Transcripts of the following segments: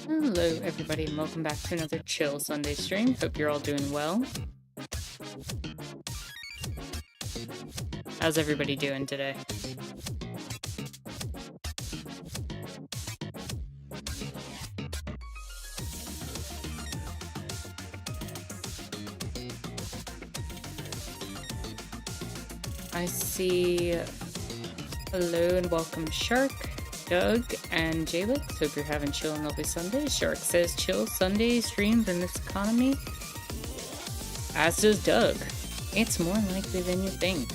Hello, everybody, and welcome back to another chill Sunday stream. Hope you're all doing well. How's everybody doing today? I see. Hello and welcome, Shark, Doug, and Jalix. Hope you're having chill and lovely Sundays. Shark says chill Sunday streams in this economy. As does Doug. It's more likely than you think.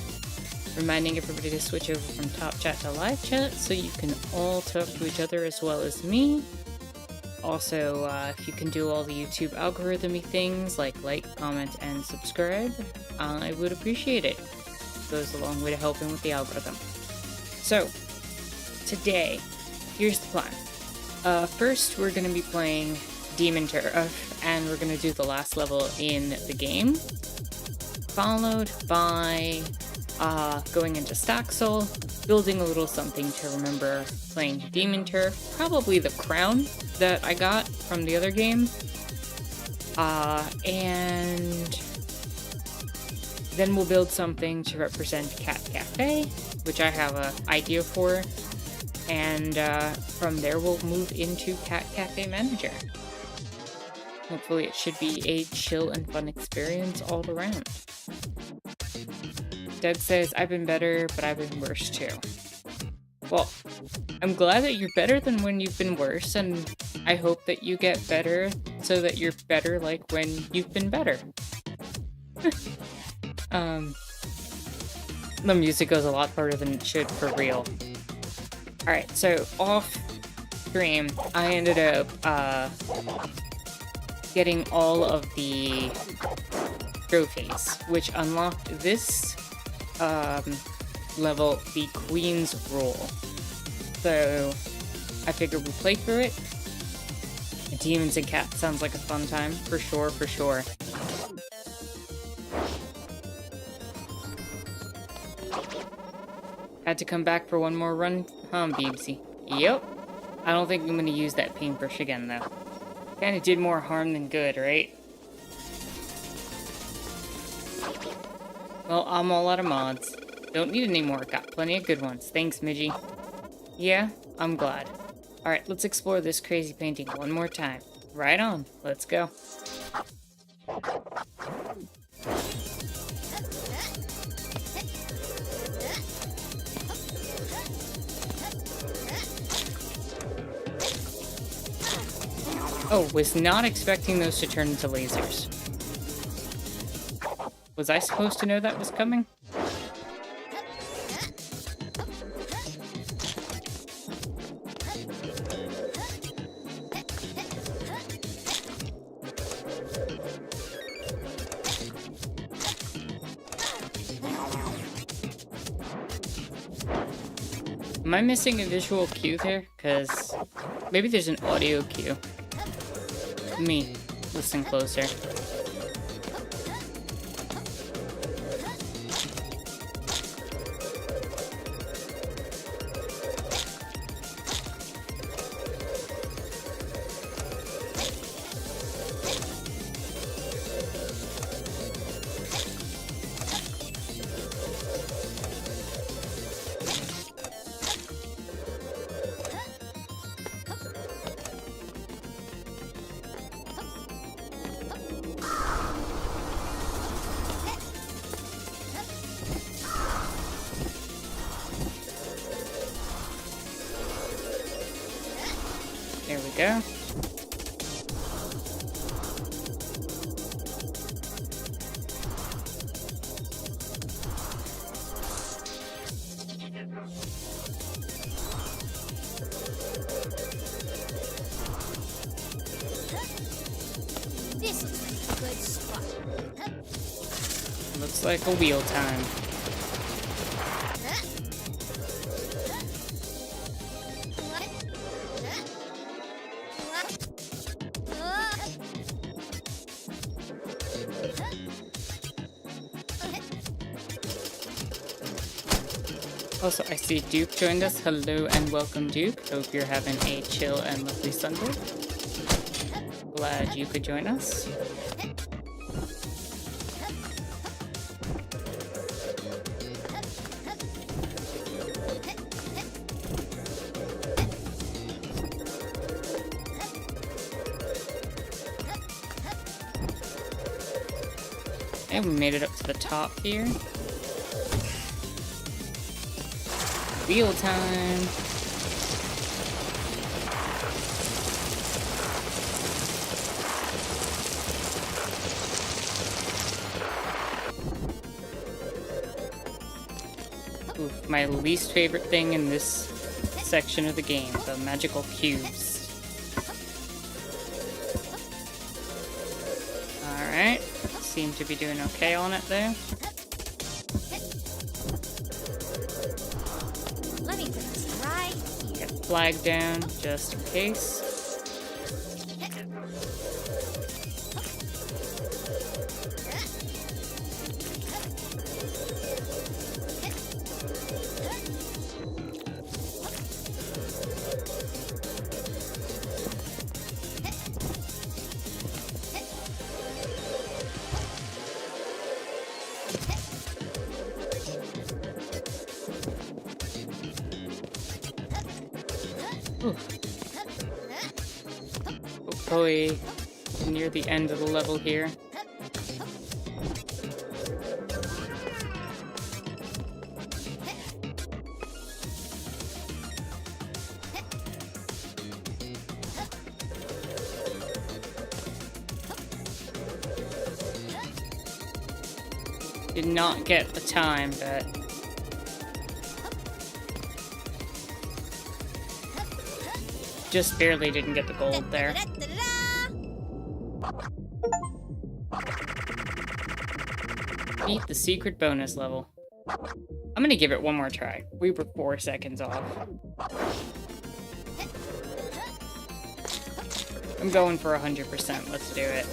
Reminding everybody to switch over from top chat to live chat so you can all talk to each other as well as me. Also, if you can do all the YouTube algorithm-y things like, comment, and subscribe, I would appreciate it. It goes a long way to helping with the algorithm. So, today, here's the plan. First, we're going to be playing Demon Turf, and we're going to do the last level in the game, followed by going into Staxel, building a little something to remember playing Demon Turf, probably the crown that I got from the other game, and then we'll build something to represent Cat Cafe, which I have an idea for, and from there we'll move into Cat Cafe Manager. Hopefully it should be a chill and fun experience all around. Doug says, I've been better, but I've been worse too. Well, I'm glad that you're better than when you've been worse, and I hope that you get better so that you're better like when you've been better. The music goes a lot harder than it should for real. Alright, so off stream, I ended up getting all of the trophies, which unlocked this level, the Queen's Rule. So I figured we'll play through it. Demons and Cats sounds like a fun time, for sure, for sure. Had to come back for one more run, huh, Beebsy? Yep. I don't think I'm gonna use that paintbrush again, though. Kinda did more harm than good, right? Well, I'm all out of mods. Don't need any more. Got plenty of good ones. Thanks, Midgie. Yeah, I'm glad. Alright, let's explore this crazy painting one more time. Right on. Let's go. Oh, was not expecting those to turn into lasers. Was I supposed to know that was coming? Am I missing a visual cue there? Because maybe there's an audio cue. Me, listen closer. There we go. This is a good spot. Looks like a wheel time. Also, I see Duke joined us. Hello and welcome, Duke. Hope you're having a chill and lovely Sunday. glad you could join us. And we made it up to the top here. Wheel time! Oof, my least favorite thing in this section of the game, the magical cubes. Alright, seem to be doing okay on it there. Let me put this right here. Get the flag down, just in case. Hopefully near the end of the level here. Did not get the time, but just barely didn't get the gold there. Beat the secret bonus level. I'm gonna give it one more try. We were 4 seconds off. I'm going for 100%. Let's do it.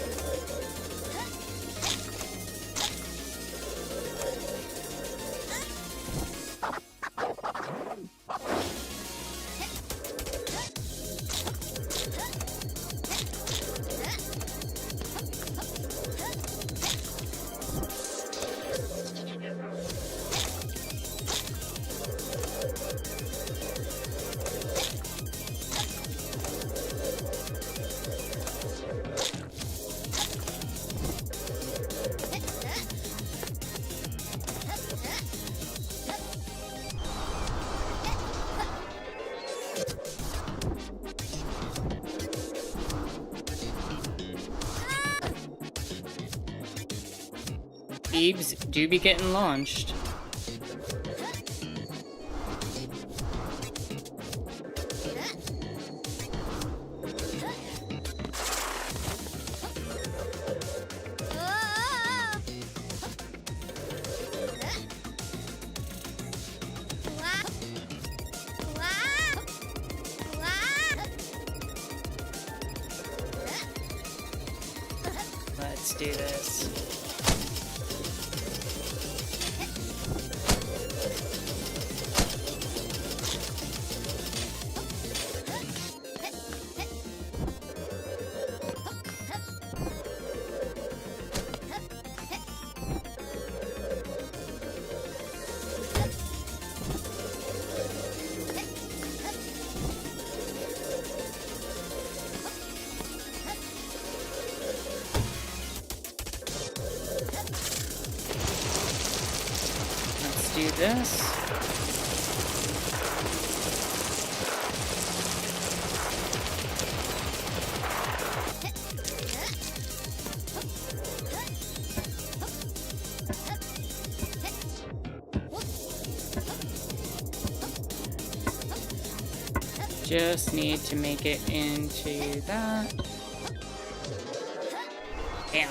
Thieves do be getting launched. Let's do this. Do this. Just need to make it into that. Bam.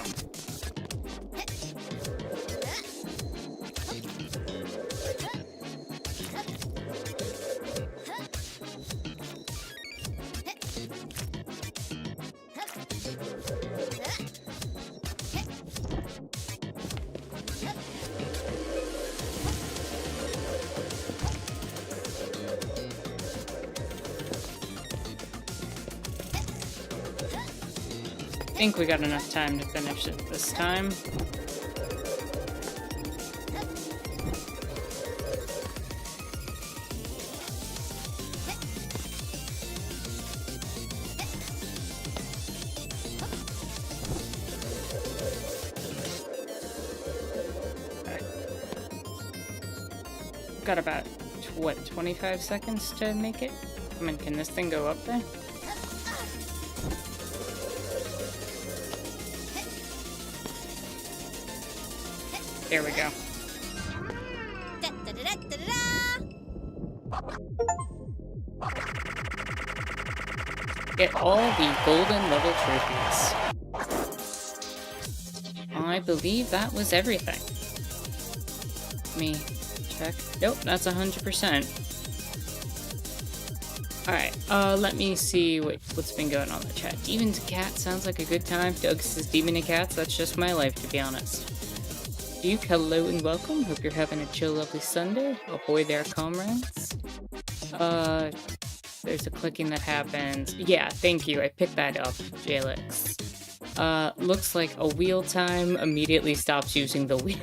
think we got enough time to finish it this time. Got about, what, 25 seconds to make it? I mean, can this thing go up there? There we go. Get all the golden level trophies. I believe that was everything. Let me check. Nope, that's 100%. Alright, let me see what's been going on in the chat. Demons and Cats sounds like a good time. Doug says Demon and Cats, that's just my life, to be honest. Duke, hello and welcome. Hope you're having a chill, lovely Sunday. Ahoy there, comrades. There's a clicking that happens. Yeah, thank you. I picked that up, Jalix. Looks like a wheel time immediately stops using the wheel.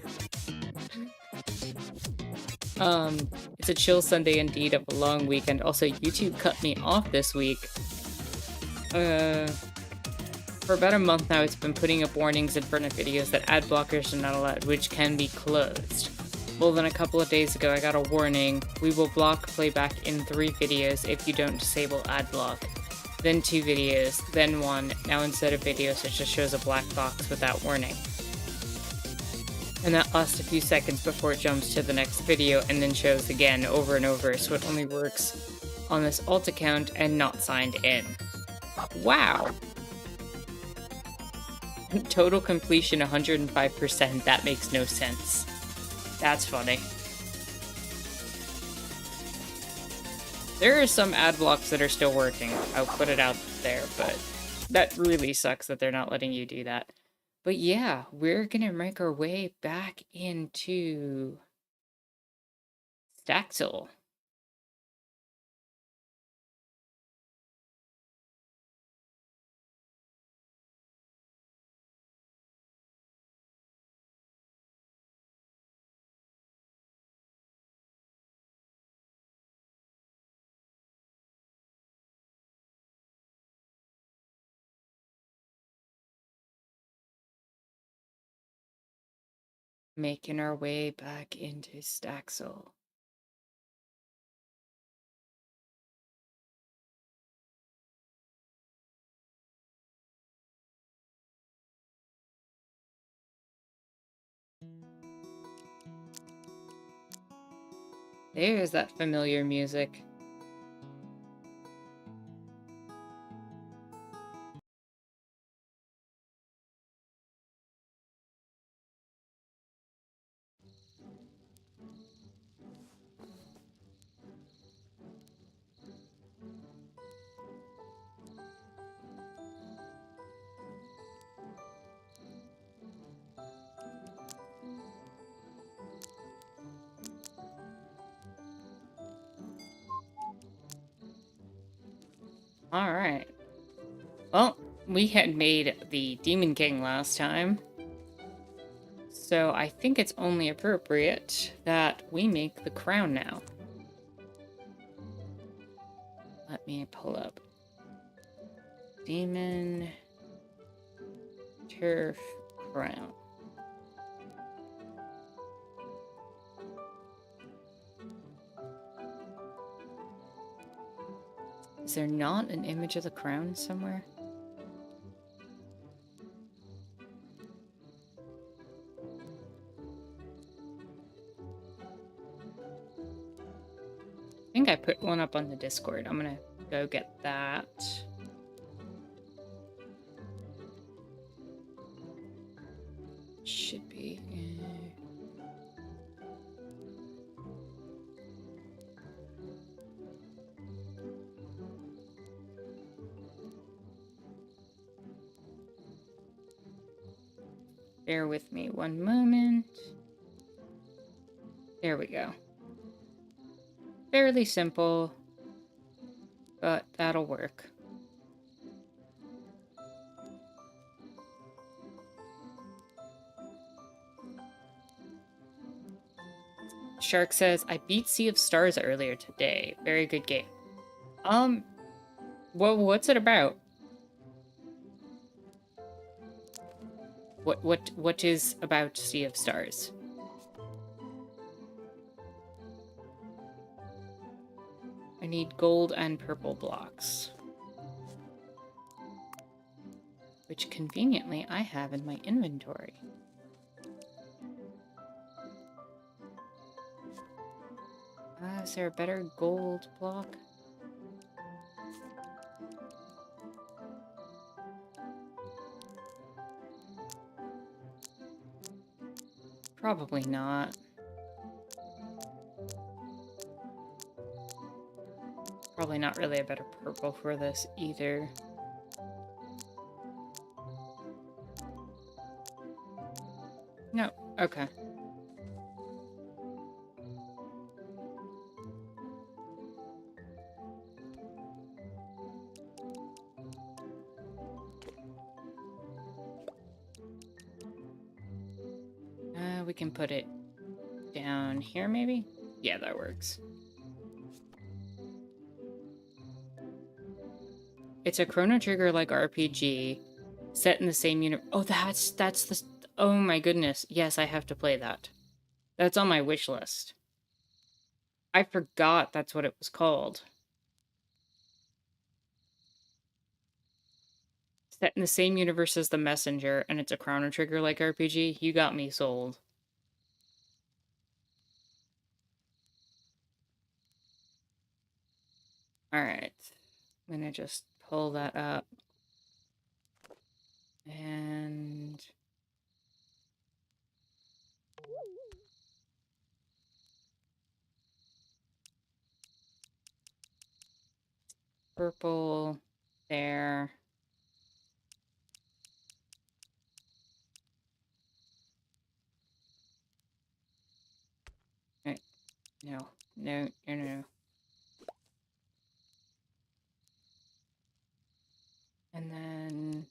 It's a chill Sunday indeed of a long weekend. Also, YouTube cut me off this week. For about a month now, it's been putting up warnings in front of videos that ad blockers are not allowed, which can be closed. Well, then a couple of days ago, I got a warning. We will block playback in 3 videos if you don't disable ad block. Then 2 videos, then 1. Now instead of videos, it just shows a black box with that warning. And that lasts a few seconds before it jumps to the next video and then shows again over and over, so it only works on this alt account and not signed in. Wow! Total completion 105%, that makes no sense. That's funny. There are some ad blocks that are still working, I'll put it out there, but that really sucks that they're not letting you do that. But yeah, we're gonna make our way back into Staxel. Making our way back into Staxel. There's that familiar music. Alright. Well, we had made the Demon King last time. So I think it's only appropriate that we make the crown now. Let me pull up. Demon Turf Crown. Is there not an image of the crown somewhere? I think I put one up on the Discord. I'm gonna go get that. Should be. Bear with me one moment. There we go. Fairly simple, but that'll work. Shark says, I beat Sea of Stars earlier today. Very good game. Well, what's it about? What is about Sea of Stars? I need gold and purple blocks. Which conveniently I have in my inventory. Is there a better gold block? Probably not. Probably not really a better purple for this either. No, okay. We can put it down here maybe? Yeah, that works. It's a Chrono Trigger like RPG set in the same universe. Oh, that's the. Oh my goodness. Yes, I have to play that. That's on my wish list. I forgot that's what it was called. Set in the same universe as The Messenger, and it's a Chrono Trigger like RPG. You got me sold. Alright. I'm gonna just pull that up. And purple there. Right. No. No, no, no. And then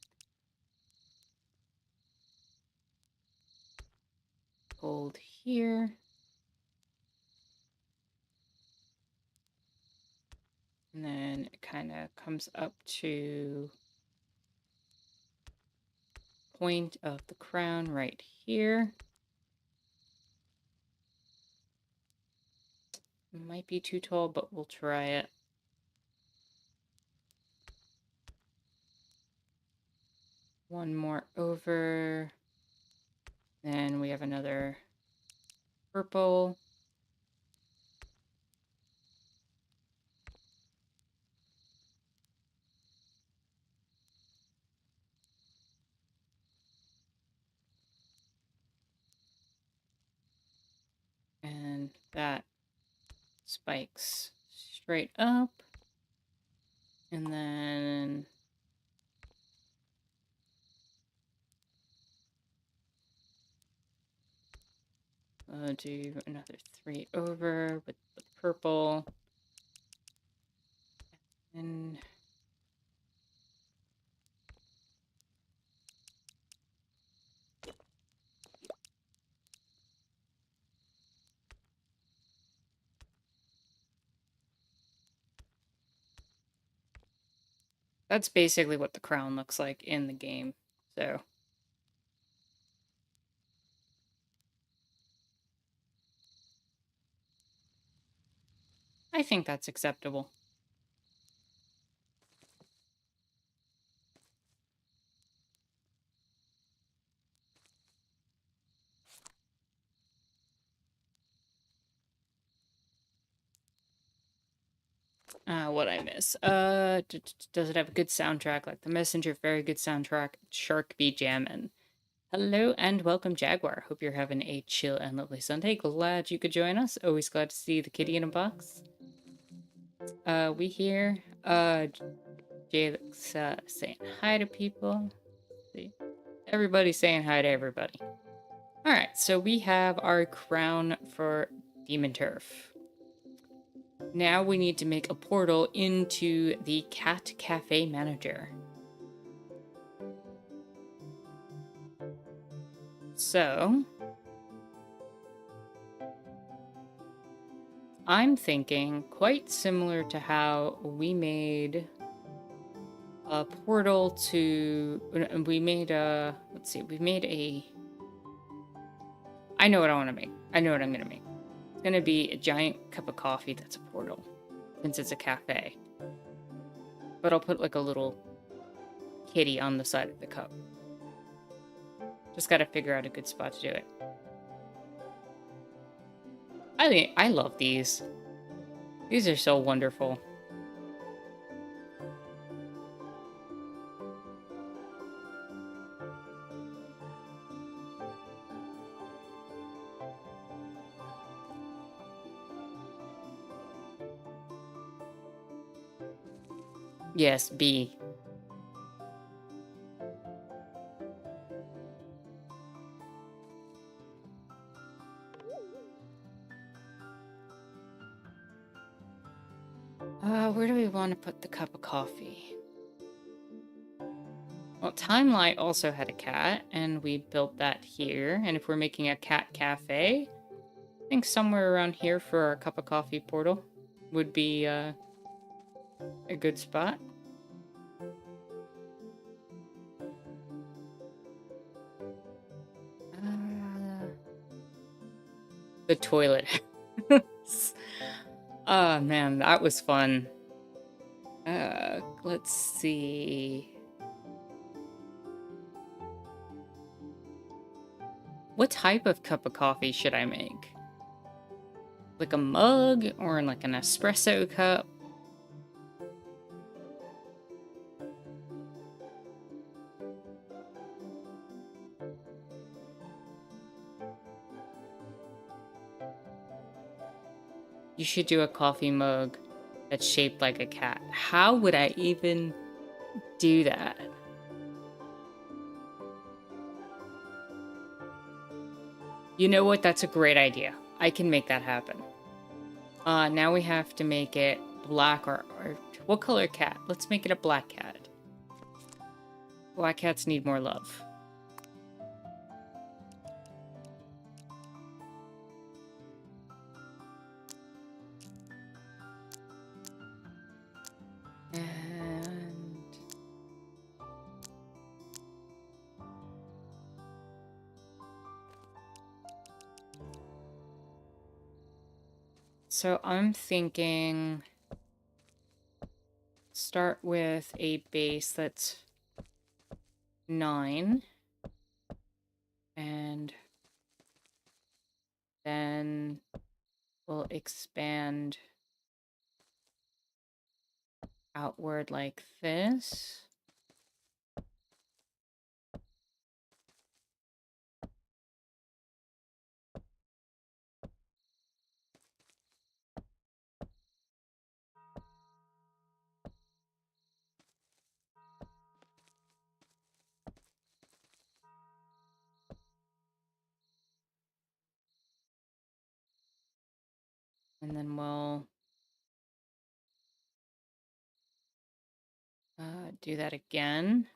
gold here. And then it kind of comes up to point of the crown right here. Might be too tall, but we'll try it. One more over. Then we have another purple. And that spikes straight up. And then I'll do another 3 over with the purple. And that's basically what the crown looks like in the game. So I think that's acceptable. What I miss? Does it have a good soundtrack like The Messenger? Very good soundtrack. Shark be jammin'. Hello and welcome, Jaguar. Hope you're having a chill and lovely Sunday. Glad you could join us. Always glad to see the kitty in a box. We here. Jay's saying hi to people. See, everybody's saying hi to everybody. All right, so we have our crown for Demon Turf. Now we need to make a portal into the Cat Cafe Manager. So I'm thinking quite similar to how we made a portal to... We made a... Let's see, we made a... I know what I want to make. I know what I'm going to make. It's going to be a giant cup of coffee that's a portal, since it's a cafe. But I'll put like a little kitty on the side of the cup. Just got to figure out a good spot to do it. I love these. These are so wonderful. Yes, B. Where do we want to put the cup of coffee? Well, Timelight also had a cat, and we built that here. And if we're making a cat cafe, I think somewhere around here for our cup of coffee portal would be a good spot. The toilet. Oh man, that was fun. Let's see. What type of cup of coffee should I make? Like a mug or in like an espresso cup? You should do a coffee mug that's shaped like a cat. How would I even do that? You know what? That's a great idea. I can make that happen. Now we have to make it black or what color cat? Let's make it a black cat. Black cats need more love. And so I'm thinking start with a base that's 9 and then we'll expand outward like this. And then we'll do that again.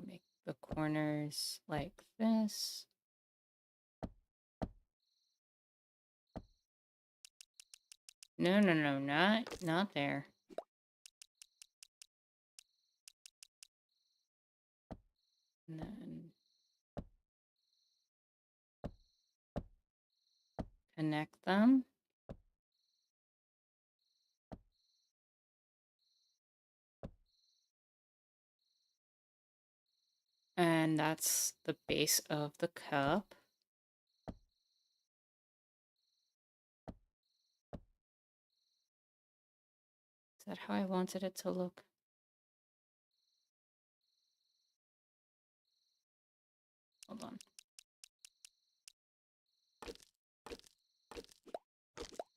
Make the corners like this. No, no, no, not there. And then connect them. And that's the base of the cup. Is that how I wanted it to look? Hold on.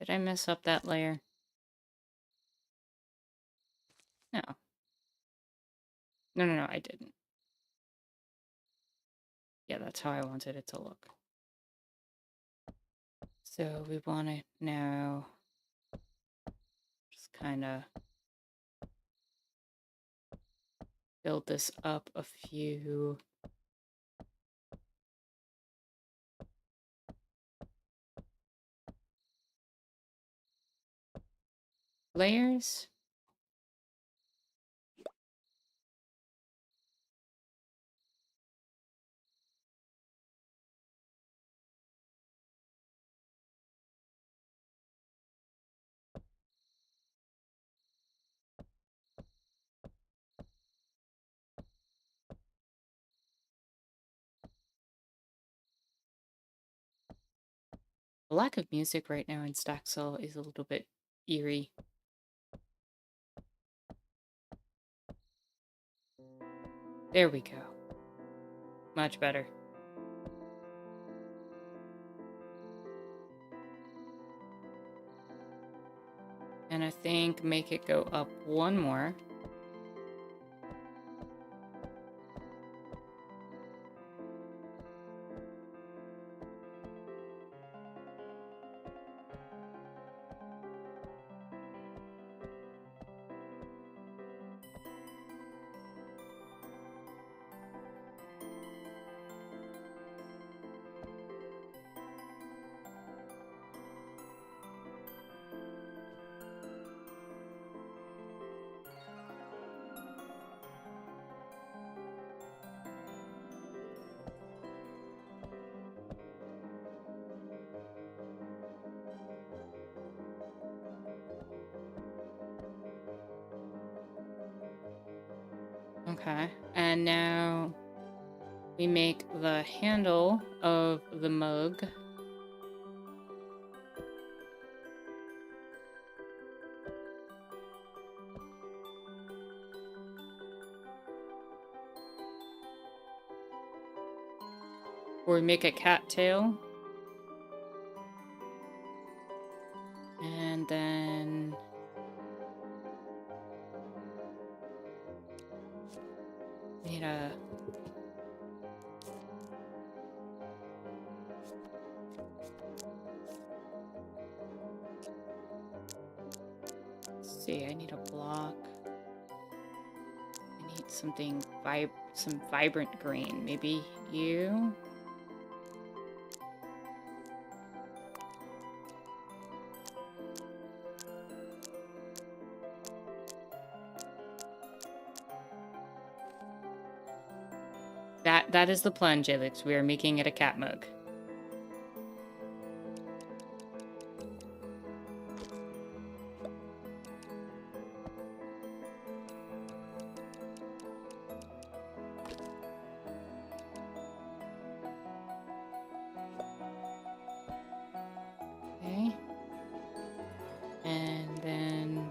Did I mess up that layer? No. No, I didn't. Yeah, that's how I wanted it to look. So we want to now just kind of build this up a few layers. The lack of music right now in Staxel is a little bit eerie. There we go. Much better. And I think make it go up one more. Okay, and now we make the handle of the mug or we make a cattail. And then need a let's see, I need a block. I need something some vibrant green. Maybe you. That is the plan, Jalix. We are making it a cat mug. Okay. And then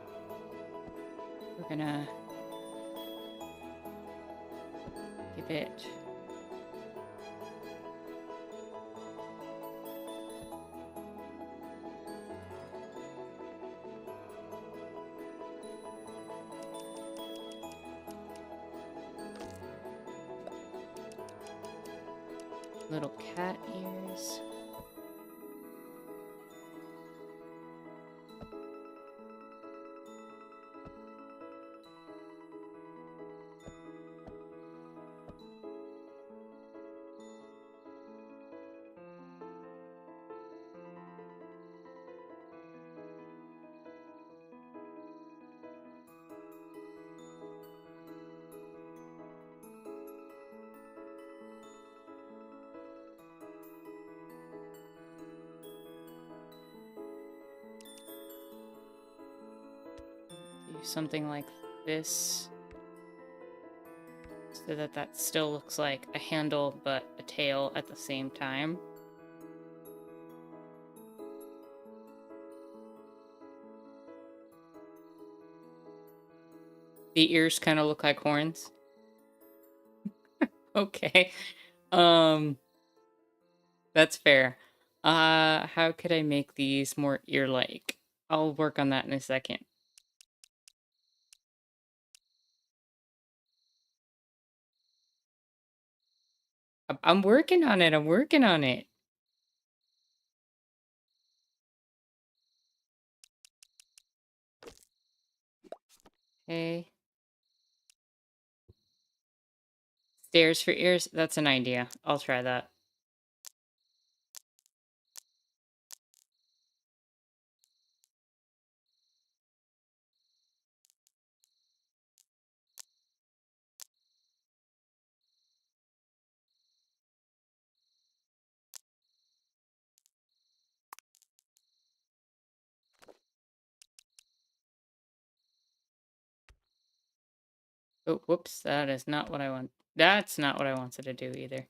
we're gonna give it little cat ears. Do something like this so that that still looks like a handle but a tail at the same time. The ears kind of look like horns. Okay. Um that's fair. How could I make these more ear-like? I'll work on that in a second. I'm working on it. I'm working on it. Okay. Stairs for ears. That's an idea. I'll try that. Oh, whoops. That is not what I want. That's not what I wanted to do either.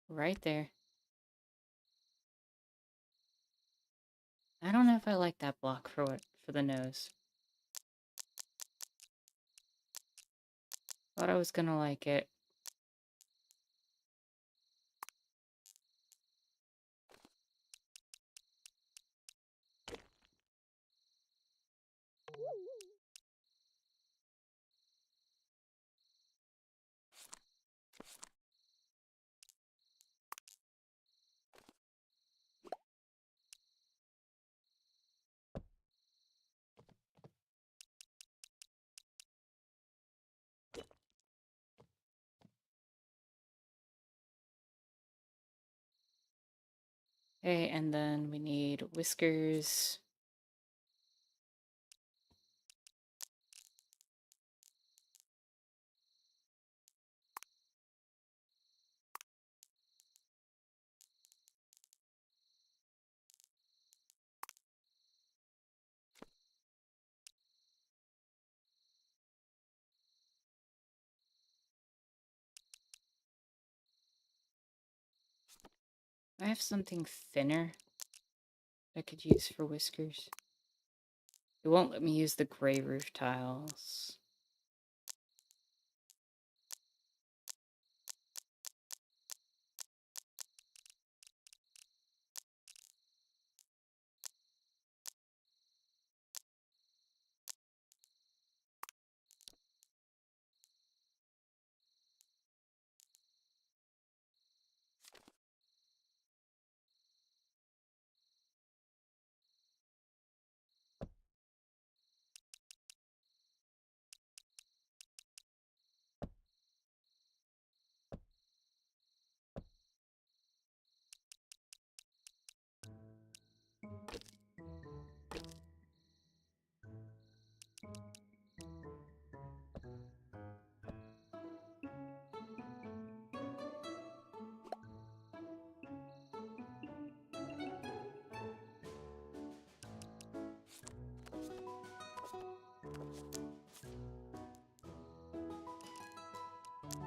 Right there. I don't know if I like that block for the nose. Thought I was gonna like it. Okay, and then we need whiskers. I have something thinner I could use for whiskers. It won't let me use the gray roof tiles.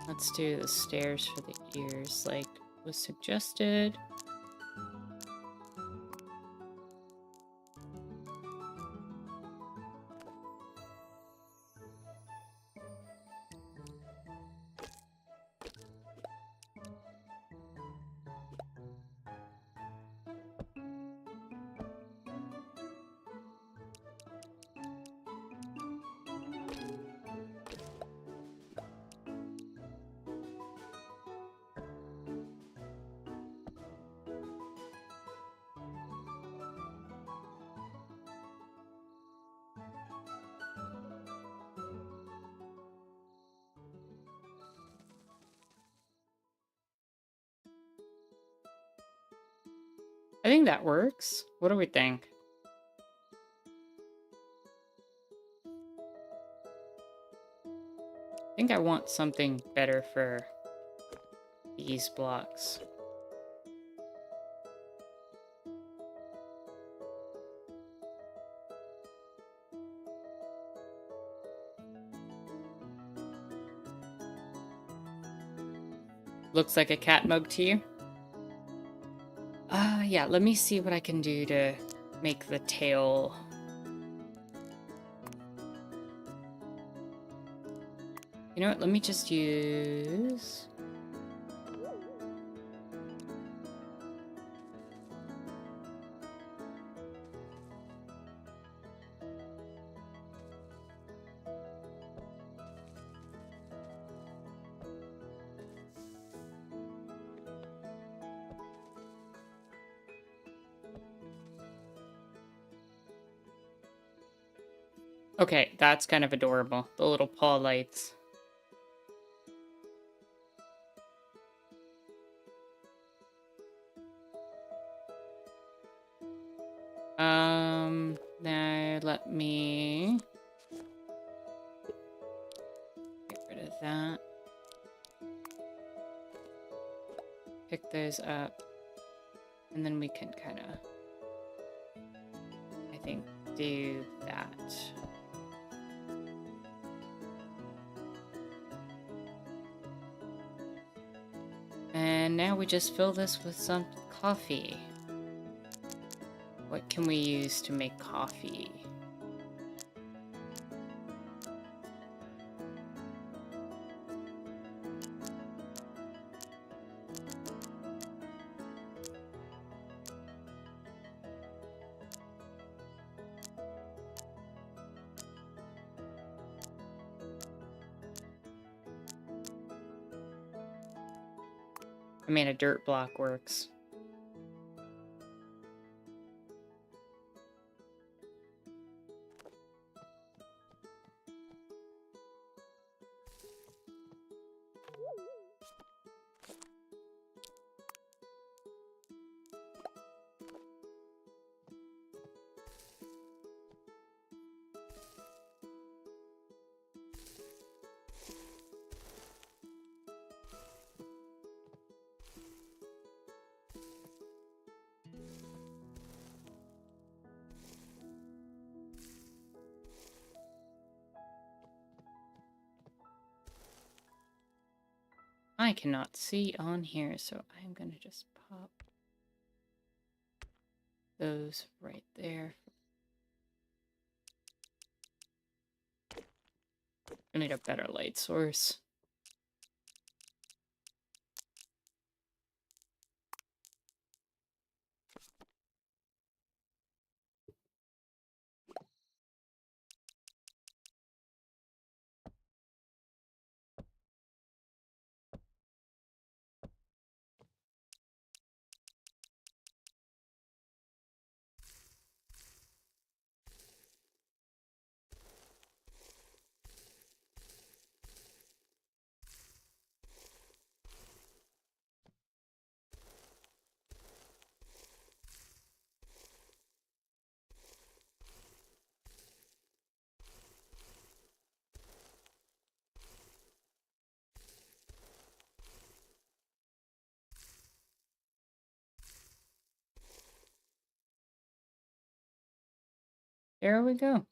Let's do the stairs for the ears, like was suggested. I think that works. What do we think? I think I want something better for these blocks. Looks like a cat mug to you? Yeah, let me see what I can do to make the tail. You know what, let me just use... Okay, that's kind of adorable. The little paw lights. Now let me get rid of that. Pick those up. And then we can kind of, I think, do that. And now we just fill this with some coffee. What can we use to make coffee? I mean, a dirt block works. I cannot see on here, so I'm going to just pop those right there. I need a better light source. There we go.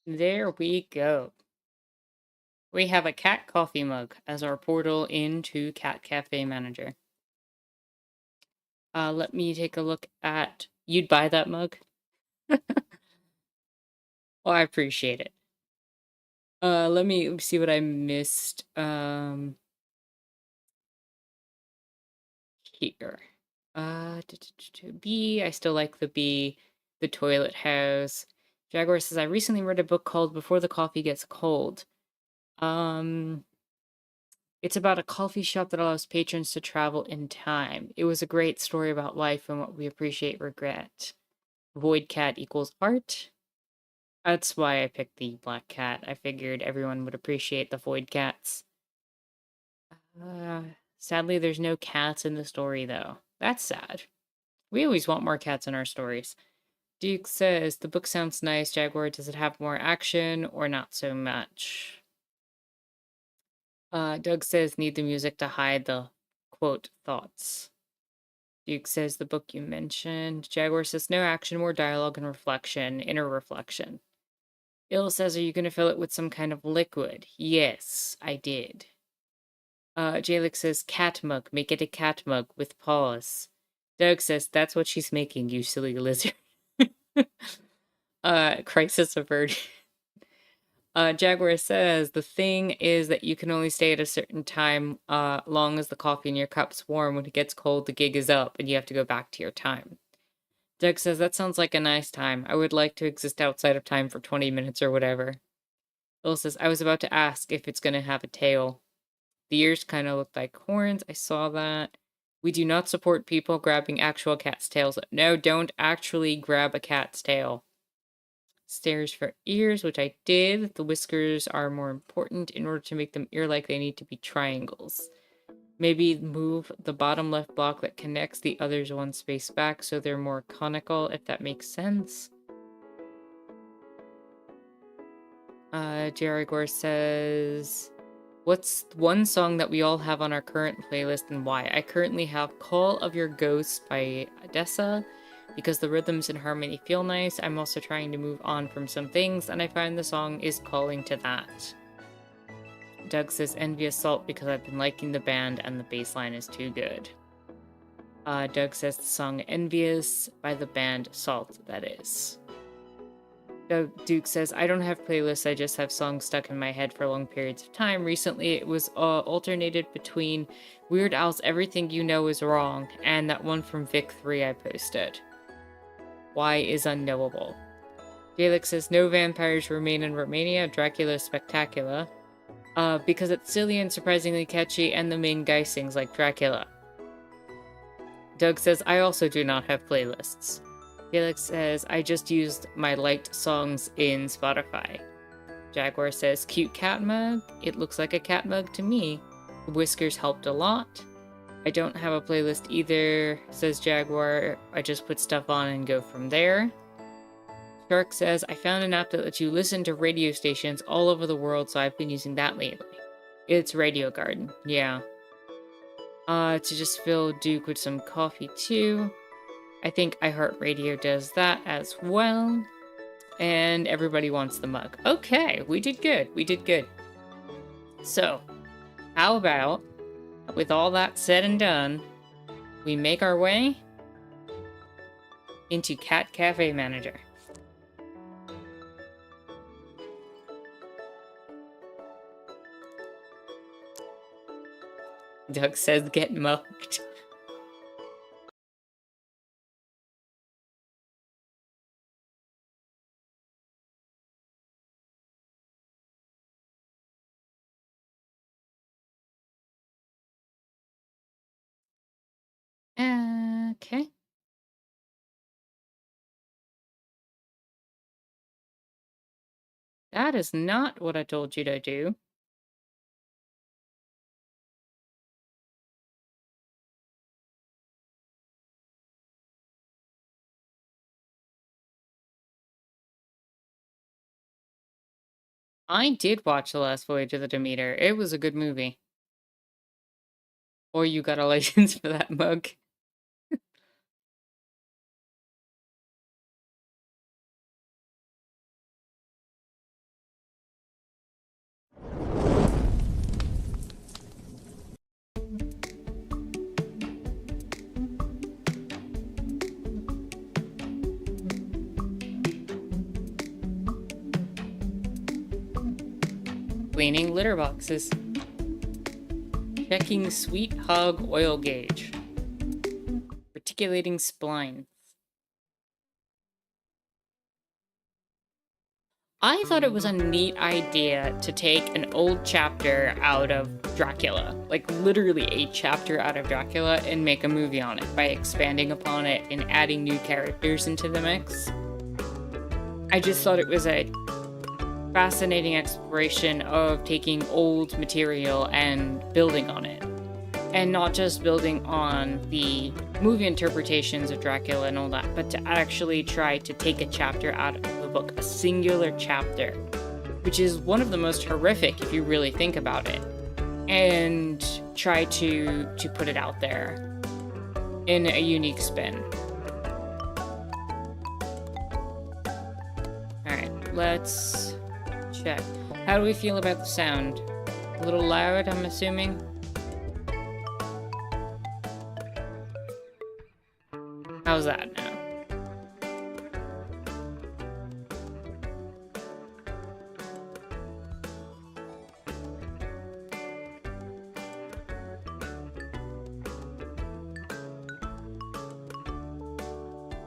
There we go. We have a cat coffee mug as our portal into Cat Cafe Manager. Let me take a look at... You'd buy that mug? Oh, I appreciate it. Let me see what I missed. Here. B, I still like the B. The toilet house. Jaguar says, I recently read a book called Before the Coffee Gets Cold. It's about a coffee shop that allows patrons to travel in time. It was a great story about life and what we appreciate regret. Void cat equals art. That's why I picked the black cat. I figured everyone would appreciate the void cats. Sadly, there's no cats in the story, though. That's sad. We always want more cats in our stories. Duke says, the book sounds nice, Jaguar. Does it have more action or not so much? Doug says, need the music to hide the, quote, thoughts. Duke says, the book you mentioned. Jaguar says, no action, more dialogue and reflection, inner reflection. Il says, are you going to fill it with some kind of liquid? Yes, I did. Jalek says, cat mug. Make it a cat mug with paws. Doug says, that's what she's making, you silly lizard. Crisis averted. Jaguar says, the thing is that you can only stay at a certain time, long as the coffee in your cup's warm. When it gets cold, the gig is up, and you have to go back to your time. Doug says, that sounds like a nice time. I would like to exist outside of time for 20 minutes or whatever. Bill says, I was about to ask if it's going to have a tail. The ears kind of look like horns. I saw that. We do not support people grabbing actual cat's tails. No, don't actually grab a cat's tail. Stairs for ears, which I did. The whiskers are more important. In order to make them ear-like, they need to be triangles. Maybe move the bottom left block that connects the others one space back so they're more conical, if that makes sense. Jaragor says, what's one song that we all have on our current playlist and why? I currently have Call of Your Ghost by Odessa because the rhythms and harmony feel nice. I'm also trying to move on from some things and I find the song is calling to that. Doug says Envious Salt because I've been liking the band and the bass line is too good. Doug says the song Envious by the band Salt, that is. Duke says, I don't have playlists, I just have songs stuck in my head for long periods of time. Recently, it was alternated between Weird Al's Everything You Know Is Wrong and that one from Vic 3 I posted. Why is unknowable. Felix says, no vampires remain in Romania, Dracula is spectacular. Because it's silly and surprisingly catchy and the main guy sings like Dracula. Doug says, I also do not have playlists. Felix says, I just used my liked songs in Spotify. Jaguar says, cute cat mug. It looks like a cat mug to me. The whiskers helped a lot. I don't have a playlist either, says Jaguar. I just put stuff on and go from there. Shark says, I found an app that lets you listen to radio stations all over the world, so I've been using that lately. It's Radio Garden, yeah. To just fill Duke with some coffee too. I think iHeartRadio does that as well. And everybody wants the mug. Okay, we did good. We did good. So, how about, with all that said and done, we make our way into Cat Cafe Manager. Doug says get mugged. Okay. That is not what I told you to do. I did watch The Last Voyage of the Demeter. It was a good movie. Or you got a license for that mug. Cleaning litter boxes. Checking Sweet Hog oil gauge. Reticulating splines. I thought it was a neat idea to take an old chapter out of Dracula, like literally a chapter out of Dracula, and make a movie on it by expanding upon it and adding new characters into the mix. I just thought it was a fascinating exploration of taking old material and building on it. And not just building on the movie interpretations of Dracula and all that, but to actually try to take a chapter out of the book, a singular chapter, which is one of the most horrific if you really think about it, and try to put it out there in a unique spin. Alright, let's check. How do we feel about the sound? A little loud, I'm assuming? How's that now?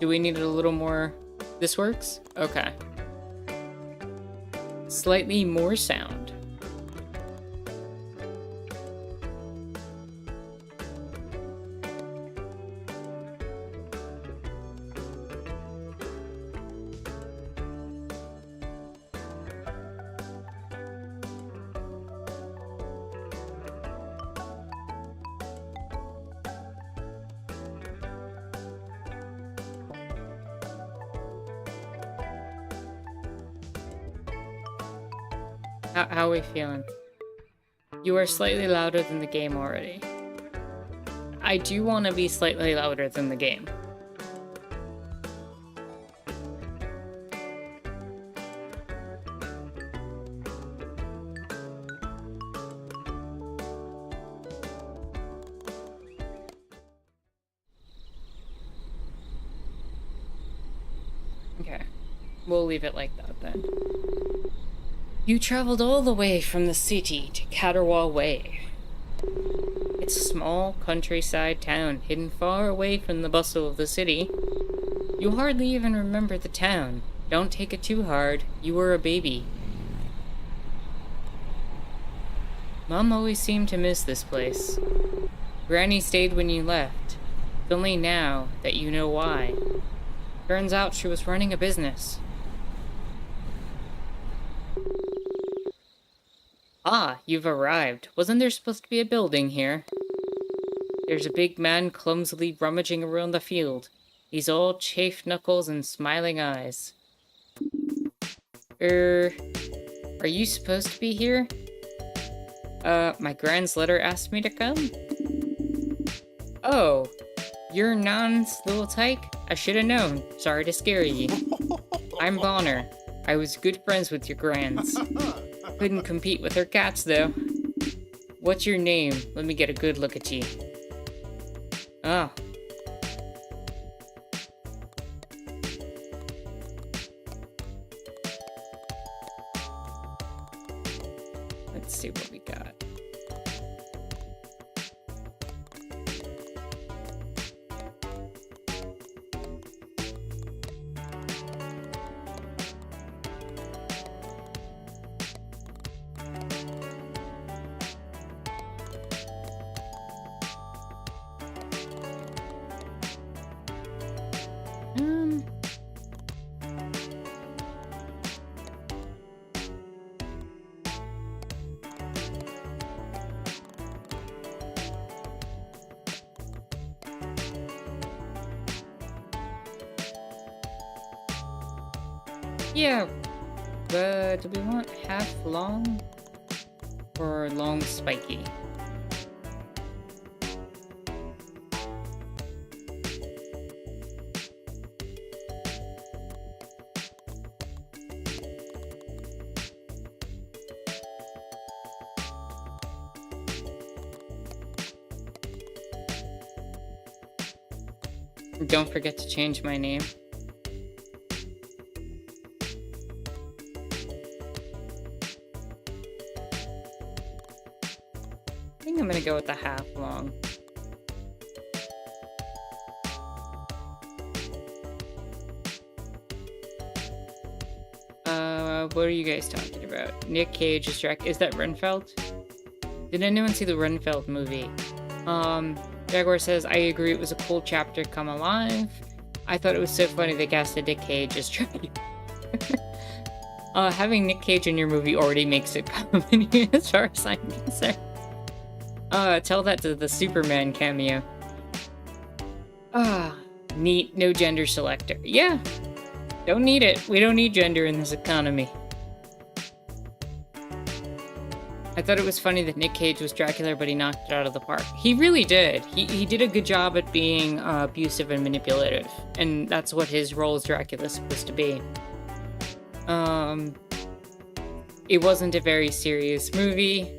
Do we need it a little more? This works? Okay. Slightly more sound. How are we feeling? You are slightly louder than the game already. I do want to be slightly louder than the game. Okay, we'll leave it like that then. You traveled all the way from the city to Caterwall Way. It's a small countryside town hidden far away from the bustle of the city. You hardly even remember the town. Don't take it too hard. You were a baby. Mom always seemed to miss this place. Granny stayed when you left. It's only now that you know why. Turns out she was running a business. Ah, you've arrived. Wasn't there supposed to be a building here? There's a big man clumsily rummaging around the field. He's all chafed knuckles and smiling eyes. Are you supposed to be here? My grand's letter asked me to come. Oh, you're Nan's little tyke? I should have known. Sorry to scare ye. I'm Bonner. I was good friends with your grands. Couldn't compete with her cats, though. What's your name? Let me get a good look at you. Oh. Let's see what we got. Yeah, do we want half long or long spiky? Don't forget to change my name. I think I'm gonna go with the half long. What are you guys talking about? Nick Cage is Jack. Is that Renfeld? Did anyone see the Renfeld movie? Jaguar says, I agree, it was a cool chapter come alive. I thought it was so funny they casted Nick Cage as Dracula. Having Nick Cage in your movie already makes it comedy as far as I'm concerned. Tell that to the Superman cameo. Neat, no gender selector. Yeah, don't need it. We don't need gender in this economy. I thought it was funny that Nick Cage was Dracula, but he knocked it out of the park. He really did. He did a good job at being abusive and manipulative, and that's what his role as Dracula is supposed to be. It wasn't a very serious movie.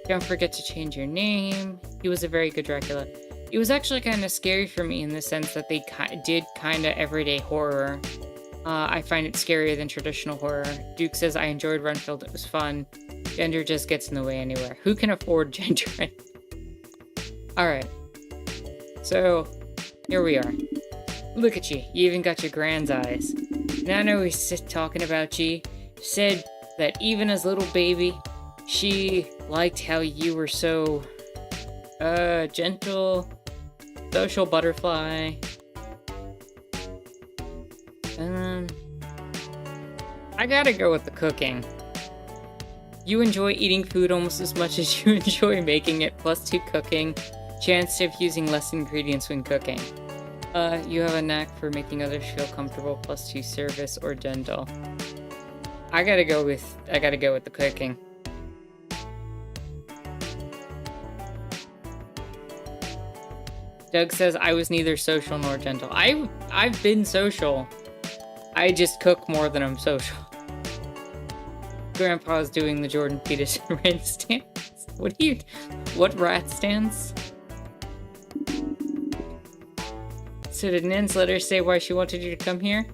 Don't forget to change your name. He was a very good Dracula. It was actually kind of scary for me in the sense that they did kind of everyday horror. I find it scarier than traditional horror. Duke says, I enjoyed Renfield, it was fun. Gender just gets in the way anywhere. Who can afford gender? Alright. So, here we are. Look at you. You even got your grand's eyes. Nana was talking about you. Said that even as a little baby, she liked how you were so, gentle, social butterfly. I gotta go with the cooking. You enjoy eating food almost as much as you enjoy making it, +2 cooking. Chance of using less ingredients when cooking. You have a knack for making others feel comfortable, +2 service or gentle. I gotta go with the cooking. Doug says I was neither social nor gentle. I've been social. I just cook more than I'm social. Grandpa's doing the Jordan Peterson rat stance. What rat stance? So did Nan's letter say why she wanted you to come here?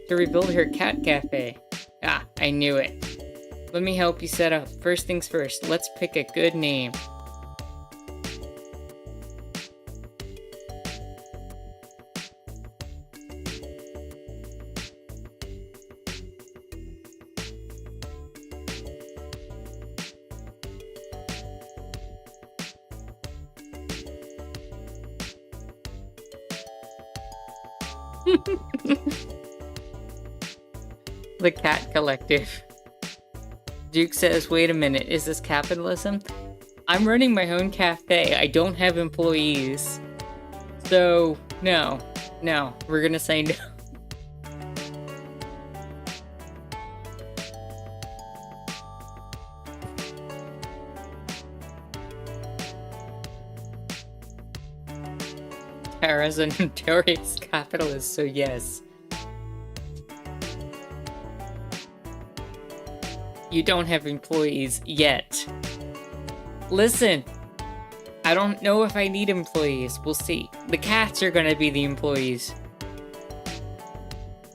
To rebuild her cat cafe. Ah, I knew it. Let me help you set up. First things first, let's pick a good name. The Cat Collective. Duke says, wait a minute, is this capitalism? I'm running my own cafe. I don't have employees. So, no, we're gonna say no. Tara's a notorious capitalist, so yes. You don't have employees yet. Listen, I don't know if I need employees. We'll see. The cats are gonna be the employees.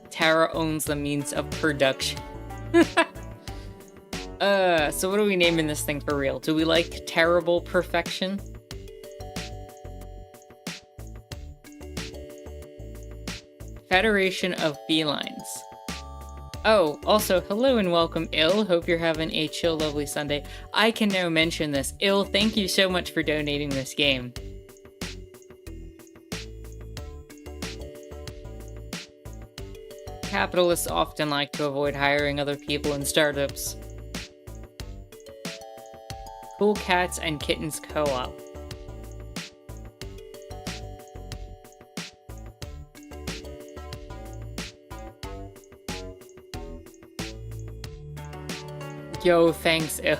Tara owns the means of production. So what are we naming this thing for real? Do we like terrible perfection? Federation of Felines. Oh, also, hello and welcome, Il. Hope you're having a chill, lovely Sunday. I can now mention this. Il, thank you so much for donating this game. Capitalists often like to avoid hiring other people in startups. Cool Cats and Kittens Co-op. Yo, thanks, Il.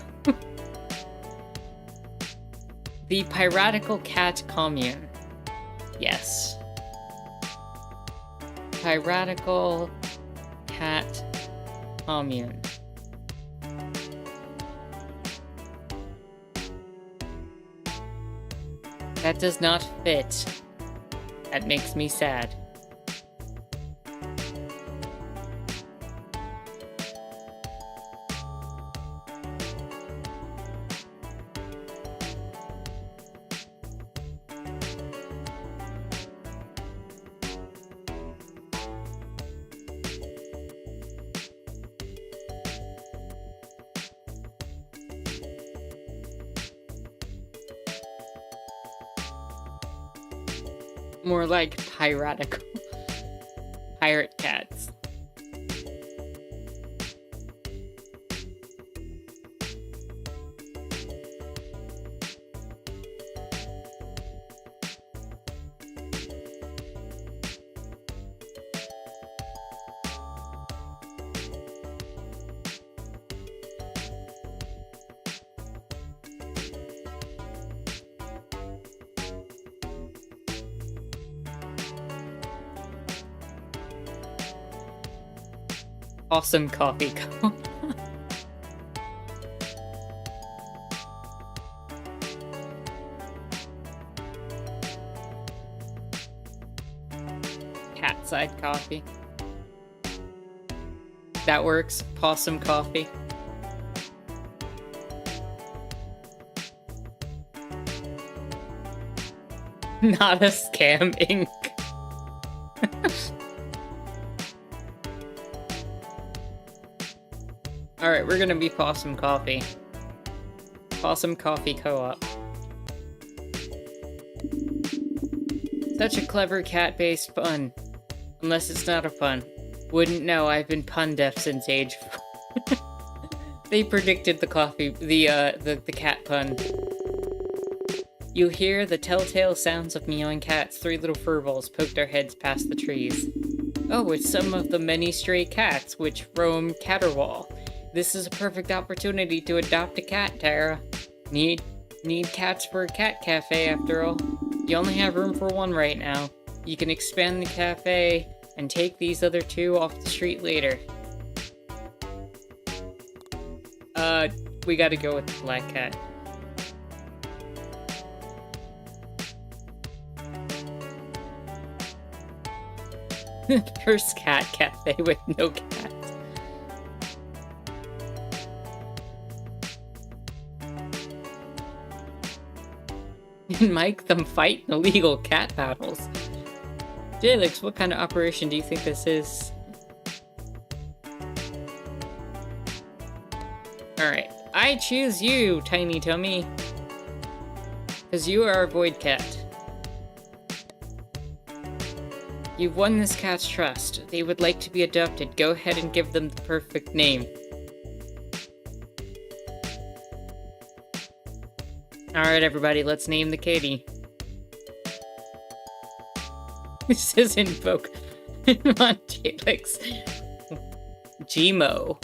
The Piratical Cat Commune. Yes. Piratical Cat Commune. That does not fit. That makes me sad. More like piratical. Pirate cats. Awesome coffee cup. Cat side coffee. That works. Possum coffee. Not a scam, Inc. Alright, we're gonna be Possum Coffee. Possum Coffee Co-op. Such a clever cat-based pun. Unless it's not a pun. Wouldn't know, I've been pun deaf since age 4. They predicted the the cat pun. You hear the telltale sounds of meowing cats. 3 little furballs poked their heads past the trees. Oh, it's some of the many stray cats which roam Caterwall. This is a perfect opportunity to adopt a cat, Tara. Need cats for a cat cafe, after all. You only have room for one right now. You can expand the cafe and take these other two off the street later. We gotta go with the black cat. First cat cafe with no cats. And make them fight in illegal cat battles. Jalix, what kind of operation do you think this is? Alright, I choose you, Tiny Tummy. Because you are a void cat. You've won this cat's trust. They would like to be adopted. Go ahead and give them the perfect name. Alright, everybody, let's name the kitty. This is invoke. Montelix. Jimbo.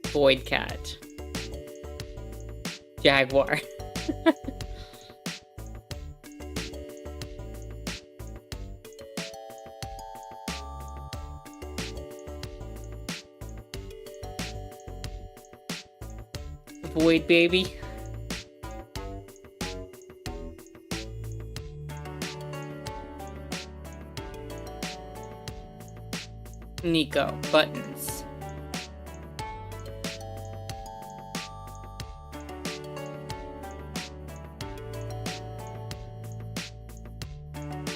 Void cat. Jaguar. Void baby. Nico. Buttons.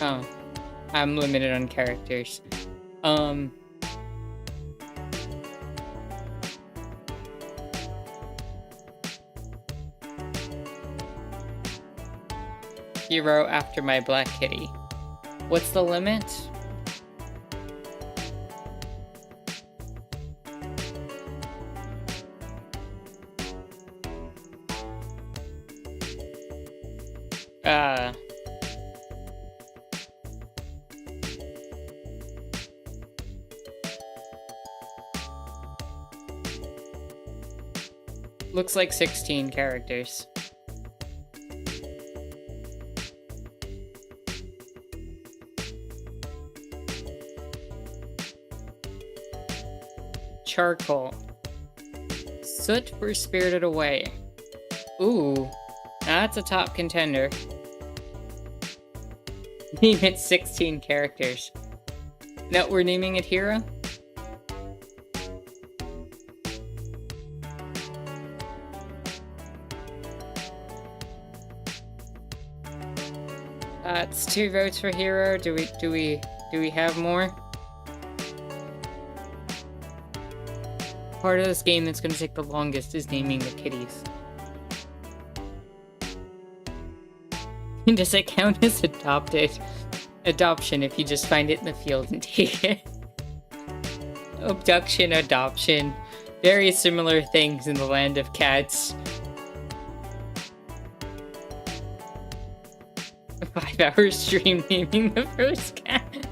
Oh. I'm limited on characters. Hero after my black kitty. What's the limit? Looks like 16 characters. Charcoal. Soot for Spirited Away. Ooh, that's a top contender. Name it 16 characters. No, we're naming it Hero? It's 2 votes for Hero. Do we have more? Part of this game that's gonna take the longest is naming the kitties. Does it count as adoption if you just find it in the field and take it? Abduction, adoption, very similar things in the land of cats. 5-hour stream naming the first cat.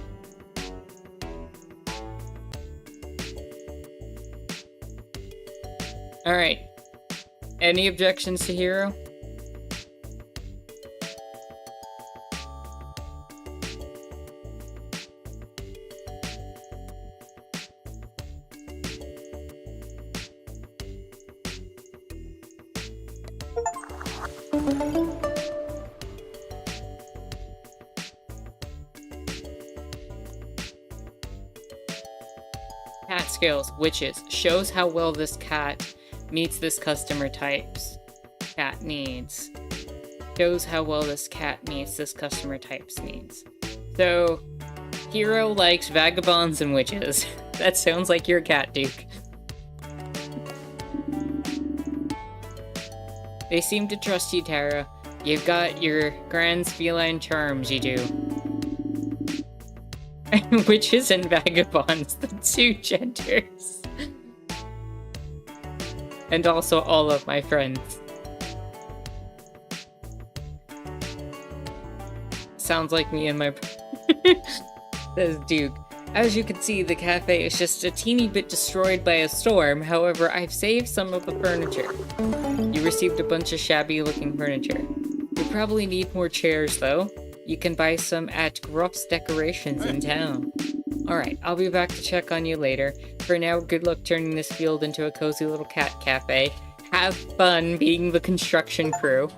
Alright. Any objections to Hero? Cat skills, witches. Shows how well this cat meets this customer type's cat needs. Shows how well this cat meets this customer type's needs. So, Hero likes vagabonds and witches. That sounds like your cat, Duke. They seem to trust you, Tara. You've got your grand feline charms, you do. Witches and vagabonds, the 2 genders. And also all of my friends. Sounds like me and my says Duke. As you can see, the cafe is just a teeny bit destroyed by a storm. However, I've saved some of the furniture. You received a bunch of shabby-looking furniture. You probably need more chairs, though. You can buy some at Gruff's Decorations in town. Alright, I'll be back to check on you later. For now, good luck turning this field into a cozy little cat cafe. Have fun being the construction crew.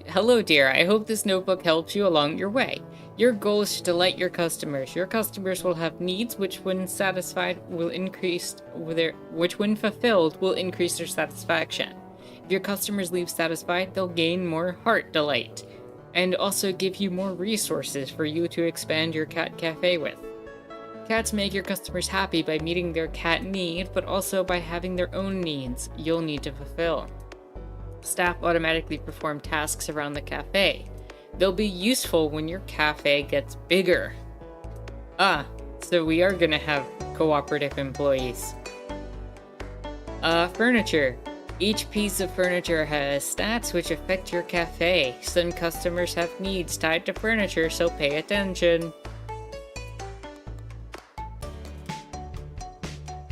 Hello, dear. I hope this notebook helps you along your way. Your goal is to delight your customers. Your customers will have needs which, when satisfied, will increase which, when fulfilled, will increase their satisfaction. If your customers leave satisfied, they'll gain more heart delight, and also give you more resources for you to expand your cat cafe with. Cats make your customers happy by meeting their cat need, but also by having their own needs you'll need to fulfill. Staff automatically perform tasks around the cafe. They'll be useful when your cafe gets bigger. So we are gonna have cooperative employees. Furniture. Each piece of furniture has stats which affect your cafe. Some customers have needs tied to furniture, so pay attention.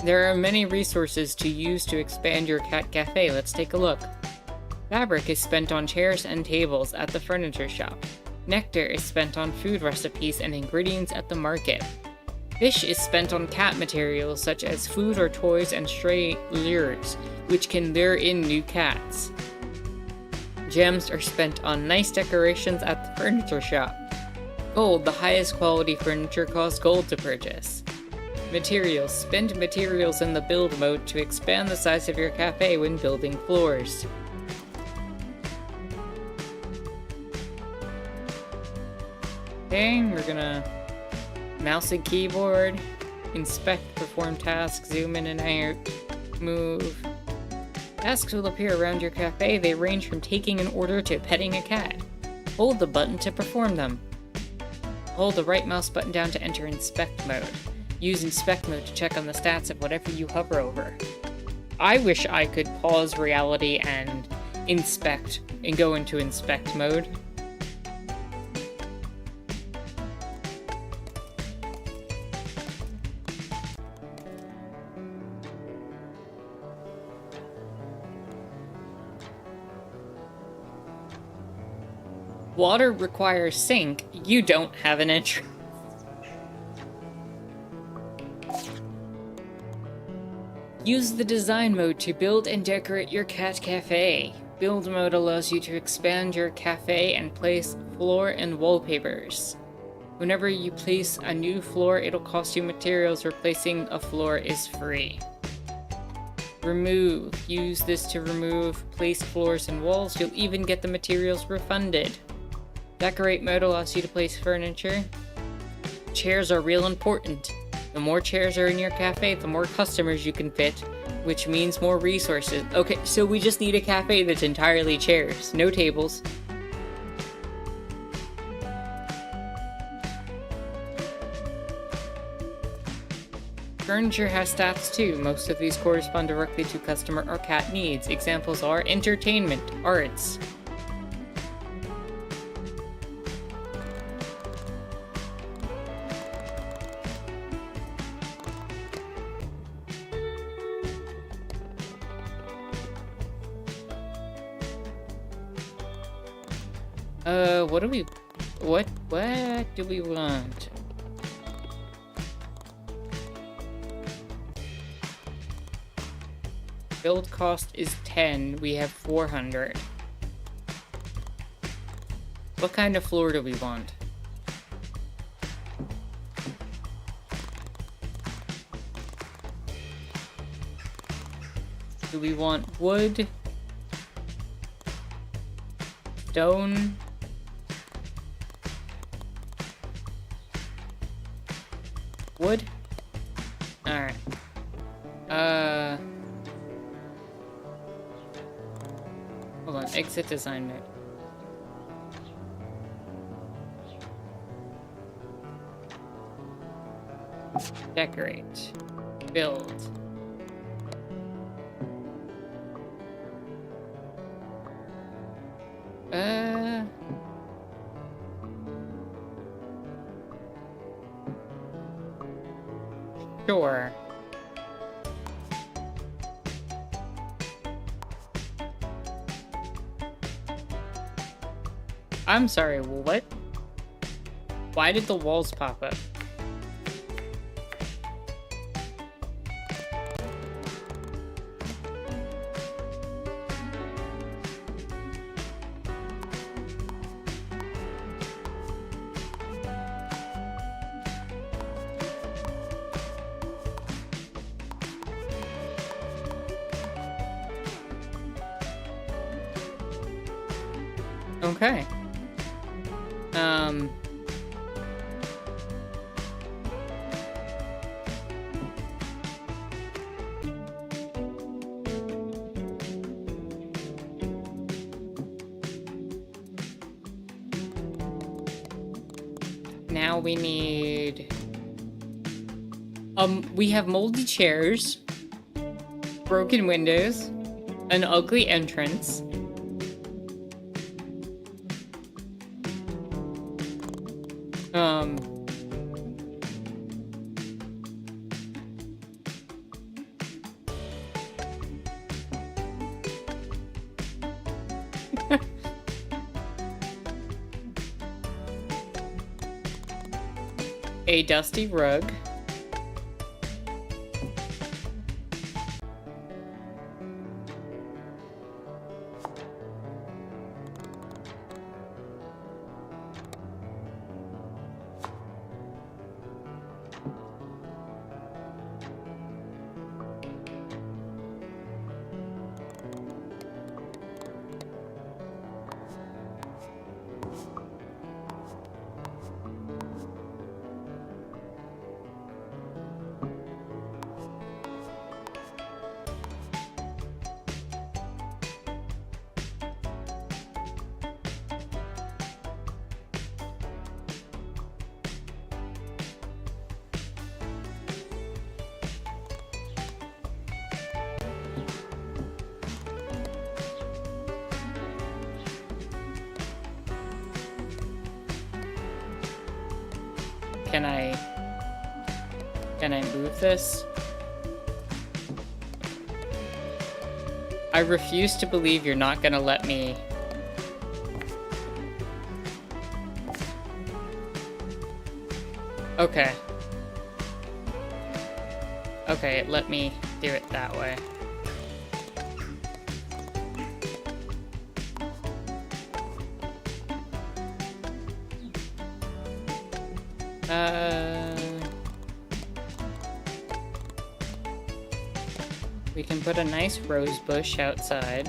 There are many resources to use to expand your cat cafe. Let's take a look. Fabric is spent on chairs and tables at the furniture shop. Nectar is spent on food recipes and ingredients at the market. Fish is spent on cat materials such as food or toys and stray lures, which can lure in new cats. Gems are spent on nice decorations at the furniture shop. Gold, the highest quality furniture, costs gold to purchase. Materials. Spend materials in the build mode to expand the size of your cafe when building floors. Okay, we're gonna mouse and keyboard, inspect, perform tasks, zoom in and out, move. Tasks will appear around your cafe. They range from taking an order to petting a cat. Hold the button to perform them. Hold the right mouse button down to enter inspect mode. Use inspect mode to check on the stats of whatever you hover over. I wish I could pause reality and inspect and go into inspect mode. Water requires sink. You don't have an entry. Use the design mode to build and decorate your cat cafe. Build mode allows you to expand your cafe and place floor and wallpapers. Whenever you place a new floor, it'll cost you materials. Replacing a floor is free. Remove. Use this to remove placed floors and walls. You'll even get the materials refunded. Decorate mode allows you to place furniture. Chairs are real important. The more chairs are in your cafe, the more customers you can fit, which means more resources. Okay, so we just need a cafe that's entirely chairs, no tables. Furniture has stats too. Most of these correspond directly to customer or cat needs. Examples are entertainment, arts. What do we want? Build cost is 10, we have 400. What kind of floor do we want? Do we want wood? Stone? Wood? Alright. Hold on, exit design mode. Decorate. Build. Sure. I'm sorry, what? Why did the walls pop up? Okay. Now we need... we have moldy chairs, broken windows, an ugly entrance. A dusty rug. Can I move this? I refuse to believe you're not gonna let me. Okay. Okay, let me do it that way. We can put a nice rose bush outside.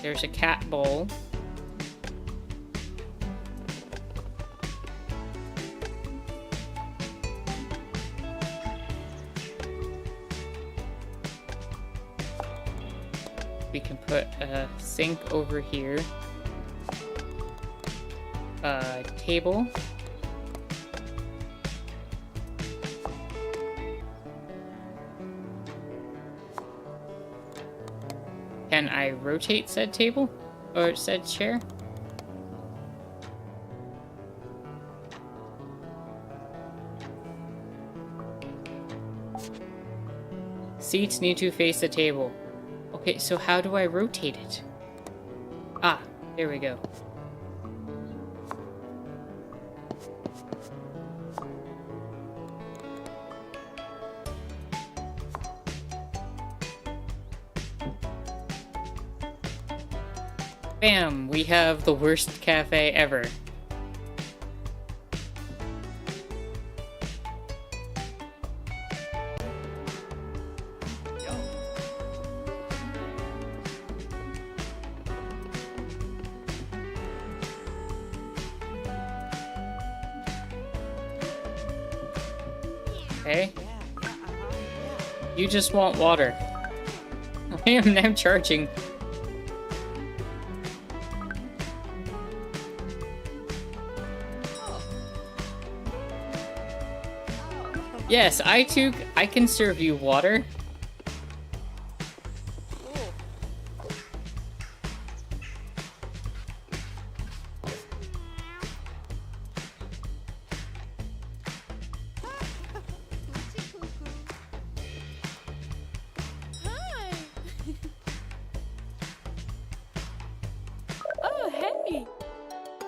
There's a cat bowl. We can put a sink over here. A table. Can I rotate said table? Or said chair? Seats need to face the table. Okay, so how do I rotate it? Ah, there we go. Bam! We have the worst cafe ever. Okay. You just want water. I am now charging. Yes, I can serve you water.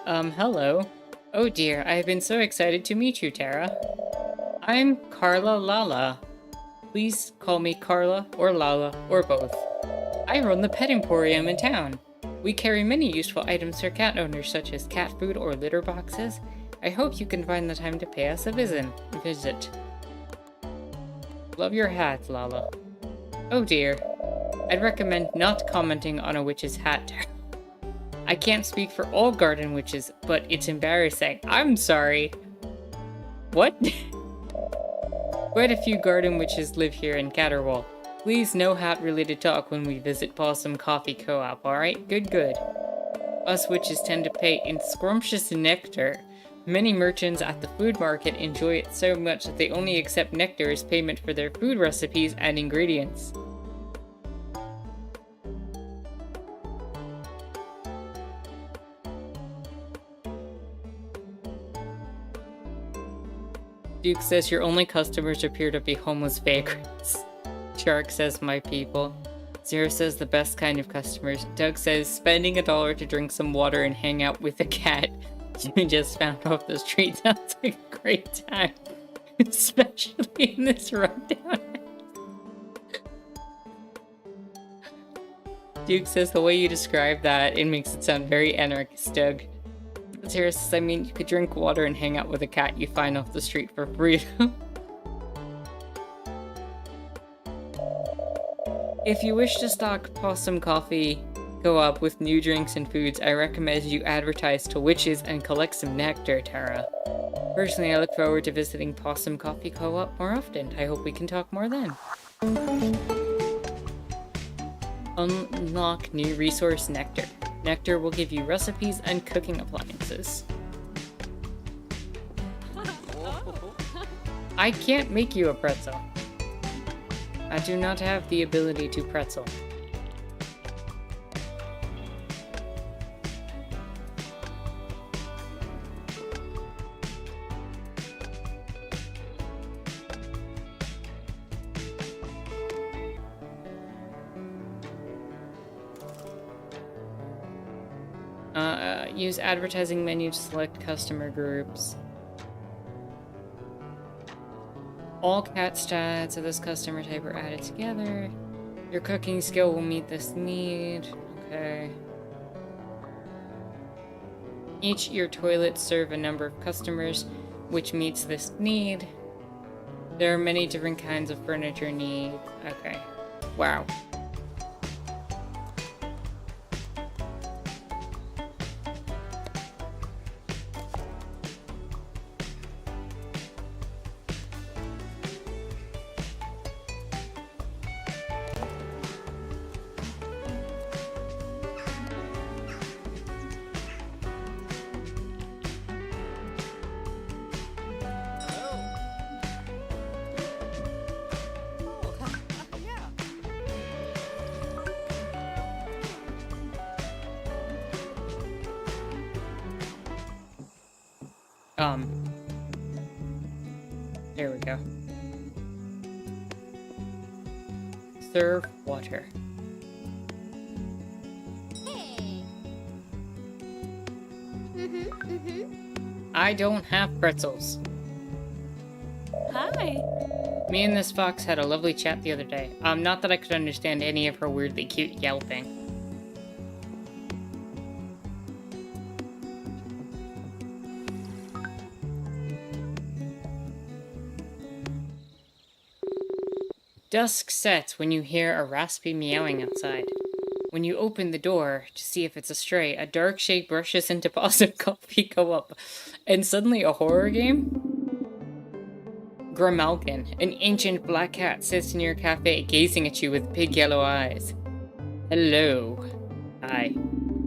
Hello. Oh dear, I have been so excited to meet you, Tara. I'm Carla Lala. Please call me Carla or Lala or both. I run the pet emporium in town. We carry many useful items for cat owners such as cat food or litter boxes. I hope you can find the time to pay us a visit. Love your hat, Lala. Oh dear. I'd recommend not commenting on a witch's hat. I can't speak for all garden witches, but it's embarrassing. I'm sorry. What? Quite a few garden witches live here in Caterwall. Please no hat-related talk when we visit Possum Coffee Co-op, alright? Good. Us witches tend to pay in scrumptious nectar. Many merchants at the food market enjoy it so much that they only accept nectar as payment for their food recipes and ingredients. Duke says your only customers appear to be homeless vagrants. Shark says my people. Zero says the best kind of customers. Doug says spending $1 to drink some water and hang out with a cat you just found off the street sounds like a great time. Especially in this rundown. Duke says the way you describe that, it makes it sound very anarchist, Doug. Zero says, I mean, you could drink water and hang out with a cat you find off the street for free. If you wish to stock Possum Coffee Co-op with new drinks and foods, I recommend you advertise to witches and collect some nectar, Tara. Personally, I look forward to visiting Possum Coffee Co-op more often. I hope we can talk more then. Unlock new resource Nectar. Nectar will give you recipes and cooking appliances. I can't make you a pretzel. I do not have the ability to pretzel. Use advertising menu to select customer groups. All cat stats of this customer type are added together. Your cooking skill will meet this need. Okay. Each your toilets serve a number of customers, which meets this need. There are many different kinds of furniture needs. Okay. Wow. There we go. Serve water. Hey. I don't have pretzels. Hi. Me and this fox had a lovely chat the other day. Not that I could understand any of her weirdly cute yelping. Dusk sets when you hear a raspy meowing outside. When you open the door to see if it's a stray, a dark shape rushes into Possum Coffee Co-op, and suddenly a horror game? Grimalkin, an ancient black cat, sits in your cafe gazing at you with big yellow eyes. Hello. Hi.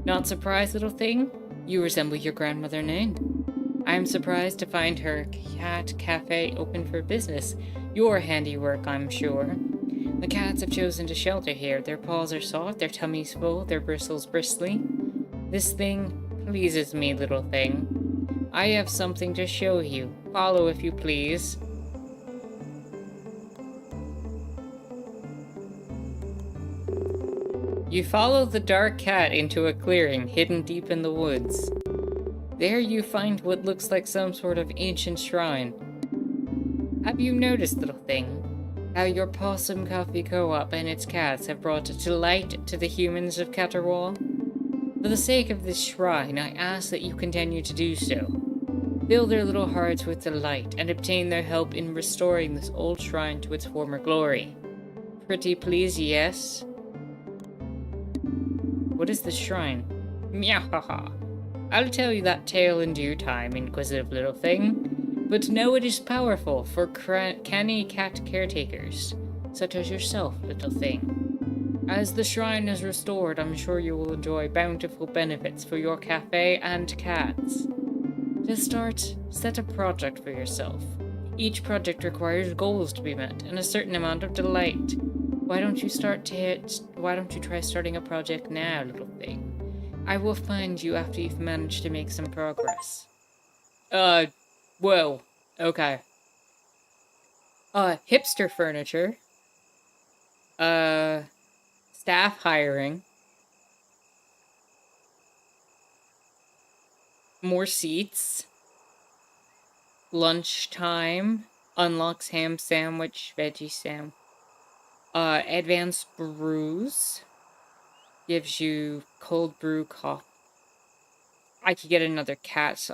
Not surprised, little thing? You resemble your grandmother Nan. I am surprised to find her cat cafe open for business. Your handiwork, I'm sure. The cats have chosen to shelter here. Their paws are soft, their tummies full, their bristles bristly. This thing pleases me, little thing. I have something to show you. Follow if you please. You follow the dark cat into a clearing hidden deep in the woods. There you find what looks like some sort of ancient shrine. Have you noticed, little thing, how your Possum Coffee Co-op and its cats have brought delight to the humans of Caterwall? For the sake of this shrine, I ask that you continue to do so. Fill their little hearts with delight and obtain their help in restoring this old shrine to its former glory. Pretty please, yes? What is the shrine? Meow. I'll tell you that tale in due time, inquisitive little thing. But know it is powerful for canny cat caretakers, such as yourself, little thing. As the shrine is restored, I'm sure you will enjoy bountiful benefits for your cafe and cats. To start, set a project for yourself. Each project requires goals to be met and a certain amount of delight. Why don't you try starting a project now, little thing? I will find you after you've managed to make some progress. Whoa. Okay. Hipster furniture. Staff hiring. More seats. Lunchtime. Unlocks ham sandwich, veggie sandwich. Advanced brews. Gives you cold brew coffee. I could get another cat.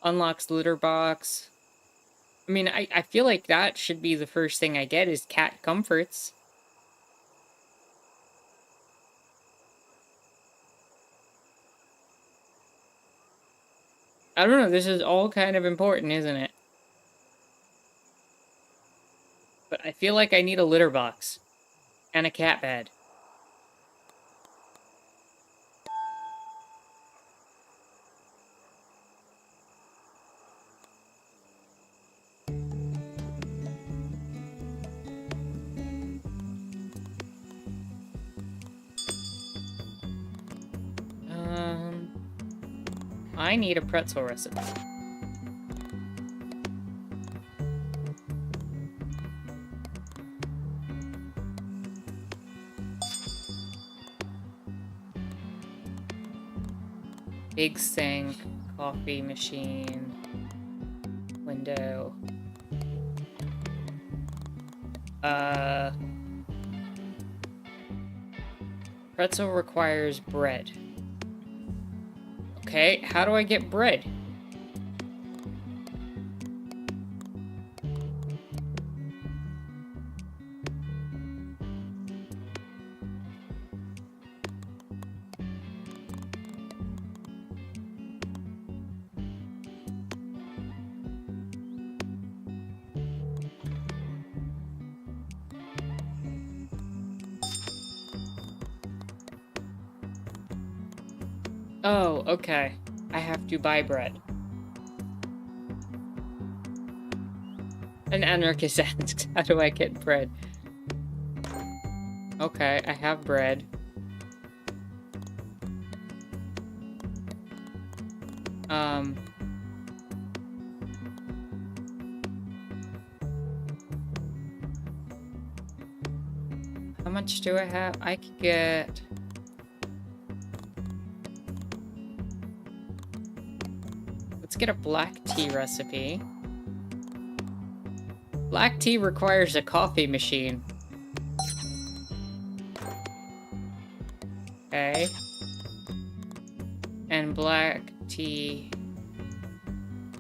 Unlocks litter box. I mean, I feel like that should be the first thing I get is cat comforts. I don't know, this is all kind of important, isn't it? But I feel like I need a litter box. And a cat bed. I need a pretzel recipe. Big sink, coffee machine, window. Pretzel requires bread. Okay, how do I get bread? Oh, okay. I have to buy bread. An anarchist asks, how do I get bread? Okay, I have bread. How much do I have? I could get... Let's get a black tea recipe. Black tea requires a coffee machine. Okay. And black tea.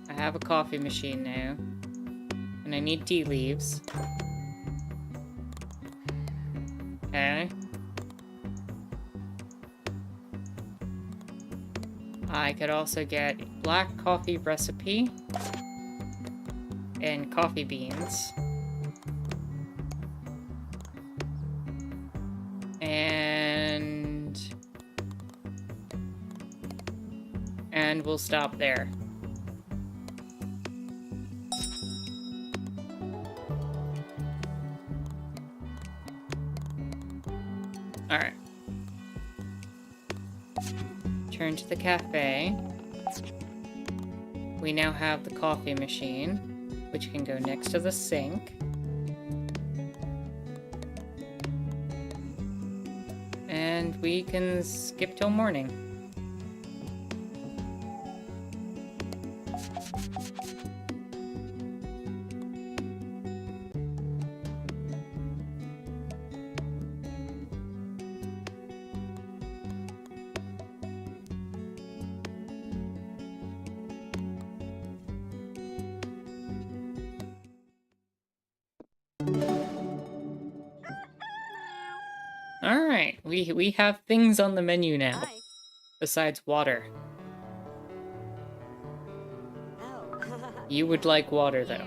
I have a coffee machine now. And I need tea leaves. Okay. I could also get black coffee recipe and coffee beans. And we'll stop there. Alright. Turn to the cafe. We now have the coffee machine, which can go next to the sink. And we can skip till morning. Alright, we have things on the menu now. Hi. Besides water. Oh. You would like water, though.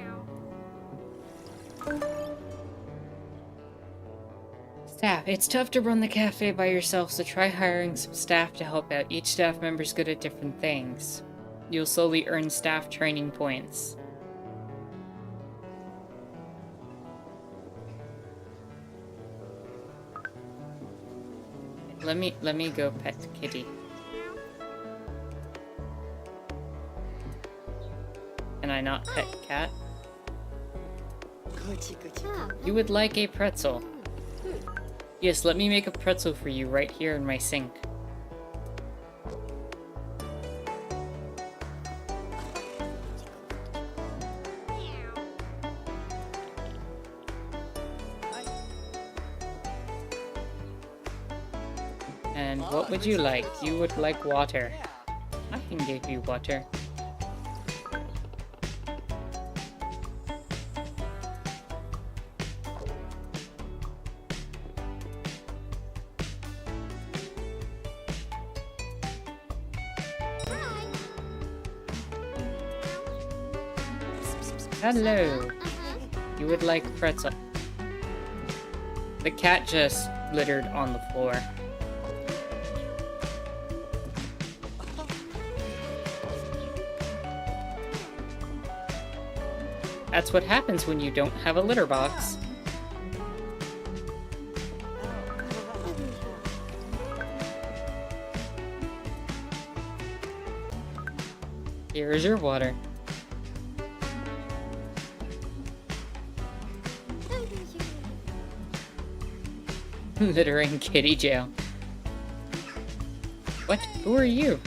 Staff. It's tough to run the cafe by yourself, so try hiring some staff to help out. Each staff member's good at different things. You'll slowly earn staff training points. Let me go pet the kitty. Can I not pet cat? You would like a pretzel. Yes, let me make a pretzel for you right here in my sink. And what would you like? You would like water. I can give you water. Hello. You would like pretzel. The cat just littered on the floor. That's what happens when you don't have a litter box. Here's your water. Littering kitty jail. What? Who are you?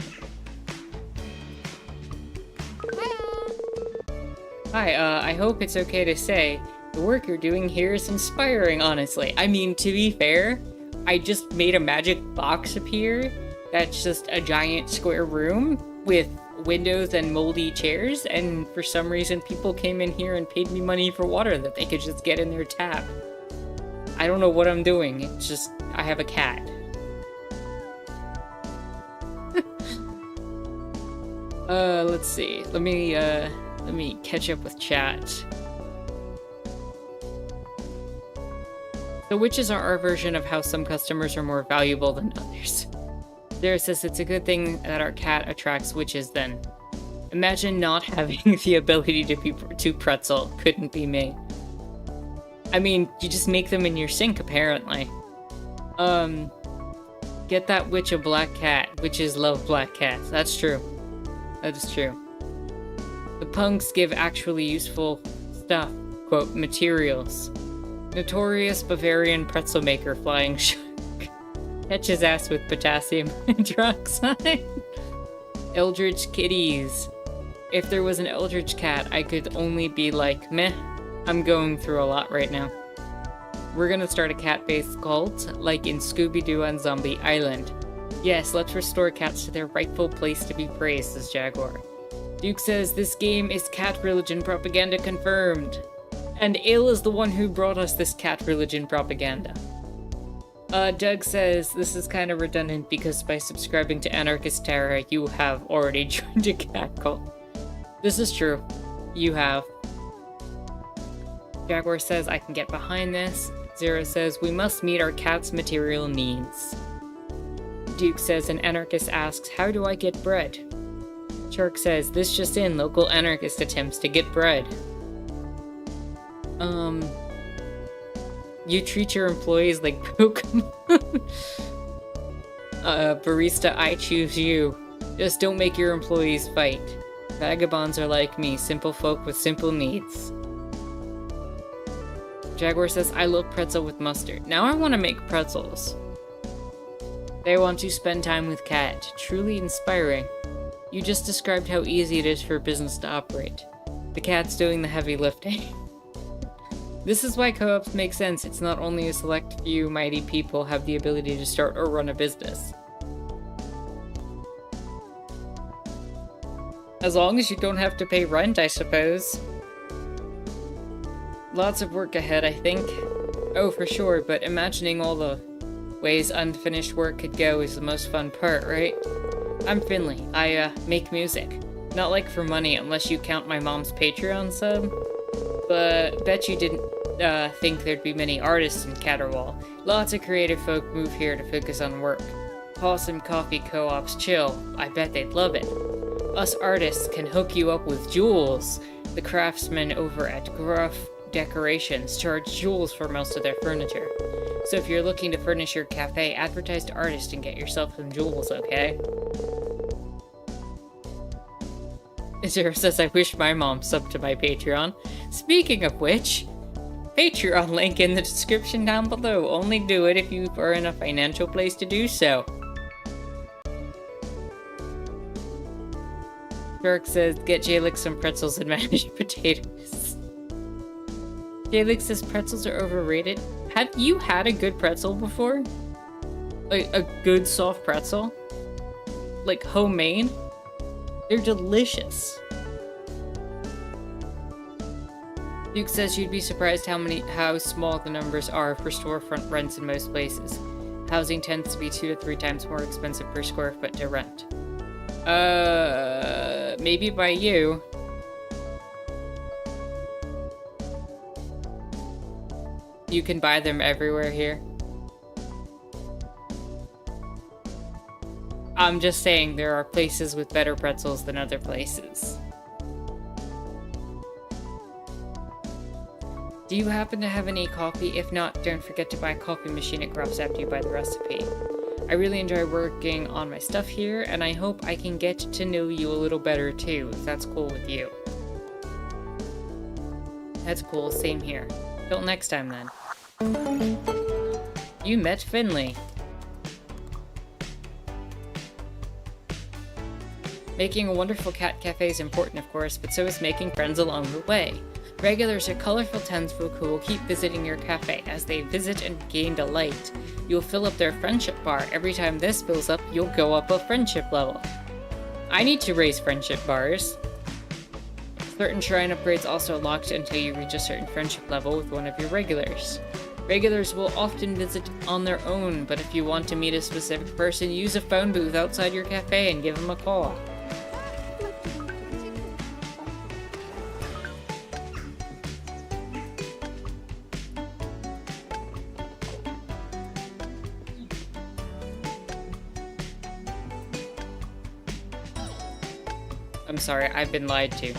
Hi, I hope it's okay to say, the work you're doing here is inspiring, honestly. I mean, to be fair, I just made a magic box appear that's just a giant square room with windows and moldy chairs, and for some reason people came in here and paid me money for water that they could just get in their tap. I don't know what I'm doing, it's just, I have a cat. Let's see, let me catch up with chat. The witches are our version of how some customers are more valuable than others. Sarah says it's a good thing that our cat attracts witches then. Imagine not having the ability to pretzel. Couldn't be me. I mean, you just make them in your sink, apparently. Get that witch a black cat. Witches love black cats. That's true. That is true. The punks give actually useful stuff. Quote, materials. Notorious Bavarian pretzel maker Flying Shark. Catch his ass with potassium hydroxide. Eldritch kitties. If there was an Eldritch cat, I could only be like, meh. I'm going through a lot right now. We're gonna start a cat-based cult, like in Scooby-Doo on Zombie Island. Yes, let's restore cats to their rightful place to be praised, says Jaguar. Duke says, this game is cat religion propaganda confirmed. And Ale is the one who brought us this cat religion propaganda. Doug says, this is kind of redundant because by subscribing to Anarchist Terra, you have already joined a cat cult. This is true. You have. Jaguar says, I can get behind this. Zero says, we must meet our cat's material needs. Duke says, an anarchist asks, how do I get bread? Shark says, this just in, local anarchist attempts to get bread. You treat your employees like Pokemon. Barista, I choose you. Just don't make your employees fight. Vagabonds are like me, simple folk with simple needs. Jaguar says, I love pretzel with mustard. Now I want to make pretzels. They want to spend time with cat. Truly inspiring. You just described how easy it is for a business to operate. The cat's doing the heavy lifting. This is why co-ops make sense. It's not only a select few mighty people have the ability to start or run a business. As long as you don't have to pay rent, I suppose. Lots of work ahead, I think. Oh, for sure, but imagining all the Ways unfinished work could go is the most fun part, right? I'm Finley. I make music. Not like for money unless you count my mom's Patreon sub. But bet you didn't think there'd be many artists in Caterwall. Lots of creative folk move here to focus on work. Call some coffee co-ops chill. I bet they'd love it. Us artists can hook you up with jewels. The craftsmen over at Gruff Decorations charge jewels for most of their furniture. So if you're looking to furnish your cafe, advertise to artists and get yourself some jewels, okay? Zero says, I wish my mom subbed to my Patreon. Speaking of which, Patreon link in the description down below. Only do it if you are in a financial place to do so. Shark says, get Jalix some pretzels and mashed potatoes. Jalix says pretzels are overrated. Have you had a good pretzel before? Like a good soft pretzel? Like homemade? They're delicious. Duke says you'd be surprised how small the numbers are for storefront rents in most places. Housing tends to be 2 to 3 times more expensive per square foot to rent. Maybe by you. You can buy them everywhere here. I'm just saying there are places with better pretzels than other places. Do you happen to have any coffee? If not, don't forget to buy a coffee machine at Gruff's after you buy the recipe. I really enjoy working on my stuff here, and I hope I can get to know you a little better too, if that's cool with you. That's cool, same here. Till next time then. You met Finley. Making a wonderful cat cafe is important, of course, but so is making friends along the way. Regulars are colorful townsfolk who will keep visiting your cafe. As they visit and gain delight, you'll fill up their friendship bar. Every time this fills up, you'll go up a friendship level. I need to raise friendship bars. Certain shrine upgrades also locked until you reach a certain friendship level with one of your regulars. Regulars will often visit on their own, but if you want to meet a specific person, use a phone booth outside your cafe and give them a call. I'm sorry, I've been lied to.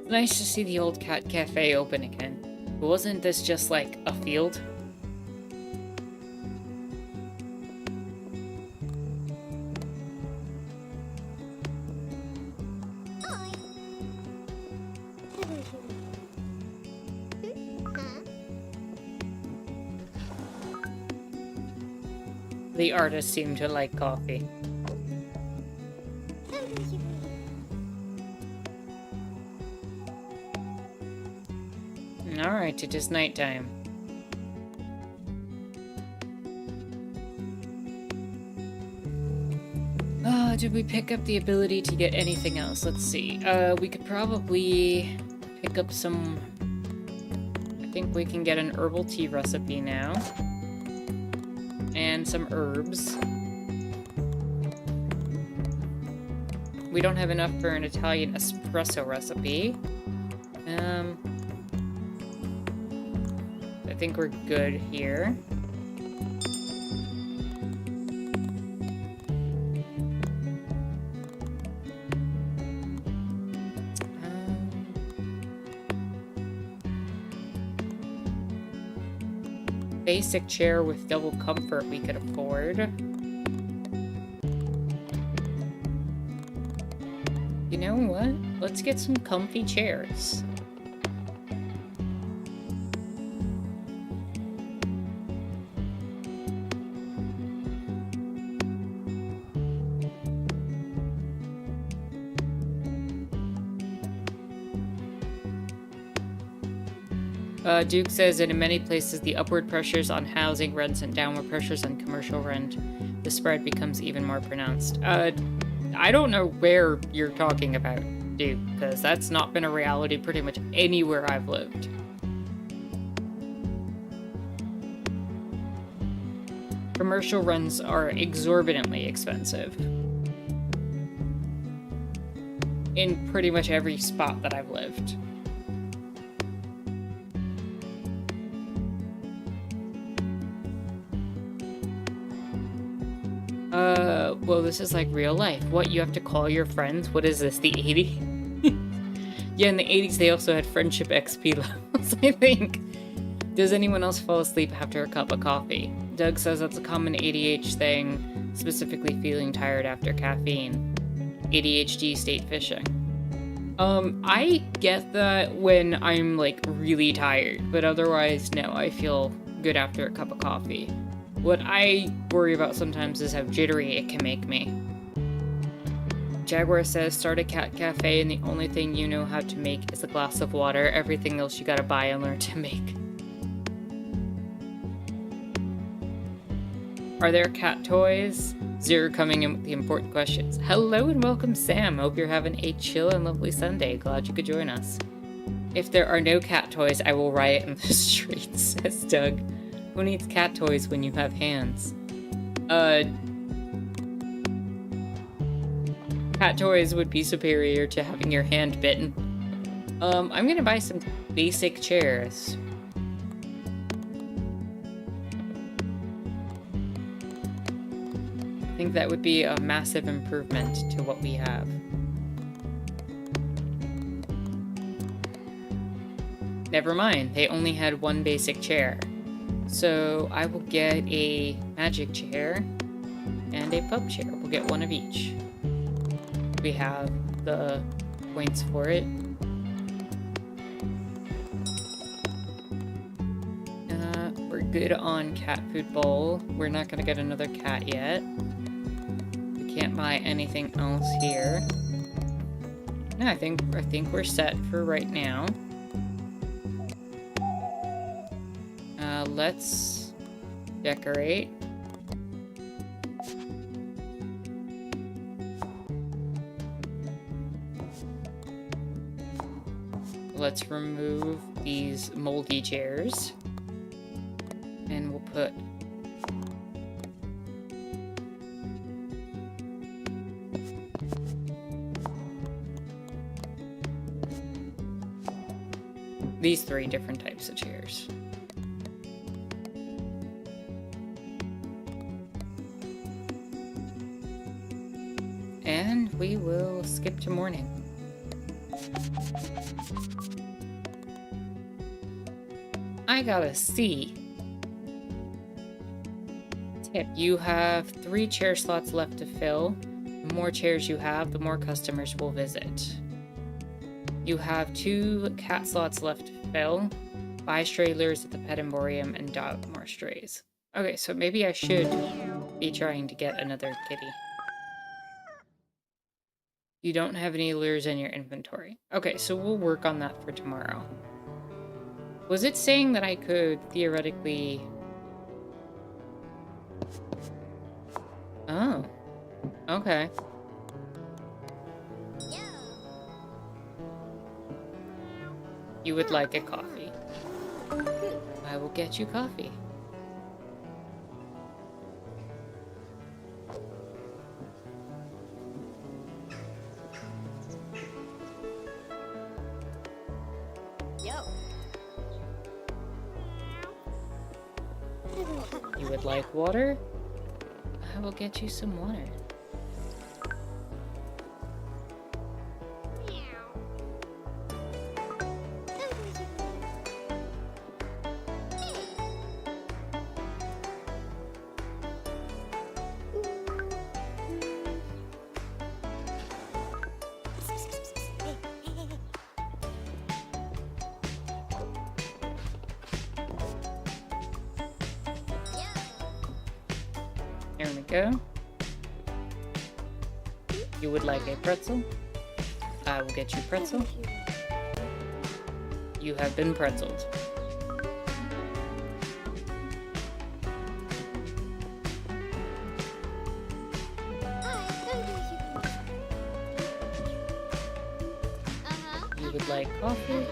It's nice to see the old cat cafe open again. But wasn't this just like a field? The artists seem to like coffee. Alright, it is nighttime. Did we pick up the ability to get anything else? Let's see. We could probably pick up some... I think we can get an herbal tea recipe now. And some herbs. We don't have enough for an Italian espresso recipe. I think we're good here. Basic chair with double comfort we could afford. You know what? Let's get some comfy chairs. Duke says that in many places, the upward pressures on housing rents and downward pressures on commercial rent, the spread becomes even more pronounced. I don't know where you're talking about, Duke, because that's not been a reality pretty much anywhere I've lived. Commercial rents are exorbitantly expensive in pretty much every spot that I've lived. Well, this is like real life. What, you have to call your friends? What is this, the 80s? Yeah, in the 80s they also had friendship XP levels, I think. Does anyone else fall asleep after a cup of coffee? Doug says that's a common ADHD thing, specifically feeling tired after caffeine. ADHD state fishing. I get that when I'm, like, really tired, but otherwise, no, I feel good after a cup of coffee. What I worry about sometimes is how jittery it can make me. Jaguar says, start a cat cafe and the only thing you know how to make is a glass of water. Everything else you gotta buy and learn to make. Are there cat toys? Zero coming in with the important questions. Hello and welcome, Sam. Hope you're having a chill and lovely Sunday. Glad you could join us. If there are no cat toys, I will riot in the streets, says Doug. Who needs cat toys when you have hands? Cat toys would be superior to having your hand bitten. I'm gonna buy some basic chairs. I think that would be a massive improvement to what we have. Never mind, they only had one basic chair. So I will get a magic chair and a pub chair. We'll get one of each. We have the points for it. We're good on cat food bowl. We're not gonna get another cat yet. We can't buy anything else here. No, I think we're set for right now. Let's decorate. Let's remove these moldy chairs. And we'll put these 3 different types of chairs. And we will skip to morning. I got a C. Tip, you have 3 chair slots left to fill. The more chairs you have, the more customers will visit. You have 2 cat slots left to fill. Buy stray lures at the pet emporium and adopt more strays. Okay, so maybe I should be trying to get another kitty. You don't have any lures in your inventory. Okay, so we'll work on that for tomorrow. Was it saying that I could theoretically... Oh. Okay. You would like a coffee. I will get you coffee. You would like water? I will get you some water. Here we go. You would like a pretzel? I will get you pretzel. You have been pretzeled. you would like coffee.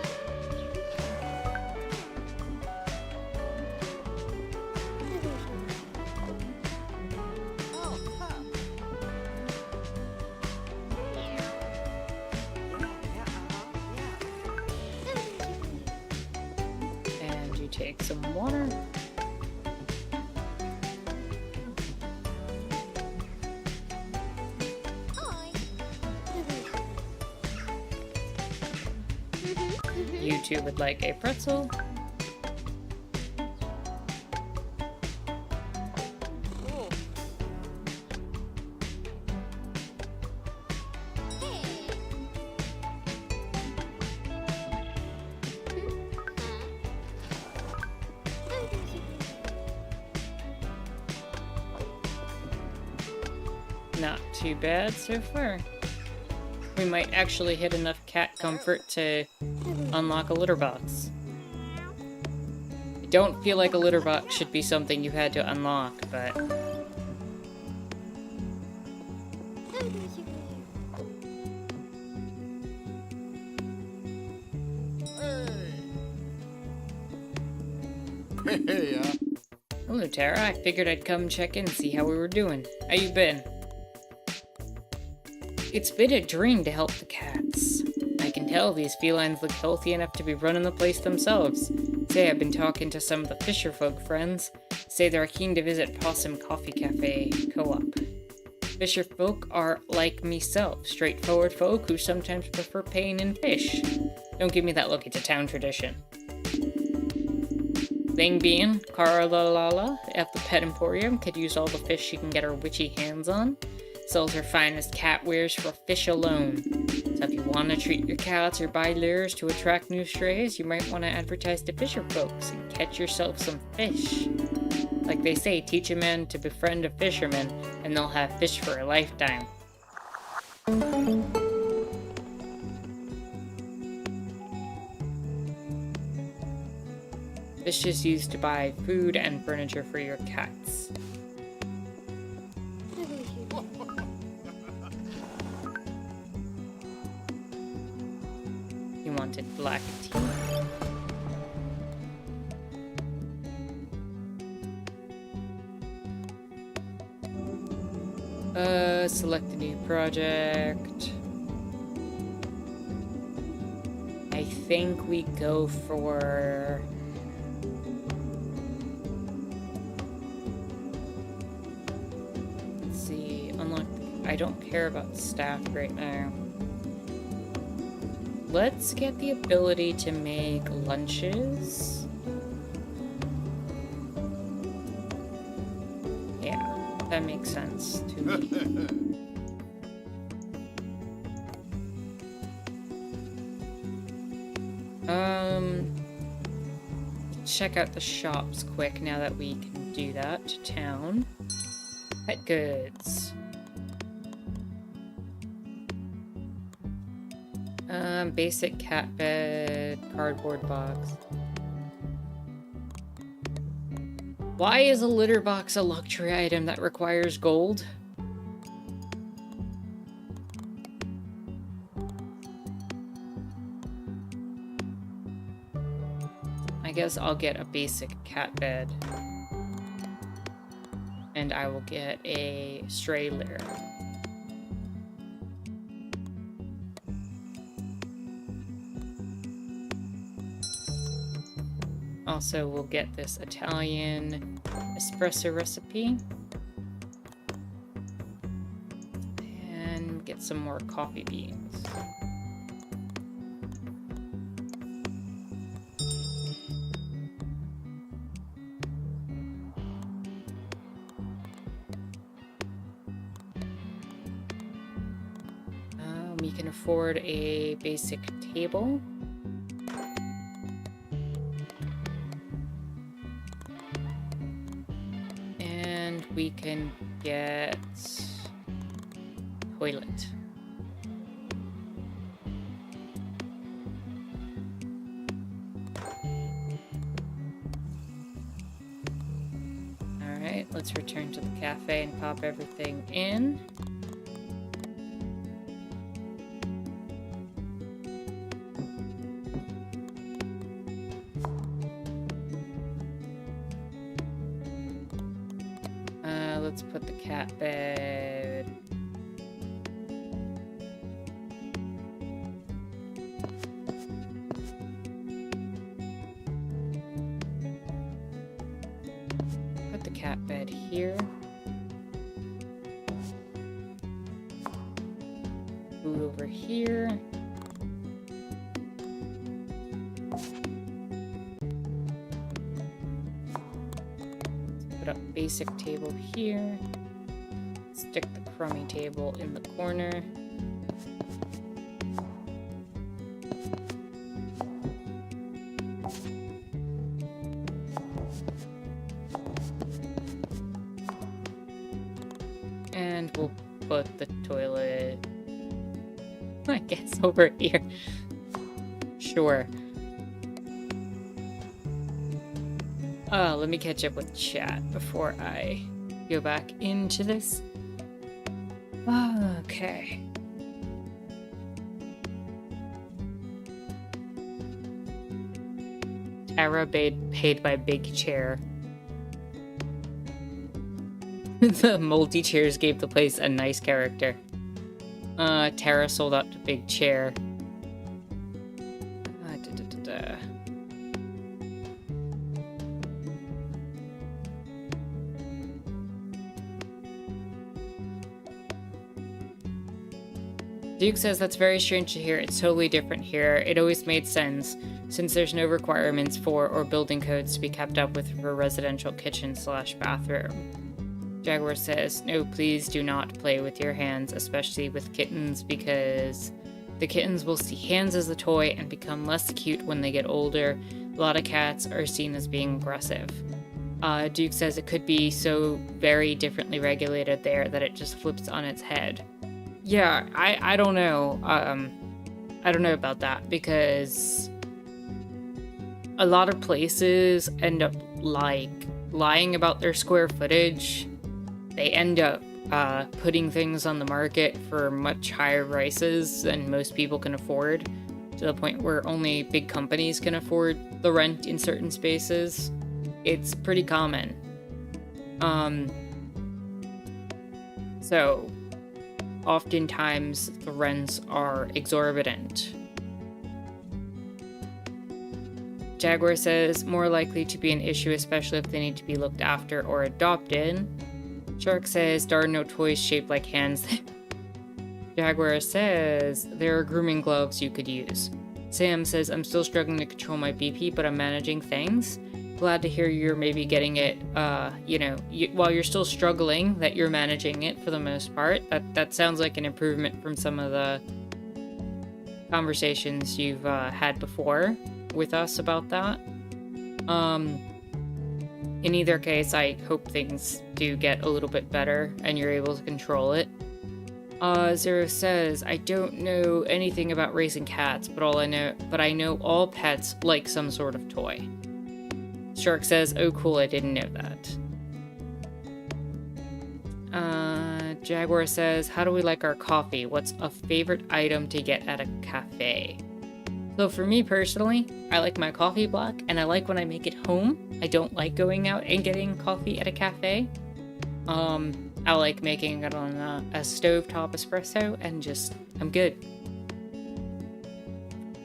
And you take some water. You two would like a pretzel. Not too bad so far. We might actually hit enough cat comfort to unlock a litter box. I don't feel like a litter box should be something you had to unlock, but... Hey, Hello, Tara. I figured I'd come check in and see how we were doing. How you been? It's been a dream to help the cats. I can tell these felines look healthy enough to be running the place themselves. Say, I've been talking to some of the fisherfolk friends. Say they're keen to visit Possum Coffee Cafe Co-op. Fisherfolk are like meself, straightforward folk who sometimes prefer paying in fish. Don't give me that look, it's a town tradition. Thing being, Carlalala at the Pet Emporium could use all the fish she can get her witchy hands on. Sells her finest cat wares for fish alone. So if you want to treat your cats or buy lures to attract new strays, you might want to advertise to fisher folks and catch yourself some fish. Like they say, teach a man to befriend a fisherman, and they'll have fish for a lifetime. Fish is used to buy food and furniture for your cats. You wanted black tea. Select a new project. I think we go for... Let's see, unlock... I don't care about staff right now. Let's get the ability to make lunches. Yeah, that makes sense to me. Check out the shops quick now that we can do that. Town. Pet goods. Basic cat bed, cardboard box. Why is a litter box a luxury item that requires gold? I guess I'll get a basic cat bed. And I will get a stray litter. Also, we'll get this Italian espresso recipe. And get some more coffee beans. We can afford a basic table. We can get toilet. Alright, let's return to the cafe and pop everything in. let's put the cat bed. Put the cat bed here. Food over here. Put up basic table here. Stick the crummy table in the corner. And we'll put the toilet, I guess, over here. Sure. Let me catch up with chat before I go back into this. Okay. Tara paid by Big Chair. The moldy chairs gave the place a nice character. Tara sold out to Big Chair. Duke says that's very strange to hear. It's totally different here. It always made sense, since there's no requirements for or building codes to be kept up with for residential kitchen/bathroom. Jaguar says, no, please do not play with your hands, especially with kittens, because the kittens will see hands as a toy and become less cute when they get older. A lot of cats are seen as being aggressive. Duke says it could be so very differently regulated there that it just flips on its head. Yeah, I don't know. I don't know about that, because a lot of places end up lying about their square footage. They end up putting things on the market for much higher prices than most people can afford, to the point where only big companies can afford the rent in certain spaces. It's pretty common. So oftentimes the rents are exorbitant. Jaguar says, more likely to be an issue, especially if they need to be looked after or adopted. Shark says, there are no toys shaped like hands. Jaguar says, there are grooming gloves you could use. Sam says, I'm still struggling to control my BP, but I'm managing things. Glad to hear you're maybe getting it, while you're still struggling, that you're managing it for the most part. That sounds like an improvement from some of the conversations you've had before with us about that. In either case, I hope things do get a little bit better and you're able to control it. Zero says, I don't know anything about raising cats, but I know all pets like some sort of toy. Shark says, oh cool, I didn't know that. Jaguar says, how do we like our coffee? What's a favorite item to get at a cafe? So for me personally, I like my coffee black, and I like when I make it home. I don't like going out and getting coffee at a cafe. I like making it on a stovetop espresso, and I'm good.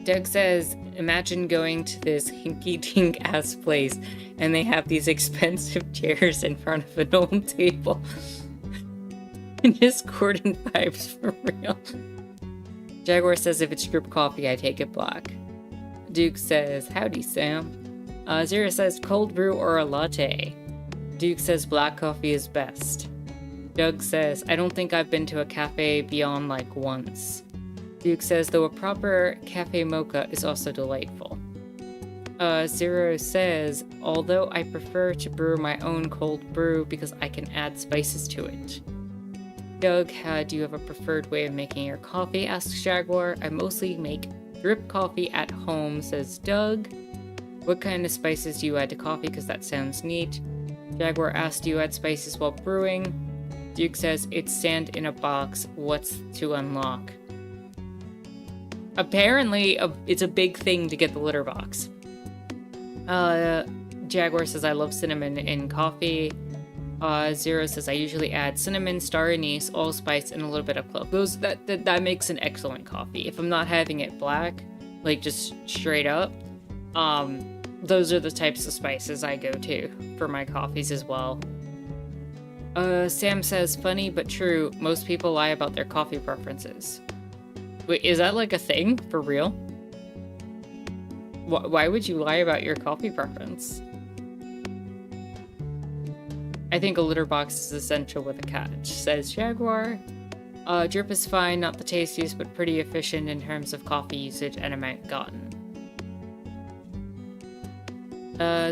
Doug says, imagine going to this hinky-dink ass place and they have these expensive chairs in front of an old table. And just cordon pipes for real. Jaguar says, if it's drip coffee, I take it black. Duke says, howdy, Sam. Zero says, cold brew or a latte. Duke says, black coffee is best. Doug says, I don't think I've been to a cafe beyond like once. Duke says, though a proper cafe mocha is also delightful. Zero says, although I prefer to brew my own cold brew because I can add spices to it. Doug, do you have a preferred way of making your coffee? Asks Jaguar. I mostly make drip coffee at home, says Doug. What kind of spices do you add to coffee? Because that sounds neat. Jaguar asks, do you add spices while brewing? Duke says, it's sand in a box. What's to unlock? Apparently, it's a big thing to get the litter box. Jaguar says, I love cinnamon in coffee. Zero says, I usually add cinnamon, star anise, allspice, and a little bit of clove. That makes an excellent coffee. If I'm not having it black, like just straight up, those are the types of spices I go to for my coffees as well. Sam says, funny but true, most people lie about their coffee preferences. Wait, is that like a thing? For real? Why would you lie about your coffee preference? I think a litter box is essential with a catch, says Jaguar. Drip is fine, not the tastiest, but pretty efficient in terms of coffee usage and amount gotten.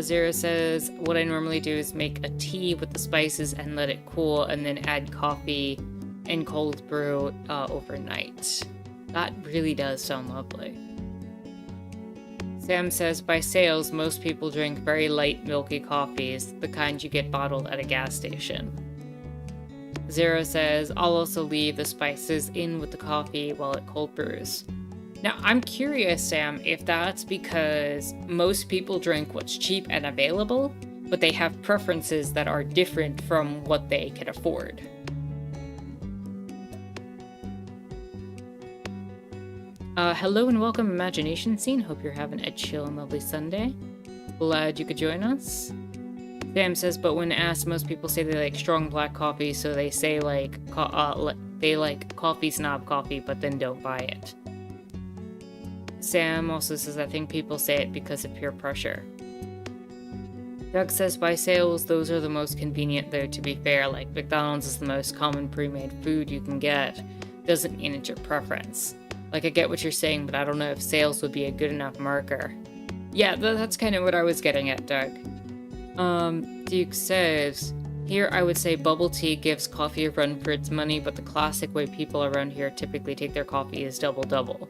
Zero says, what I normally do is make a tea with the spices and let it cool, and then add coffee and cold brew overnight. That really does sound lovely. Sam says, by sales, most people drink very light, milky coffees, the kind you get bottled at a gas station. Zero says, I'll also leave the spices in with the coffee while it cold brews. Now, I'm curious, Sam, if that's because most people drink what's cheap and available, but they have preferences that are different from what they can afford. Hello and welcome, Imagination Scene. Hope you're having a chill and lovely Sunday. Glad you could join us. Sam says, but when asked, most people say they like strong black coffee, so they say like they like coffee snob coffee, but then don't buy it. Sam also says, I think people say it because of peer pressure. Doug says, by sales, those are the most convenient, though, to be fair. Like, McDonald's is the most common pre-made food you can get. Doesn't mean it's your preference. Like, I get what you're saying, but I don't know if sales would be a good enough marker. Yeah, that's kind of what I was getting at, Doug. Duke says, here I would say bubble tea gives coffee a run for its money, but the classic way people around here typically take their coffee is double-double.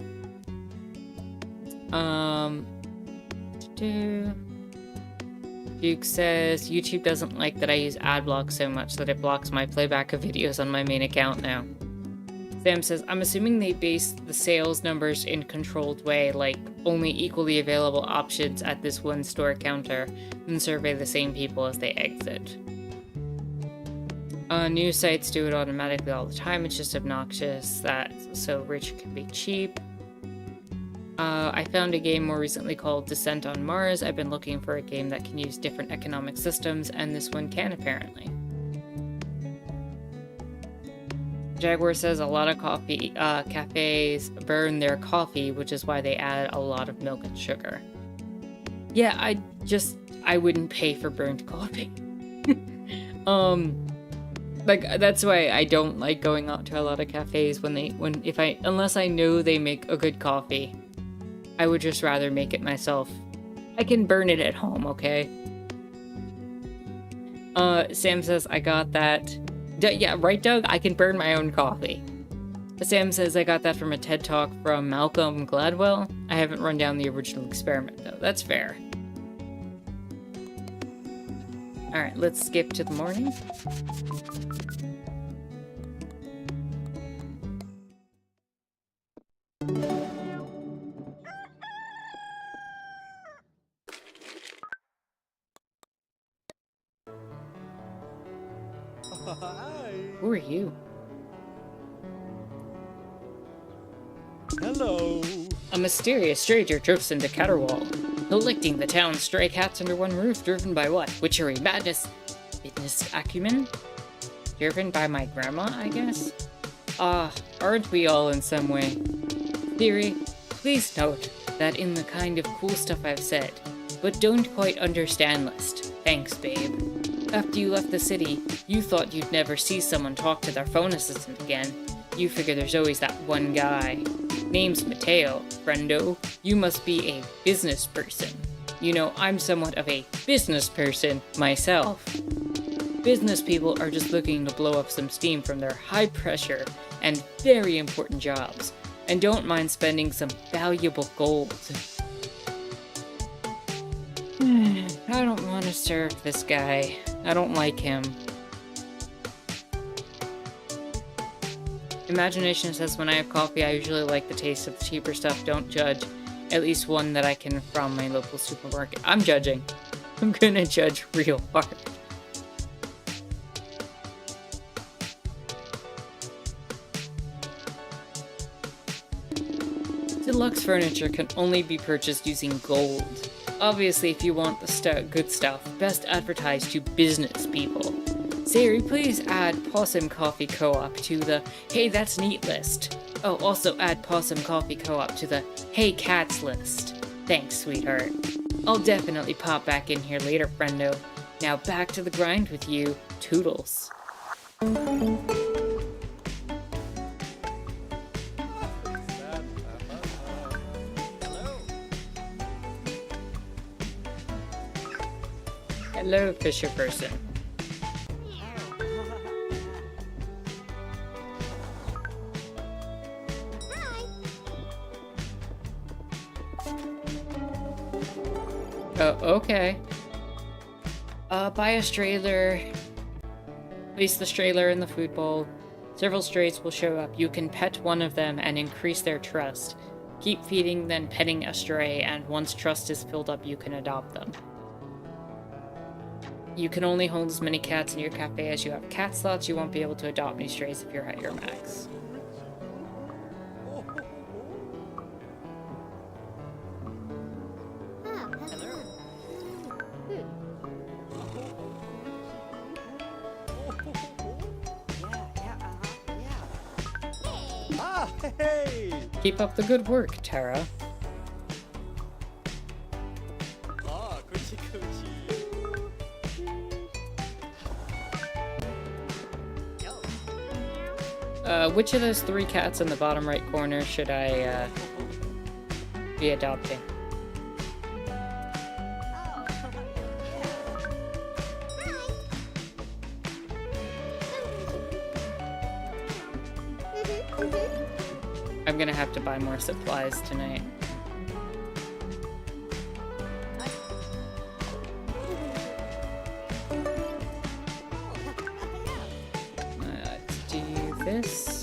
Duke says, YouTube doesn't like that I use ad block so much that it blocks my playback of videos on my main account now. Sam says, I'm assuming they base the sales numbers in controlled way, like only equally available options at this one store counter, and survey the same people as they exit. News sites do it automatically all the time. It's just obnoxious that so rich can be cheap. I found a game more recently called Descent on Mars. I've been looking for a game that can use different economic systems, and this one can apparently. Jaguar says a lot of cafes burn their coffee, which is why they add a lot of milk and sugar. Yeah, I wouldn't pay for burnt coffee. Like, that's why I don't like going out to a lot of cafes unless I know they make a good coffee. I would just rather make it myself. I can burn it at home, okay? Sam says, I got that. Yeah, right, Doug? I can burn my own coffee. Sam says, I got that from a TED Talk from Malcolm Gladwell. I haven't run down the original experiment, though. That's fair. Alright, let's skip to the morning. Who are you? Hello. A mysterious stranger drifts into Caterwall, collecting the town's stray cats under one roof, driven by what? Witchery, madness, business acumen? Driven by my grandma, I guess? Aren't we all in some way? Theory, please note that in the kind of cool stuff I've said, but don't quite understand list. Thanks, babe. After you left the city, you thought you'd never see someone talk to their phone assistant again. You figure there's always that one guy. Name's Mateo, friendo. You must be a business person. You know, I'm somewhat of a business person myself. Business people are just looking to blow up some steam from their high pressure and very important jobs, and don't mind spending some valuable gold. I don't want to serve this guy. I don't like him. Imagination says, when I have coffee, I usually like the taste of the cheaper stuff. Don't judge. At least one that I can from my local supermarket. I'm judging. I'm gonna judge real hard. deluxe furniture can only be purchased using gold. Obviously, if you want the good stuff, best advertise to business people. Siri, please add Possum Coffee Co-op to the Hey That's Neat list. Oh, also add Possum Coffee Co-op to the Hey Cats list. Thanks, sweetheart. I'll definitely pop back in here later, friendo. Now back to the grind with you, Toodles. Hello, Fisher person. Oh, okay. Buy a strailer. Place the strailer in the food bowl. Several strays will show up. You can pet one of them and increase their trust. Keep feeding, then petting a stray, and once trust is filled up, you can adopt them. You can only hold as many cats in your cafe as you have cat slots. You won't be able to adopt new strays if you're at your max. Hey! Keep up the good work, Tara. 그렇지, 그렇지. Which of those 3 cats in the bottom right corner should I, be adopting? I'm gonna have to buy more supplies tonight. Let's do this.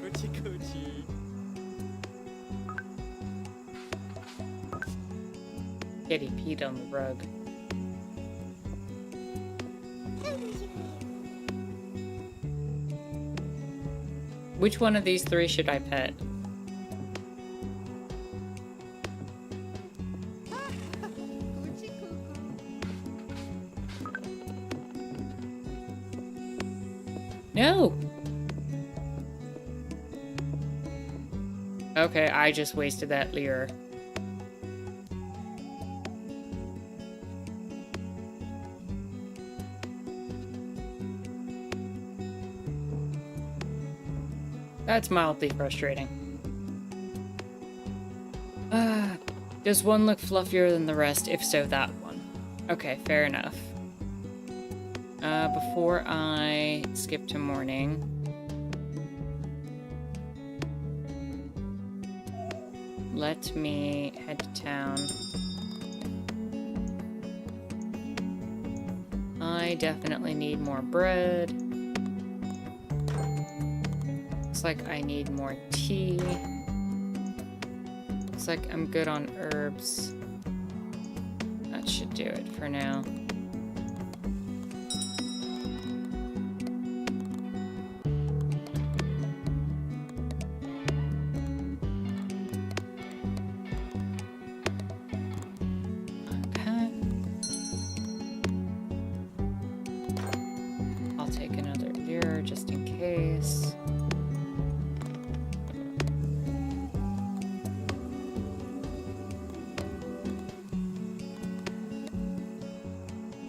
그렇지, 그렇지. Kitty peed on the rug. Which one of these 3 should I pet? No! Okay, I just wasted that lure. That's mildly frustrating. Does one look fluffier than the rest? If so, that one. Okay, fair enough. Before I skip to morning... let me head to town. I definitely need more bread. Looks like I need more tea. Looks like I'm good on herbs. That should do it for now. Just in case.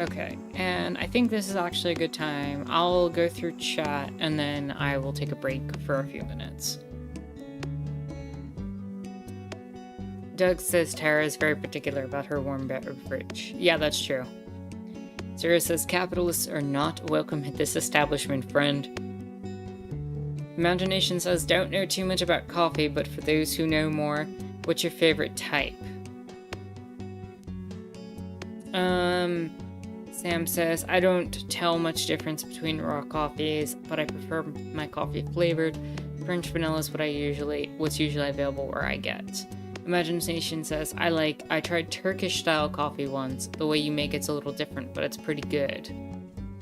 Okay, and I think this is actually a good time. I'll go through chat and then I will take a break for a few minutes. Doug says Tara is very particular about her warm beverage. Yeah, that's true. Sarah says capitalists are not welcome at this establishment, friend. Imagination says don't know too much about coffee, but for those who know more, what's your favorite type? Sam says, I don't tell much difference between raw coffees, but I prefer my coffee flavored. French vanilla is what's usually available where I get. Imagination says, I tried Turkish style coffee once. The way you make it's a little different, but it's pretty good.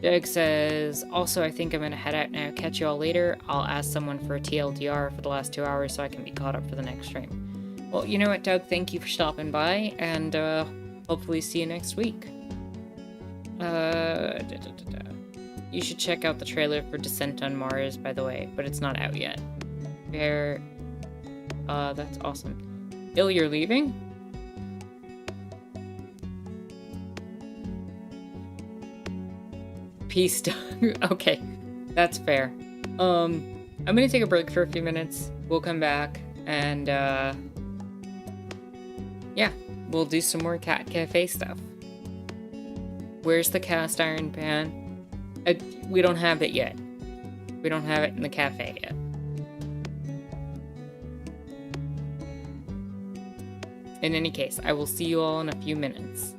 Doug says, also I think I'm gonna head out now. Catch you all later. I'll ask someone for a TLDR for the last 2 hours so I can be caught up for the next stream. Well, you know what, Doug? Thank you for stopping by, and hopefully see you next week. You should check out the trailer for Descent on Mars, by the way, but it's not out yet. That's awesome. Bill, you're leaving? Peace, Doug. Okay, that's fair. I'm gonna take a break for a few minutes. We'll come back, and yeah, we'll do some more Cat Cafe stuff. Where's the cast iron pan? We don't have it yet. We don't have it in the cafe yet. In any case, I will see you all in a few minutes.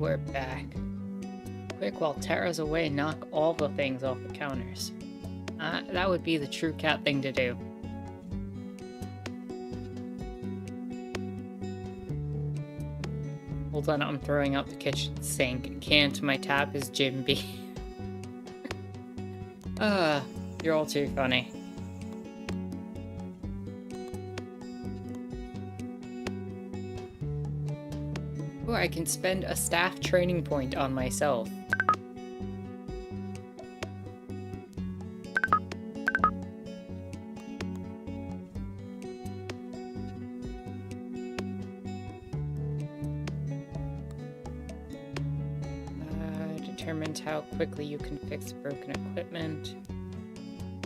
We're back. Quick, while Tara's away, knock all the things off the counters. That would be the true cat thing to do. Hold on, I'm throwing out the kitchen sink. Can't, my tap is Jim B. You're all too funny. Oh, I can spend a staff training point on myself. Determines how quickly you can fix broken equipment.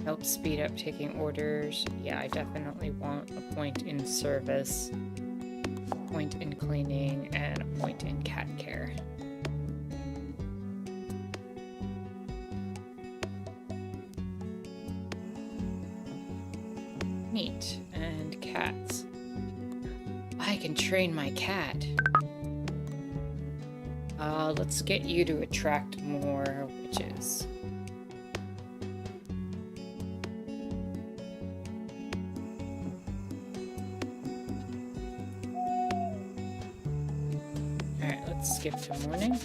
Helps speed up taking orders. Yeah, I definitely want a point in service, a point in cleaning, and a point in cat care. Neat. And cats. I can train my cat. Let's get you to attract more witches. Alright, let's skip to morning.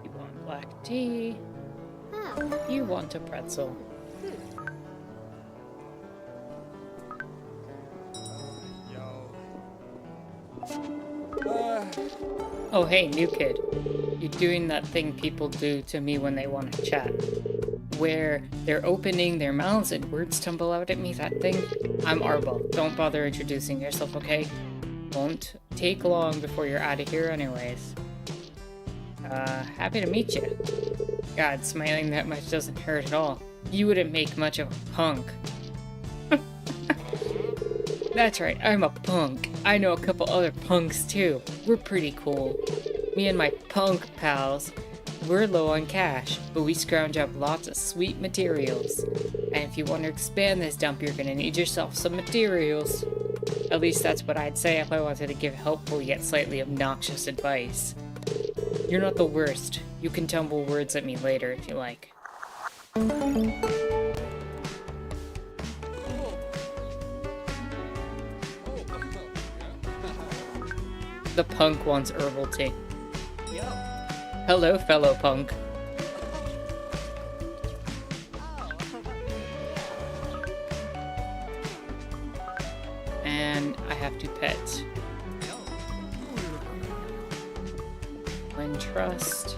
You want black tea. You want a pretzel. Oh hey, new kid. You're doing that thing people do to me when they want to chat. Where they're opening their mouths and words tumble out at me, that thing? I'm Arbel. Don't bother introducing yourself, okay? Won't take long before you're out of here anyways. Happy to meet you. God, smiling that much doesn't hurt at all. You wouldn't make much of a punk. That's right, I'm a punk. I know a couple other punks too. We're pretty cool. Me and my punk pals, we're low on cash, but we scrounge up lots of sweet materials. And if you want to expand this dump, you're gonna need yourself some materials. At least that's what I'd say if I wanted to give helpful yet slightly obnoxious advice. You're not the worst. You can tumble words at me later if you like. The punk wants herbal tea. Hello, fellow punk. And I have to pet. When trust.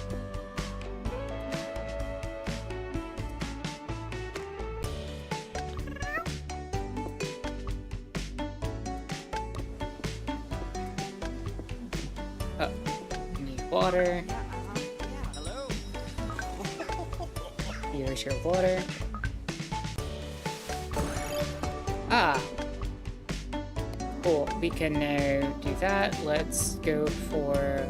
Oh, need water. Hello. Here's your water. Ah! Cool, we can now do that. Let's go for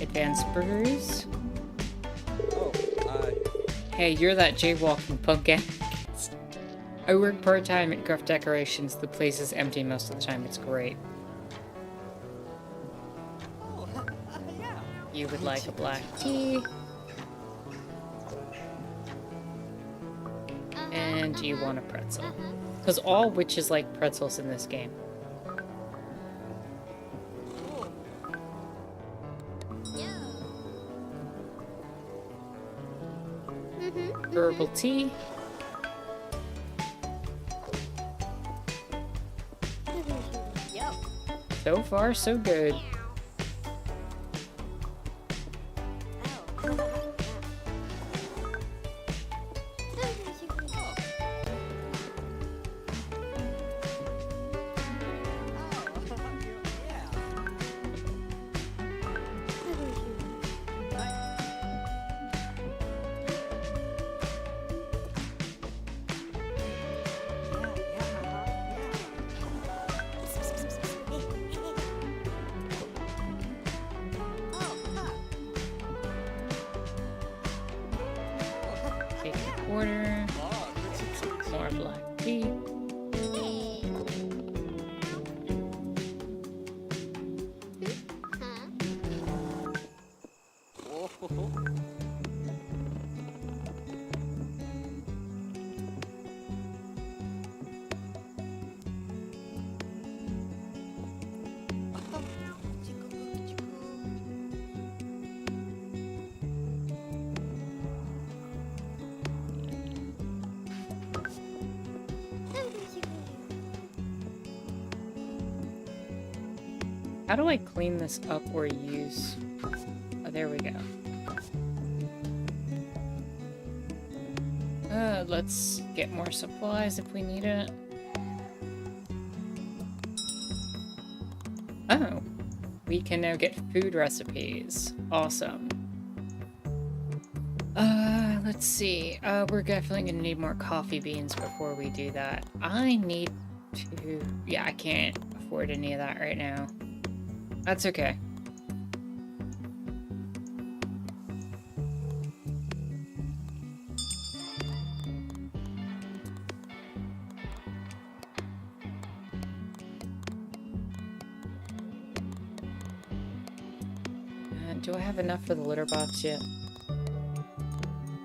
advanced brews. Oh, Hey, you're that jaywalking punk anarchist. I work part-time at Gruff Decorations. The place is empty most of the time. It's great. yeah. You would like a black tea. And you want a pretzel. Because all witches like pretzels in this game. Herbal tea. So far, so good. water. Oh, More black tea. Hey. Huh? whoa. How do I clean this up or use... Oh, there we go. Let's get more supplies if we need it. Oh, we can now get food recipes. Awesome. Let's see. We're definitely gonna need more coffee beans before we do that. I need to... Yeah, I can't afford any of that right now. That's okay. Do I have enough for the litter box yet?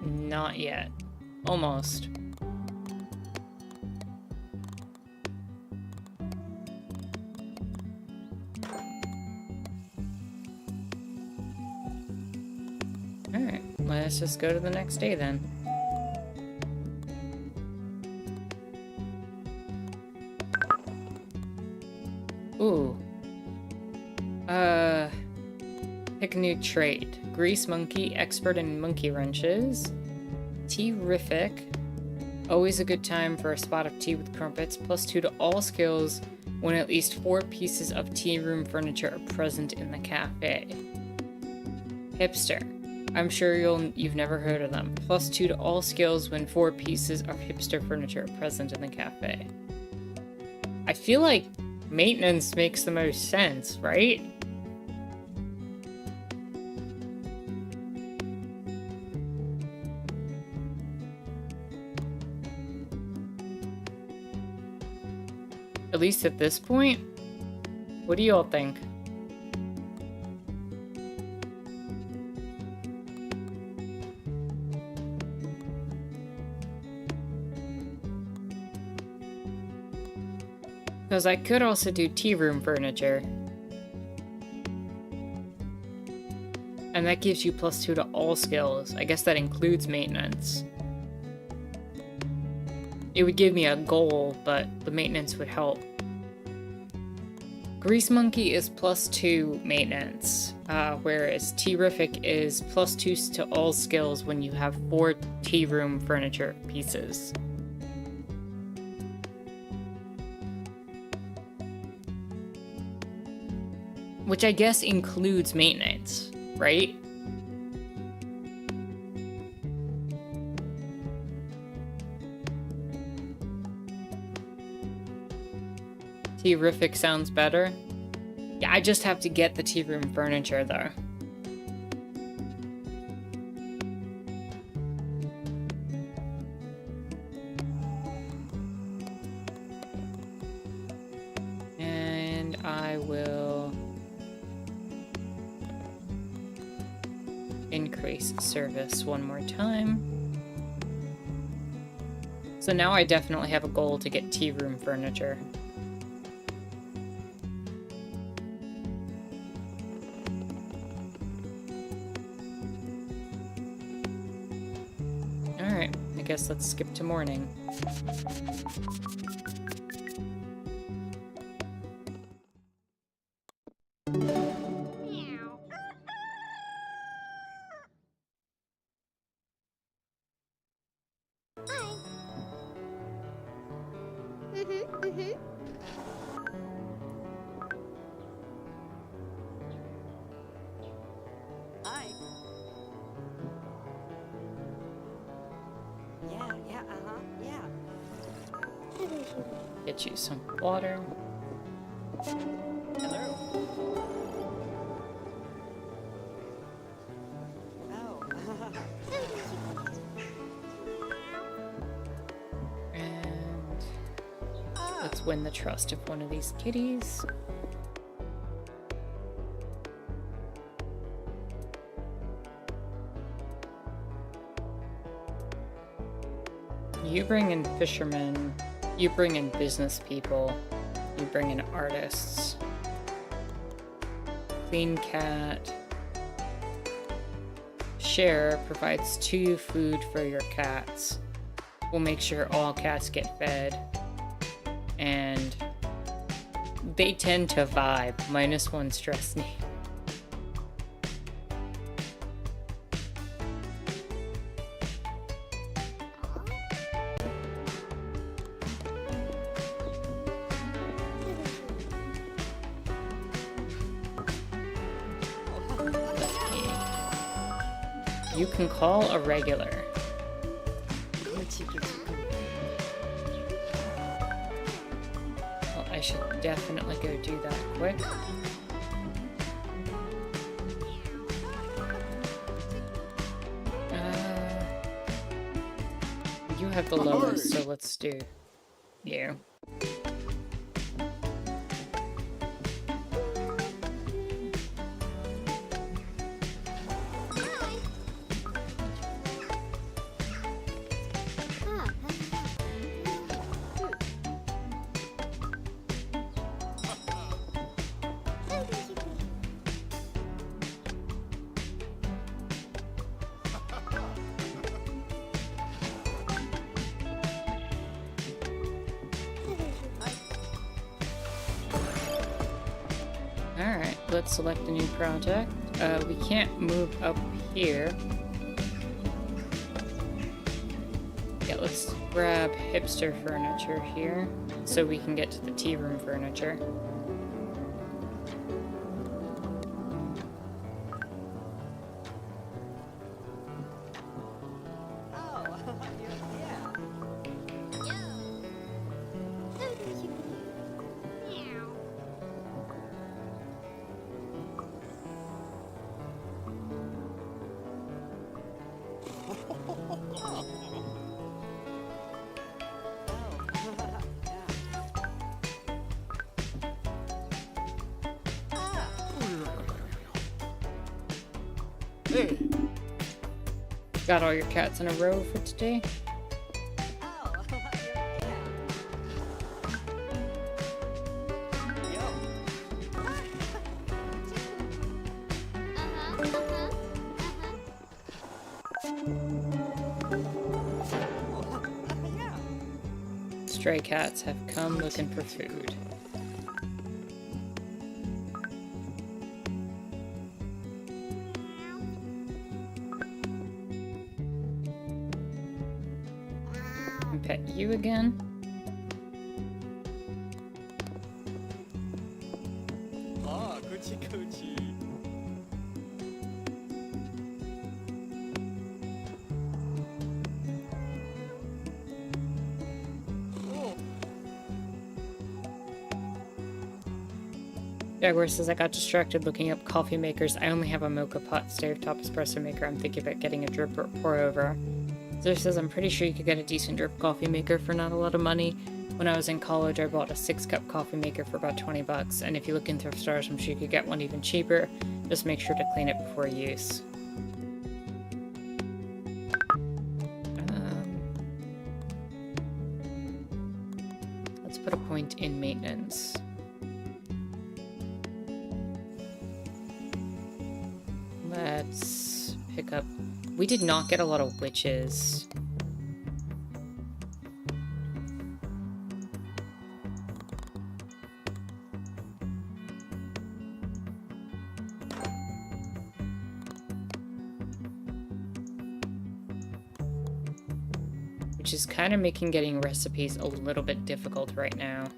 Not yet. Almost. Alright, let's just go to the next day then. Ooh. Pick a new trait. Grease monkey, expert in monkey wrenches. Tea-rific. Always a good time for a spot of tea with crumpets. +2 to all skills when at least 4 pieces of tea room furniture are present in the cafe. Hipster. I'm sure you've never heard of them. +2 to all skills when 4 pieces of hipster furniture are present in the cafe. I feel like maintenance makes the most sense, right? At least at this point? What do you all think? Because I could also do tea room furniture. And that gives you +2 to all skills. I guess that includes maintenance. It would give me a goal, but the maintenance would help. Grease Monkey is +2 maintenance, whereas Tea-rific is +2 to all skills when you have 4 tea room furniture pieces. Which I guess includes maintenance, right? Tea-rific sounds better. Yeah, I just have to get the tea room furniture though. And I will increase service one more time. So now I definitely have a goal to get tea room furniture. Alright, I guess let's skip to morning. Meow. Hi. Hi. Yeah, yeah. Get you some water. Hello. Oh. Let's win the trust of one of these kitties. You bring in fishermen, you bring in business people, you bring in artists. Clean cat. Share provides 2 food for your cats. We'll make sure all cats get fed. And they tend to vibe. -1 stress need. You can call a regular. Well, I should definitely go do that quick. You have the lowest, so let's do you. Alright, let's select a new project. We can't move up here. Yeah, let's grab hipster furniture here so we can get to the tea room furniture. Hey. Got all your cats in a row for today? Stray cats have come looking for food. And pet you again. 그치 그치. Jaguar says, I got distracted looking up coffee makers. I only have a mocha pot stovetop espresso maker. I'm thinking about getting a drip or pour over. Zor says, I'm pretty sure you could get a decent drip coffee maker for not a lot of money. When I was in college, I bought a 6-cup coffee maker for about 20 bucks. And if you look in thrift stores, I'm sure you could get one even cheaper. Just make sure to clean it before use. Let's put a point in maintenance. Let's pick up... We did not get a lot of witches. Which is kind of making getting recipes a little bit difficult right now.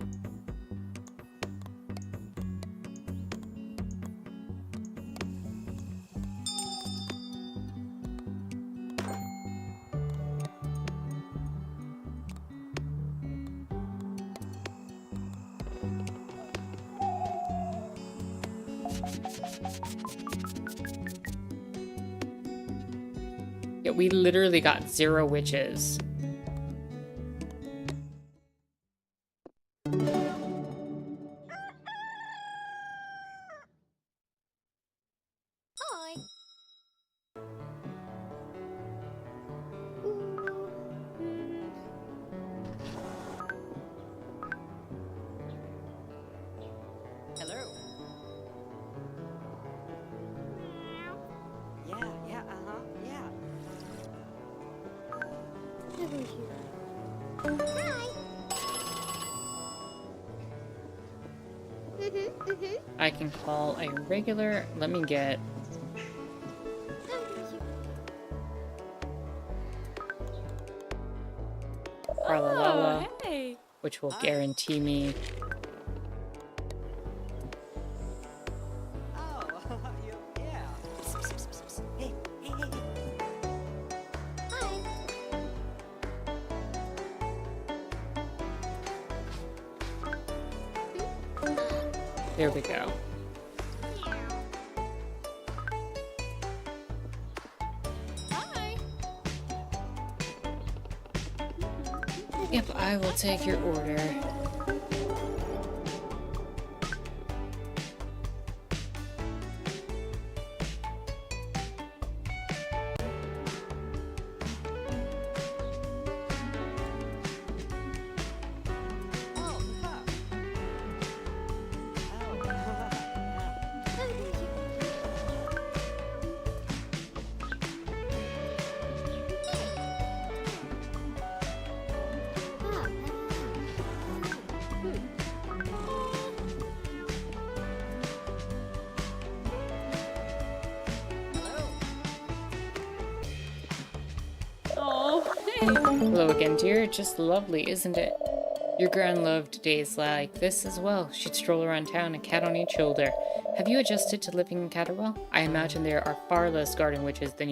Yeah, we literally got 0 witches. I can call a regular. Let me get. Farlalala, hey. which will guarantee me. Oh, yeah. Hey, hey, hey. There we go. Hi. Yep, I will take your order. Oh, huh. Oh, hey. Hello again, dear. Just lovely, isn't it? Your gran loved days like this as well. She'd stroll around town, a cat on each shoulder. Have you adjusted to living in Catterwell? I imagine there are far less garden witches than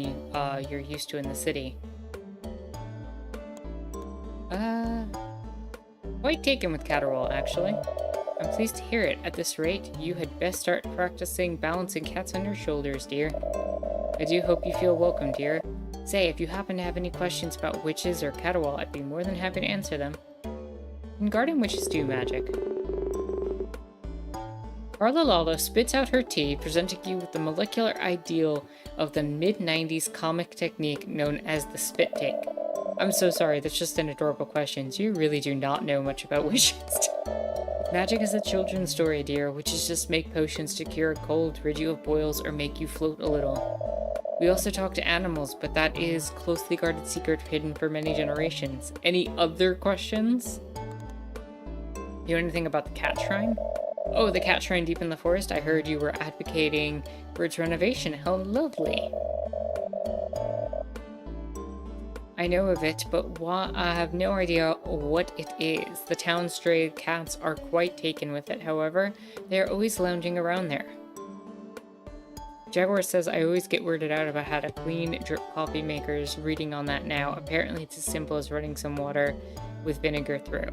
you're used to in the city. Quite taken with Catterwell, actually. I'm pleased to hear it. At this rate, you had best start practicing balancing cats on your shoulders, dear. I do hope you feel welcome, dear. Say, if you happen to have any questions about witches or Catterwell, I'd be more than happy to answer them. Can garden witches do magic? Farlalala spits out her tea, presenting you with the molecular ideal of the mid-90s comic technique known as the spit take. I'm so sorry, that's just an adorable question. You really do not know much about witches. Magic is a children's story, dear. Witches just make potions to cure a cold, rid you of boils, or make you float a little. We also talk to animals, but that is closely guarded secret hidden for many generations. Any other questions? You know anything about the cat shrine? Oh, the cat shrine deep in the forest? I heard you were advocating for its renovation. How lovely. I know of it, but I have no idea what it is. The town's stray cats are quite taken with it, however. They are always lounging around there. Jaguar says I always get weirded out about how to clean drip coffee makers. Reading on that now. Apparently it's as simple as running some water with vinegar through.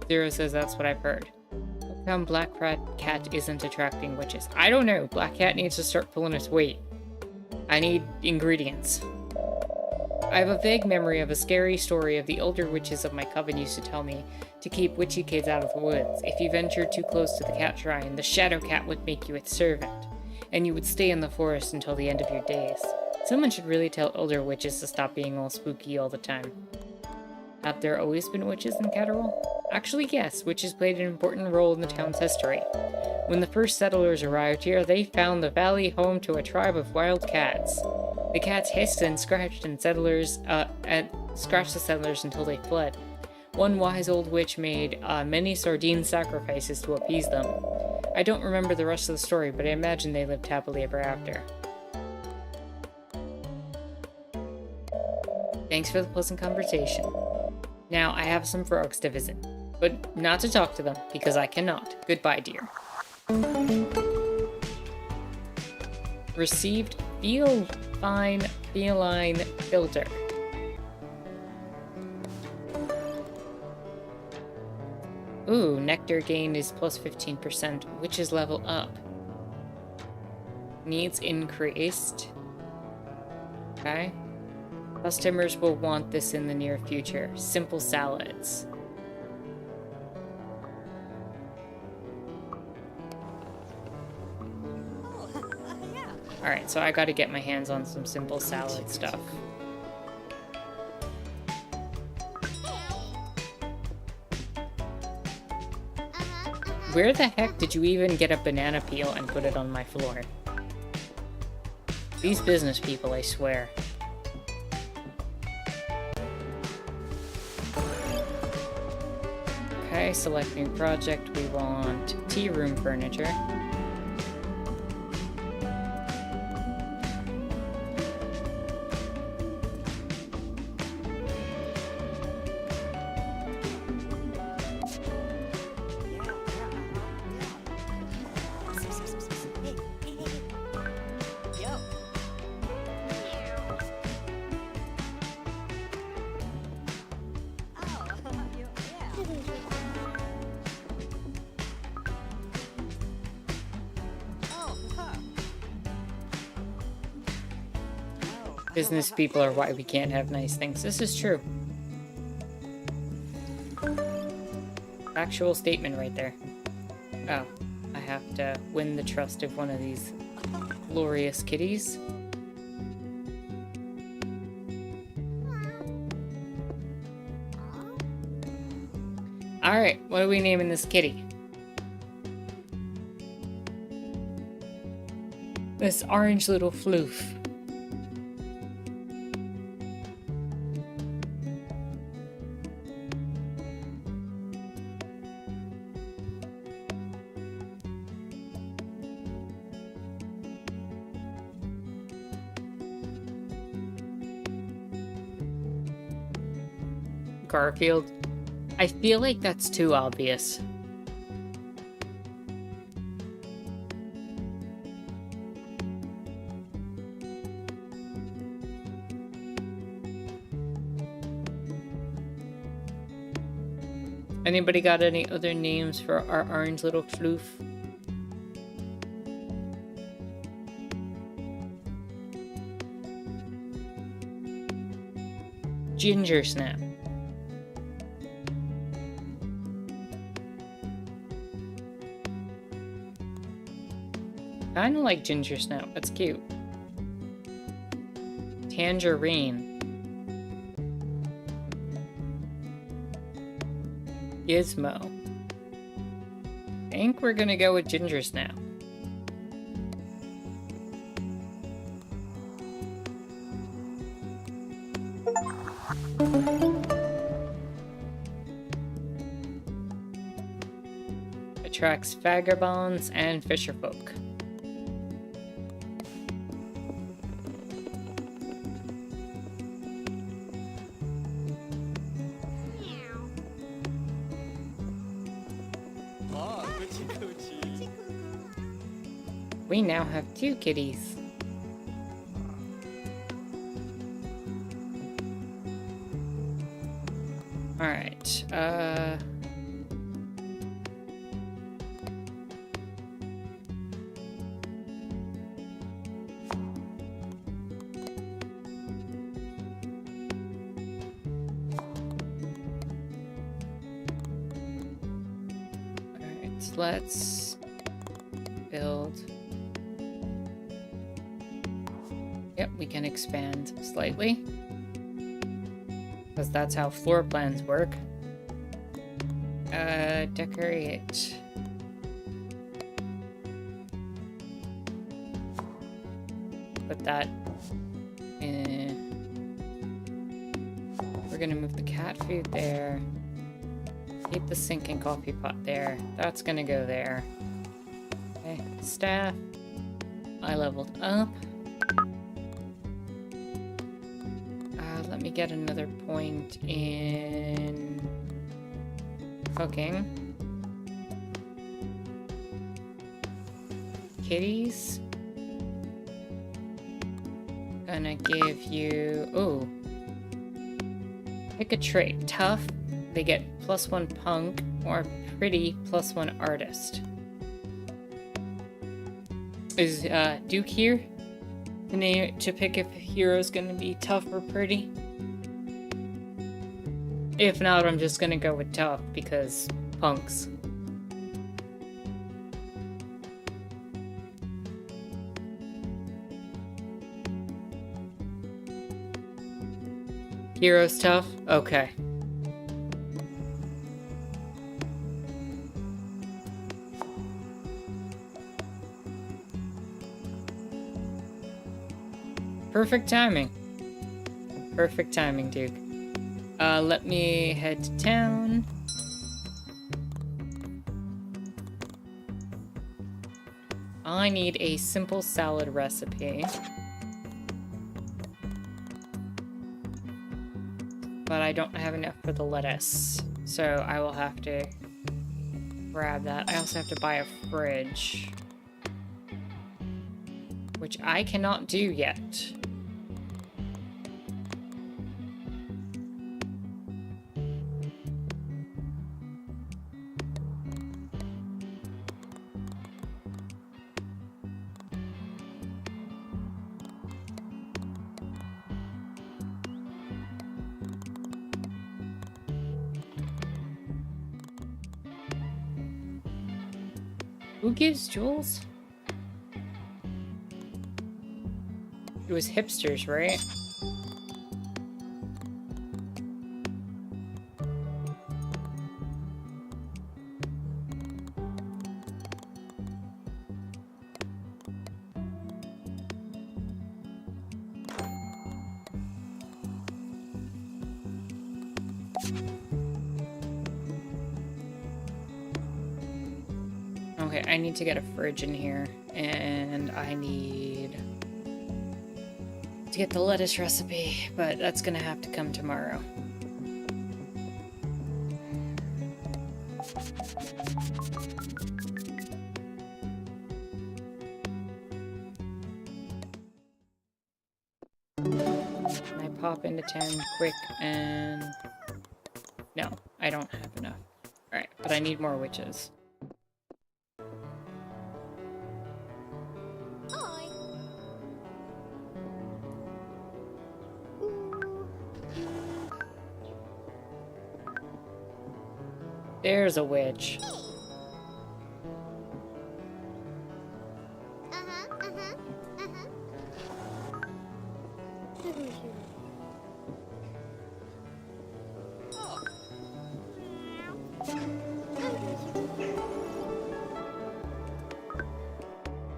Zero says that's what I've heard. How come Black Cat isn't attracting witches? I don't know. Black Cat needs to start pulling its weight. I need ingredients. I have a vague memory of a scary story of the older witches of my coven used to tell me to keep witchy kids out of the woods. If you ventured too close to the cat shrine, the shadow cat would make you its servant, and you would stay in the forest until the end of your days. Someone should really tell older witches to stop being all spooky all the time. Have there always been witches in Catterwell? Actually, yes, witches played an important role in the town's history. When the first settlers arrived here, they found the valley home to a tribe of wild cats. The cats hissed and scratched the settlers until they fled. One wise old witch made many sardine sacrifices to appease them. I don't remember the rest of the story, but I imagine they lived happily ever after. Thanks for the pleasant conversation. Now, I have some frogs to visit, but not to talk to them, because I cannot. Goodbye, dear. Received feline filter. Ooh, nectar gain is plus 15%. Witches level up. Needs increased. Okay. Customers will want this in the near future. Simple salads. Alright, so I gotta get my hands on some simple salad stuff. Where the heck did you even get a banana peel and put it on my floor? These business people, I swear. Okay, select new project. We want tea room furniture. Business people are why we can't have nice things. This is true. Factual statement right there. Oh, I have to win the trust of one of these glorious kitties. Alright, what are we naming this kitty? This orange little floof. Garfield. I feel like that's too obvious. Anybody got any other names for our orange little floof? Ginger Snap. Kinda like Ginger Snap, that's cute. Tangerine. Gizmo. I think we're gonna go with Ginger Snap. Attracts vagabonds and fisherfolk. We now have 2 kitties. Alright, Alright, let's build. Yep, we can expand slightly. Because that's how floor plans work. Decorate. Put that in. We're gonna move the cat food there. Keep the sink and coffee pot there. That's gonna go there. Okay, staff. I leveled up. Let me get another point in cooking. Kitties. Gonna give you... Oh. Pick a trait. Tough, they get +1 punk, or pretty, +1 artist. Is Duke here? To pick if a hero's gonna be tough or pretty? If not, I'm just gonna go with tough, because punks. Hero's tough? Okay. Perfect timing. Perfect timing, Duke. Let me head to town. I need a simple salad recipe. But I don't have enough for the lettuce, so I will have to grab that. I also have to buy a fridge, which I cannot do yet. Who gives jewels? It was hipsters, right? Okay, I need to get a fridge in here, and I need to get the lettuce recipe, but that's gonna have to come tomorrow. Can I pop into 10 quick and... No, I don't have enough. Alright, but I need more witches. Oi. Ooh. There's a witch. Uh-huh, uh-huh, uh-huh.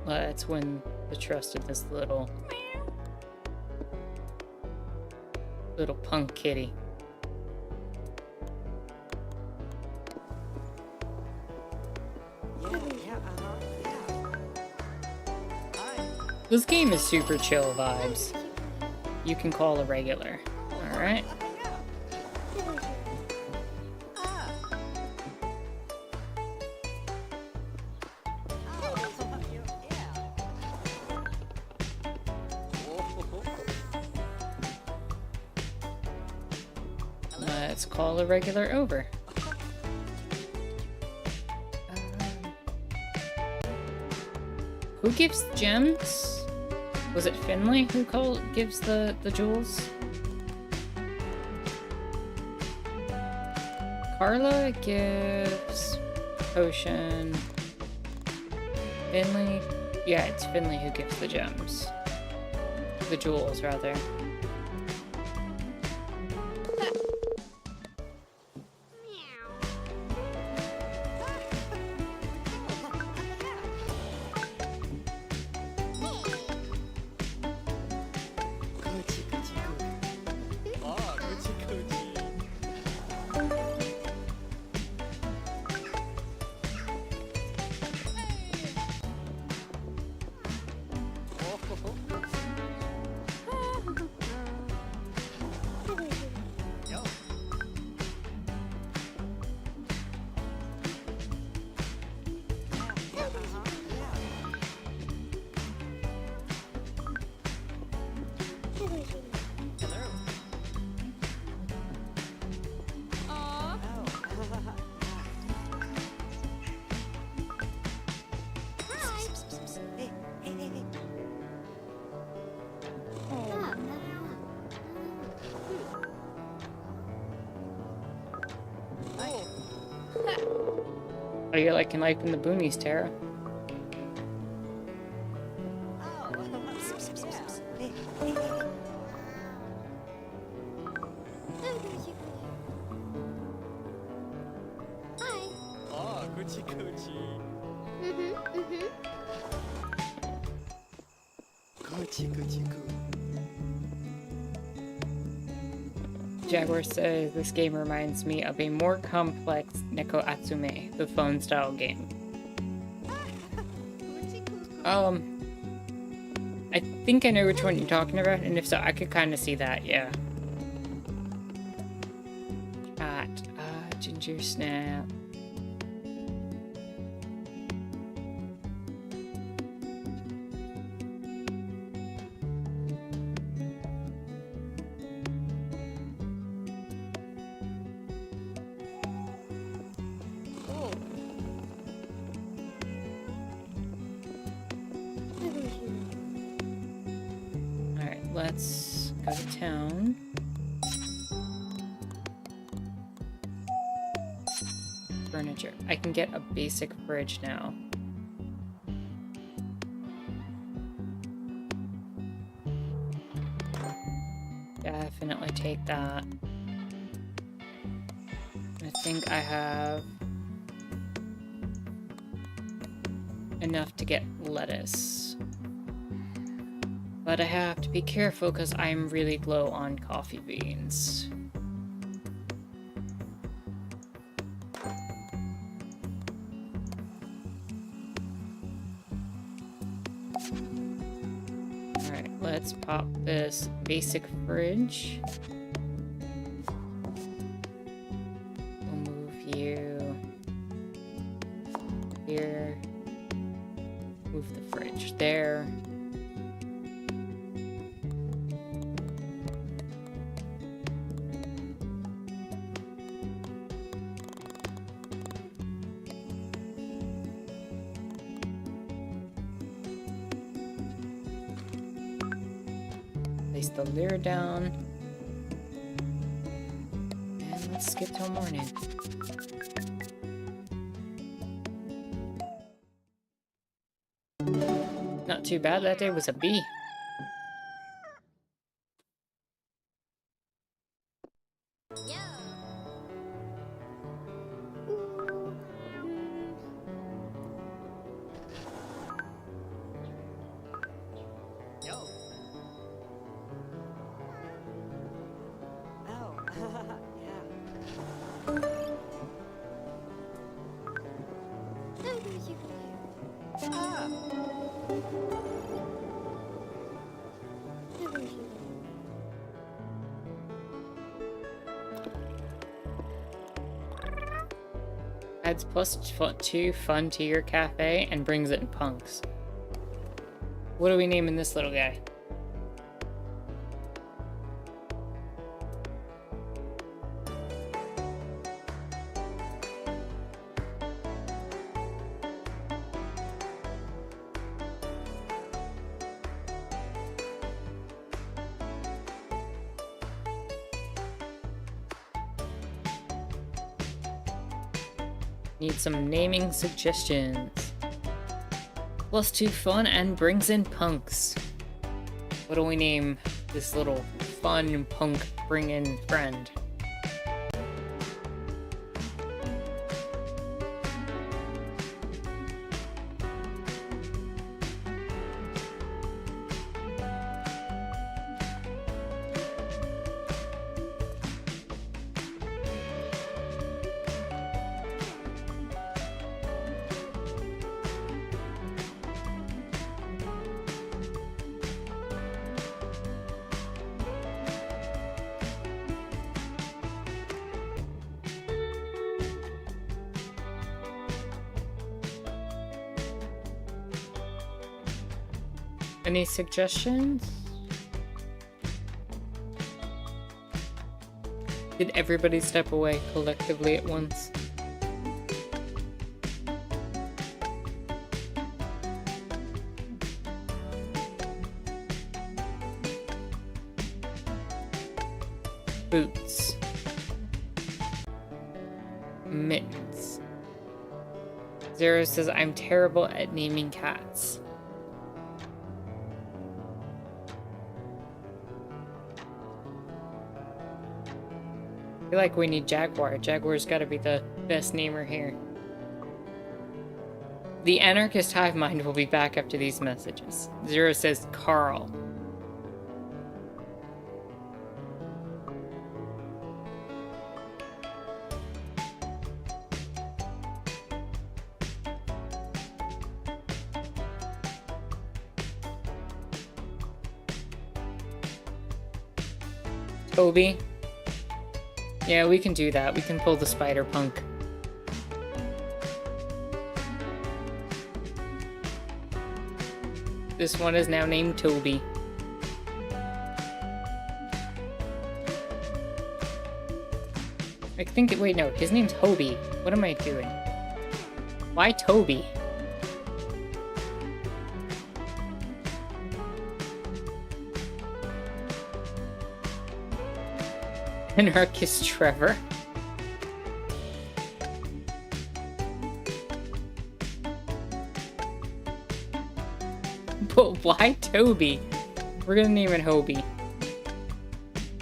Let's win the trust of this little punk kitty. Yeah, yeah. Hi. This game is super chill vibes. You can call a regular. Alright. Ah. Let's call a regular over. Who gives gems? Was it Finley who gives the jewels? Carla gives potion. Finley? Yeah, it's Finley who gives the gems. The jewels, rather. Aw. Are you liking life in the boonies, Tara? Hi. Oh, Gucci Gucci. Mm-hmm, mm-hmm. Gucci Gucci Gucci. Jaguar says this game reminds me of a more complex Neko Atsume, the phone style game. I think I know which one you're talking about, and if so, I could kind of see that, yeah. Cat, ginger snap. Oh. Alright, let's go to town. Furniture. I can get a basic fridge now. Definitely take that. I think I have enough to get lettuce. But I have to be careful because I'm really low on coffee beans. Alright, let's pop this basic fridge. We'll move you here. Move the fridge there. Place the lid down. And let's skip till morning. Not too bad, that day was a B. Yo. Oh. Yeah. Ah. Adds +2 fun to your cafe and brings in punks. What are we naming this little guy? Need some naming suggestions. +2 fun and brings in punks. What do we name this little fun punk bring in friend? Any suggestions? Did everybody step away collectively at once? Boots. Mittens. Zero says, I'm terrible at naming cats. I feel like we need Jaguar. Jaguar's gotta be the best namer here. The anarchist hive mind will be back after these messages. Zero says Carl. Obi? Yeah, we can do that. We can pull the spider punk. This one is now named Toby. I think, wait, no, his name's Hobie. What am I doing? Why Toby? Anarchist Trevor. But why Toby? We're gonna name it Hobie.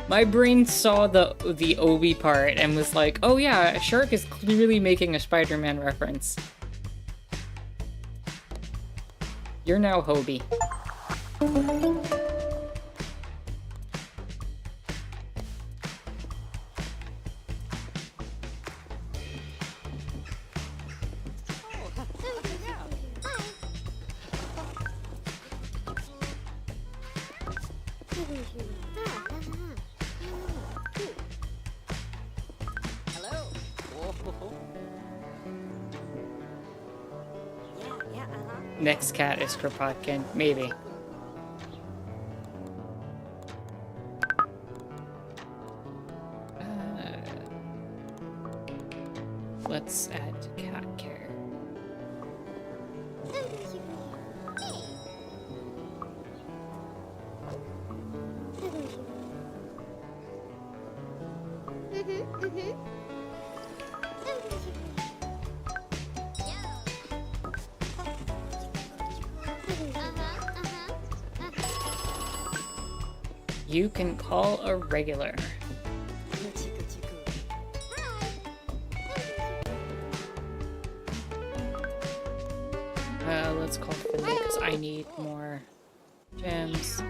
My brain saw the Obi part and was like, oh yeah, Shark is clearly making a Spider-Man reference. You're now Hobie. Hello. Oh. Yeah, Next cat is Kropotkin. Maybe. Let's add cat care. You can call a regular. Let's call Finley because I need more gems.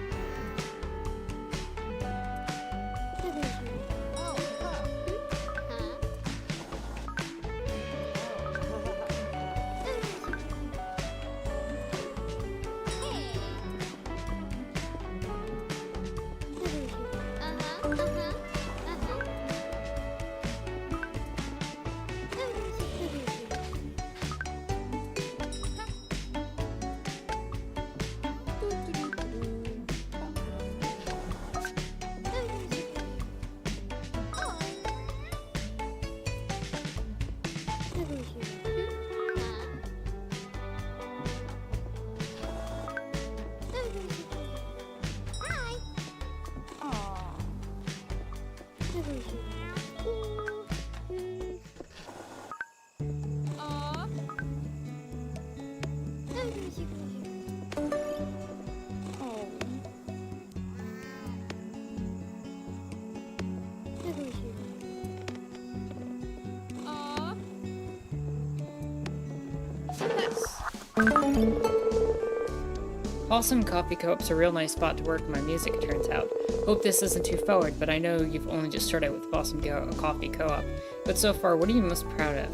Awesome coffee co-op's a real nice spot to work on my music, it turns out. Hope this isn't too forward, but I know you've only just started with Awesome Coffee Co-op. But so far, what are you most proud of?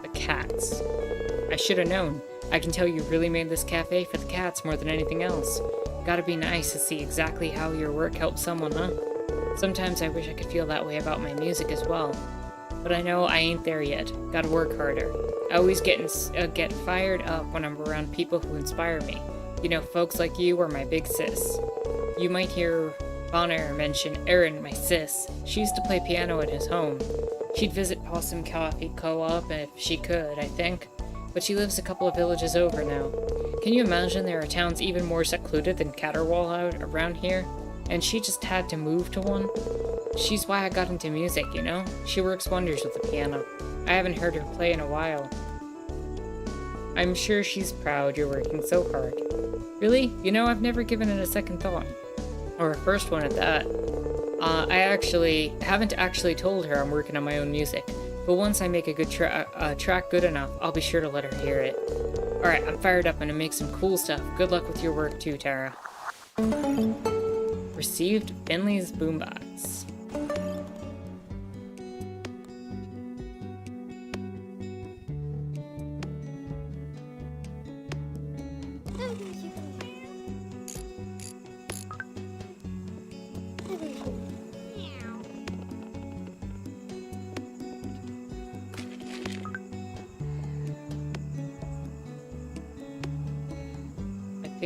The cats. I should have known. I can tell you really made this cafe for the cats more than anything else. Gotta be nice to see exactly how your work helps someone, huh? Sometimes I wish I could feel that way about my music as well. But I know I ain't there yet. Gotta work harder. I always get fired up when I'm around people who inspire me. You know, folks like you are my big sis. You might hear Bonner mention Erin, my sis. She used to play piano at his home. She'd visit Possum Coffee Co-op if she could, I think. But she lives a couple of villages over now. Can you imagine there are towns even more secluded than Caterwall out around here? And she just had to move to one? She's why I got into music, you know? She works wonders with the piano. I haven't heard her play in a while. I'm sure she's proud you're working so hard. Really? You know, I've never given it a second thought. Or a first one at that. I haven't actually told her I'm working on my own music. But once I make a good track good enough, I'll be sure to let her hear it. Alright, I'm fired up and to make some cool stuff. Good luck with your work too, Tara. Received Finley's boombox.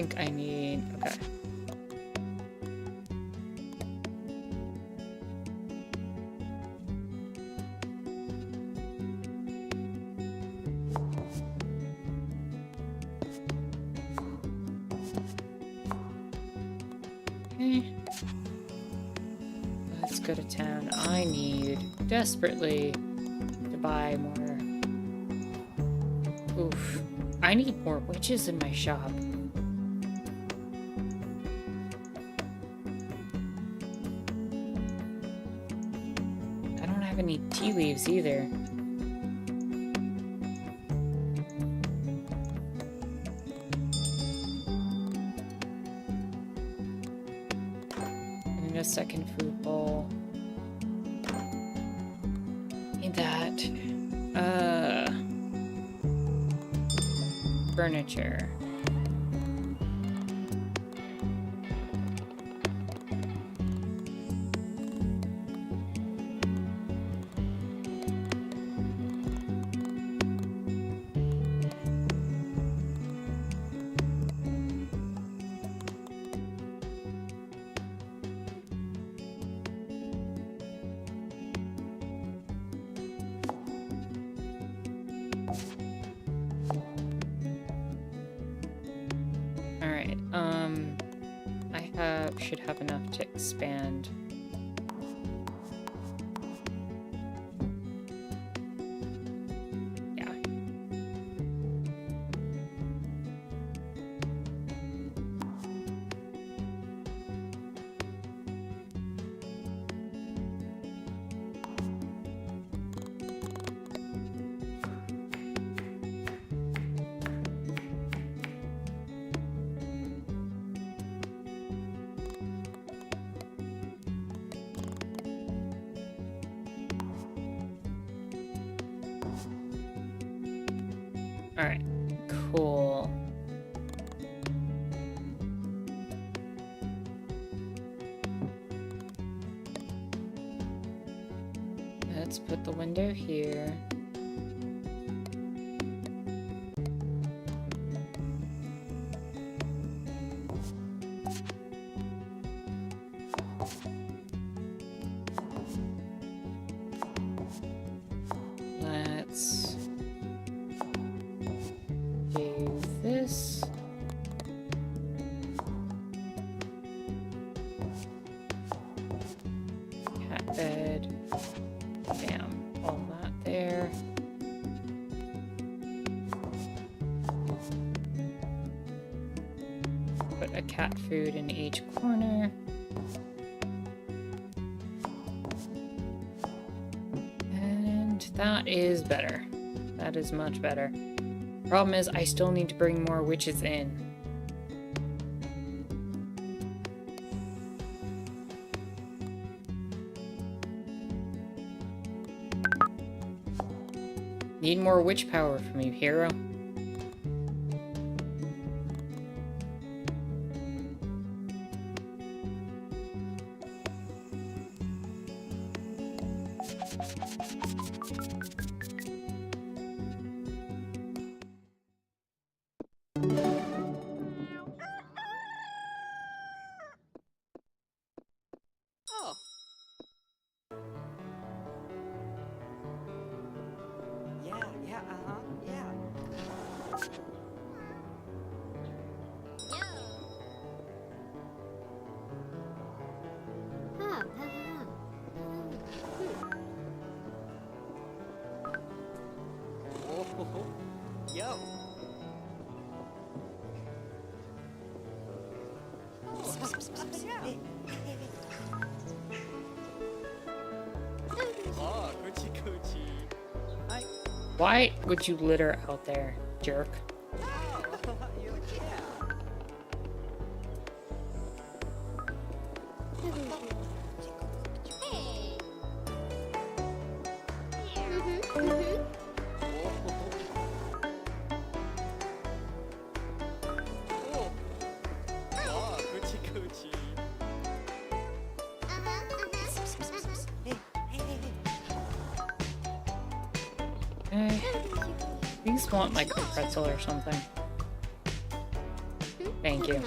think I need... Okay. Okay. Let's go to town. I need desperately to buy more. Oof. I need more witches in my shop. I don't have any tea leaves either. I need a second food bowl. Need that. Furniture. Should have enough to expand. Yeah. Alright, cool. Let's put the window here. Let's do this. Cat bed. Bam. All that there. Put a cat food in each corner. And that is better. That is much better. Problem is, I still need to bring more witches in. Need more witch power from you, hero. Oh. Yeah, uh-huh, yeah. Huh. Oh, ho, ho. Yo. Oh, coochie coochie. Hi. Why would you litter out there, jerk? Oh, yeah. Hey. Oh. Oh, coochie coochie. Okay. These want like a pretzel or something. Thank you.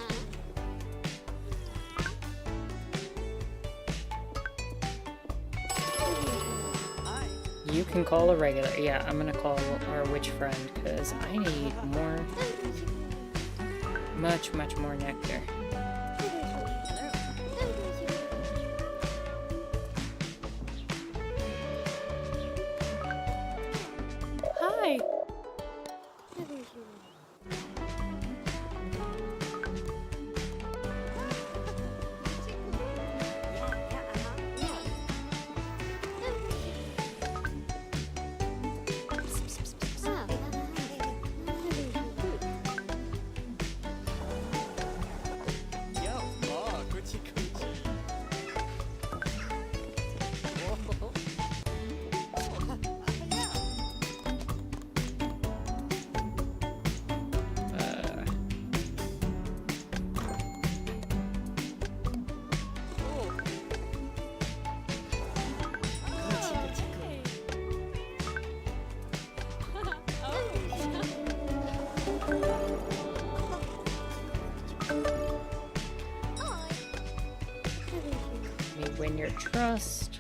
Hi. You can call a regular. Yeah, I'm gonna call our witch friend because I need more, much more nectar. Hi. Yo. Oh, coochie coochie. Oh. Yeah. Oh. Let me win your trust.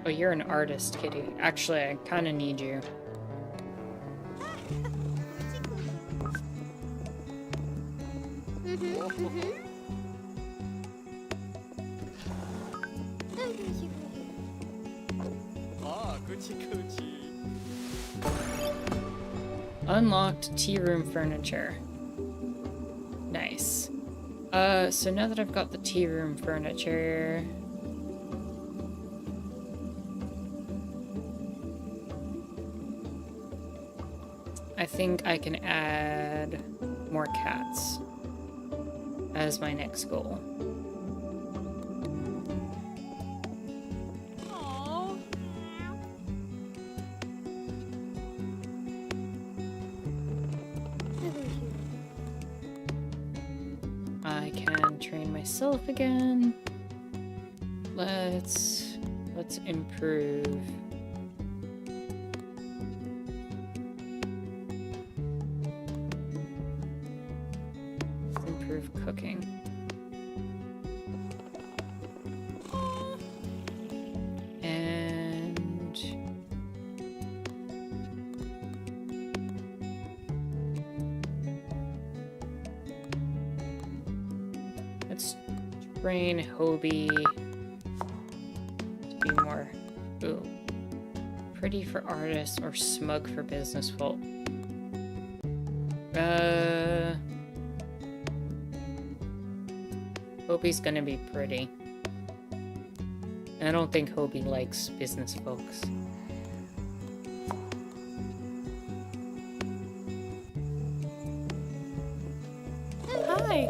Oh, you're an artist, Kitty. Actually, I kind of need you. Oh, coochie coochie. Unlocked tea room furniture. Nice. So now that I've got the tea room furniture... I think I can add more cats as my next goal. Aww. I can train myself again. Let's improve. Let's improve cooking. And let's train Hobie to be more pretty for artists or smug for business folk. Hobie's gonna be pretty. I don't think Hobie likes business folks. Hi!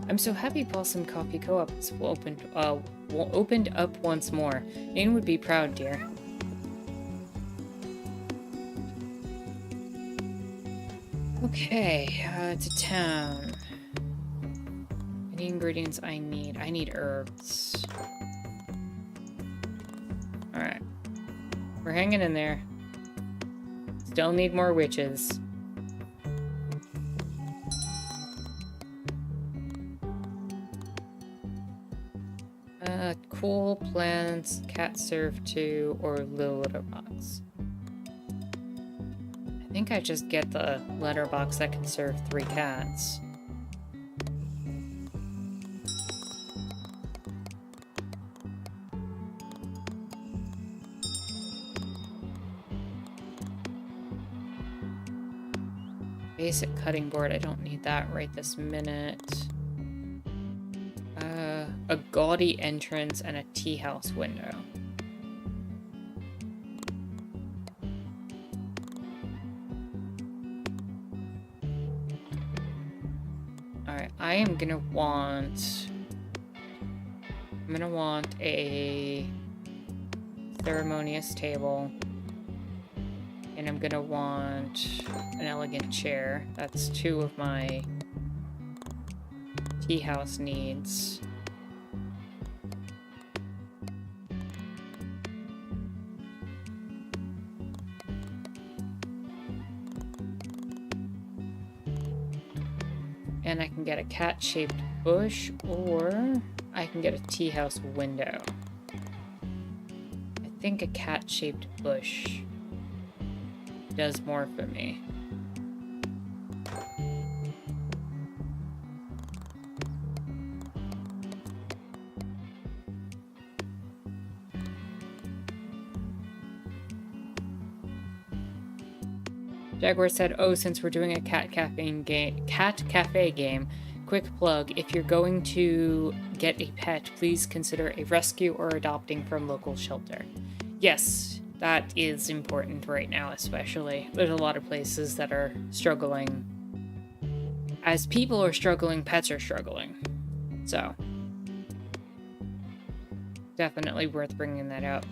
I'm so happy Possum Coffee Co-op is opened up once more. Nane would be proud, dear. Okay, to town. Any ingredients I need? I need herbs. Alright. We're hanging in there. Still need more witches. Cool plants, cat serve 2, or little letterbox. I think I just get the letterbox that can serve 3 cats. Basic cutting board, I don't need that right this minute. A gaudy entrance and a tea house window. Alright, I'm gonna want a ceremonious table. And I'm gonna want an elegant chair. That's 2 of my tea house needs. get a cat-shaped bush, or I can get a tea house window. I think a cat-shaped bush does more for me. Jaguar said, "Oh, since we're doing a cat cafe game, quick plug, if you're going to get a pet, please consider a rescue or adopting from local shelter." Yes, that is important right now, especially. There's a lot of places that are struggling. As people are struggling, pets are struggling. So, definitely worth bringing that up.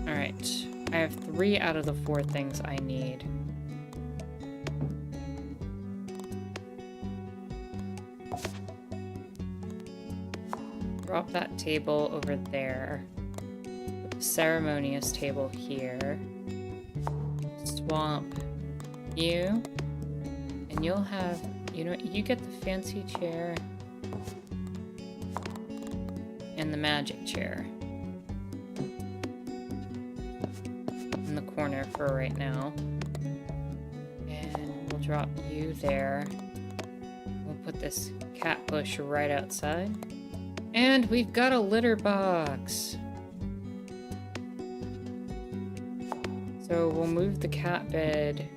Alright, I have 3 out of the 4 things I need. Drop that table over there. Put the ceremonious table here. Swamp you. And you'll have, you know, you get the fancy chair and the magic chair in the corner for right now. And we'll drop you there. We'll put this cat bush right outside. And we've got a litter box. So we'll move the cat bed.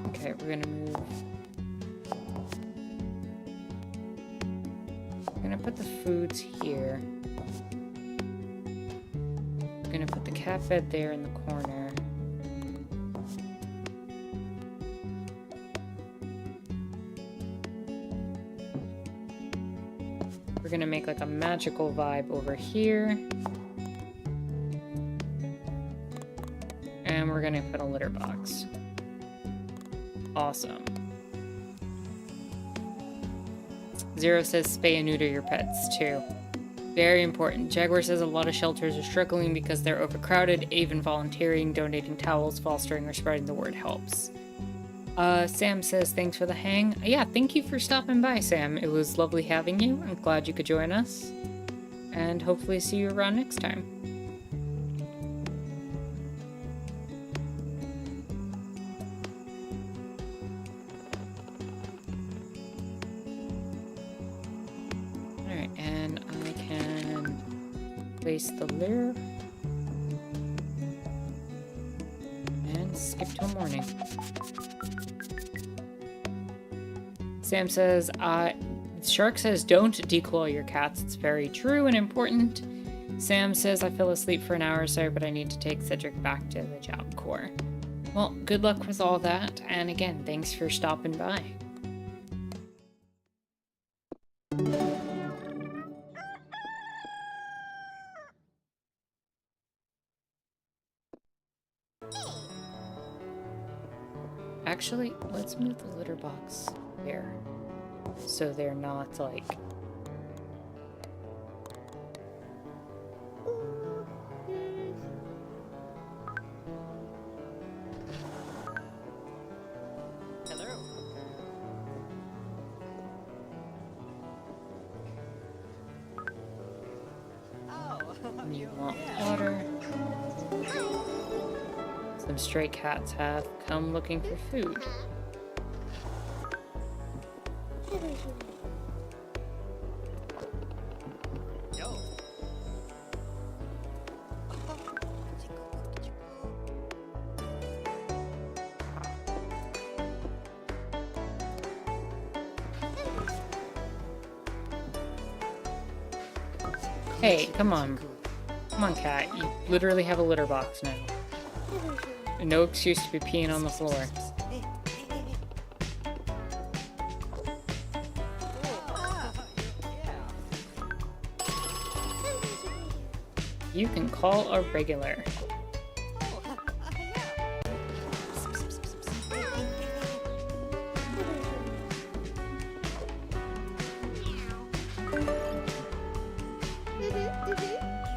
Okay, we're gonna move. We're gonna put the foods here. We're gonna put the cat bed there in the corner. We're gonna make like a magical vibe over here. And we're gonna put a litter box. Awesome. Zero says spay and neuter your pets too. Very important. Jaguar says a lot of shelters are struggling because they're overcrowded. Even volunteering, donating towels, fostering, or spreading the word helps. Sam says thanks for the hang. Yeah, thank you for stopping by, Sam. It was lovely having you. I'm glad you could join us. And hopefully see you around next time. Alright, and I can place the litter and skip till morning. Sam says, Shark says, don't declaw your cats. It's very true and important. Sam says, I fell asleep for an hour or so, but I need to take Cedric back to the Job Corps. Well, good luck with all that, and again, thanks for stopping by. Actually, let's move the litter box there, so they're not like... Hello. Oh, You want water. Some stray cats have come looking for food. Yo. Hey, come on. Come on, cat. You literally have a litter box now. No excuse to be peeing on the floor. You can call a regular.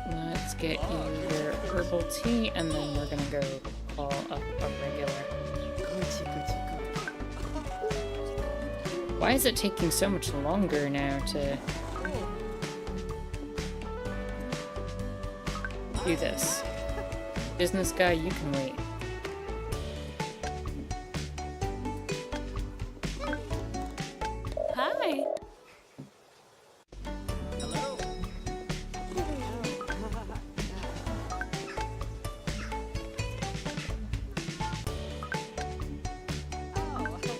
Let's get you your herb special tea, and then we're gonna go call up a regular. Why is it taking so much longer now to do this? Business guy, you can wait. Hi. Hello. Oh, yeah.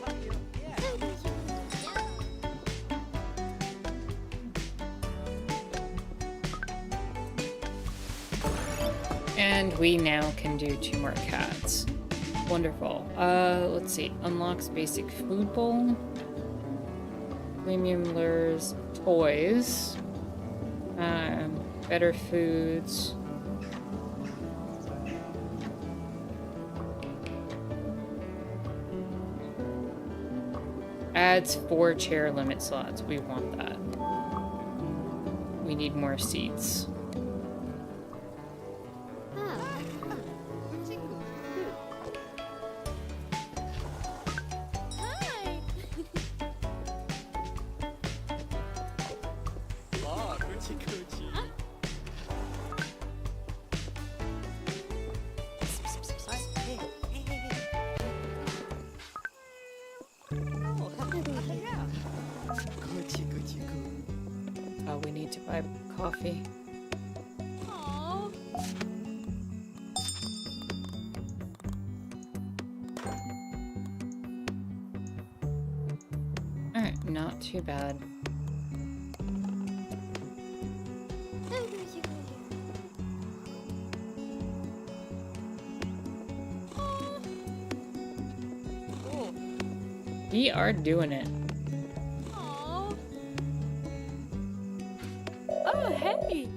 And we now can do 2 more cats. Wonderful. Let's see. Unlocks basic food bowl. Premium lures. Toys. Better foods. Adds 4 chair limit slots. We want that. We need more seats. Hi. Oh, coochie coochie. Hey, hey, hey, hey. Oh, yeah. Coochie coochie coo. Oh, we need to buy coffee. Aw. Alright, not too bad. Cool. We are doing it. Aw. Oh, hey.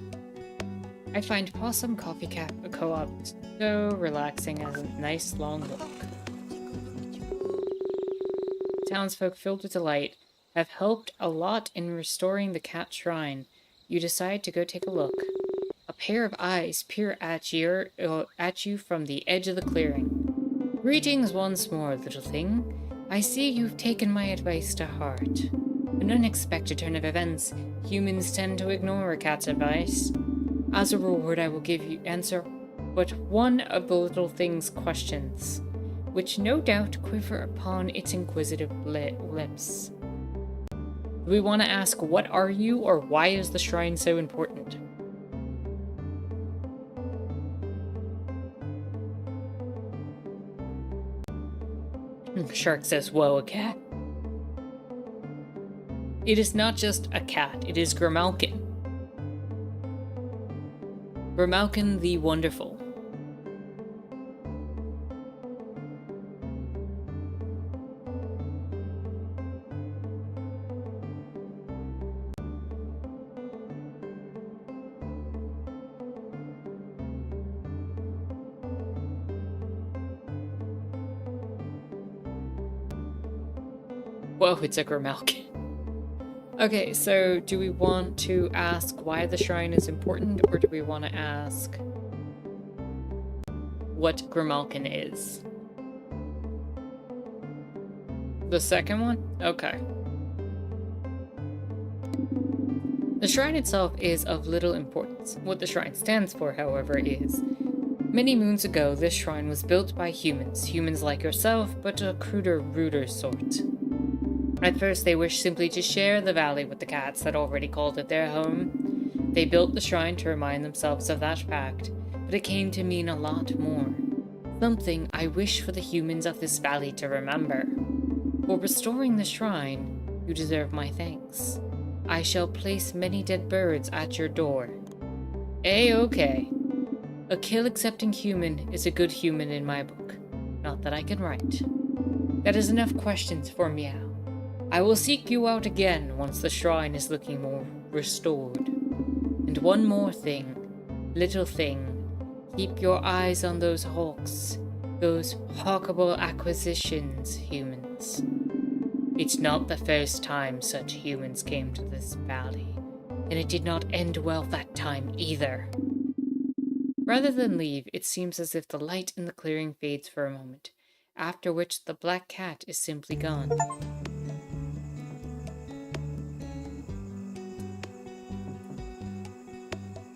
I find Possum Coffee Co-op so relaxing as a nice long walk. Townsfolk filled with delight have helped a lot in restoring the cat shrine. You decide to go take a look. A pair of eyes peer at you from the edge of the clearing. Greetings once more, little thing. I see you've taken my advice to heart. An unexpected turn of events. Humans tend to ignore a cat's advice. As a reward, I will give you answer but one of the little thing's questions, which no doubt quiver upon its inquisitive lips. Do we want to ask, what are you, or why is the shrine so important? Shark says, whoa, a cat. It is not just a cat, it is Grimalkin. Grimalkin the Wonderful. Whoa, it's a Grimalkin. Okay, so do we want to ask why the shrine is important, or do we want to ask what Grimalkin is? The second one? Okay. The shrine itself is of little importance. What the shrine stands for, however, is many moons ago, this shrine was built by humans like yourself, but a cruder, ruder sort. At first, they wished simply to share the valley with the cats that already called it their home. They built the shrine to remind themselves of that fact, but it came to mean a lot more. Something I wish for the humans of this valley to remember. For restoring the shrine, you deserve my thanks. I shall place many dead birds at your door. A-okay. A kill-accepting human is a good human in my book. Not that I can write. That is enough questions for Meow. I will seek you out again once the shrine is looking more restored. And one more thing, little thing, keep your eyes on those hawks, those hawkable acquisitions, humans. It's not the first time such humans came to this valley, and it did not end well that time either. Rather than leave, it seems as if the light in the clearing fades for a moment, after which the black cat is simply gone.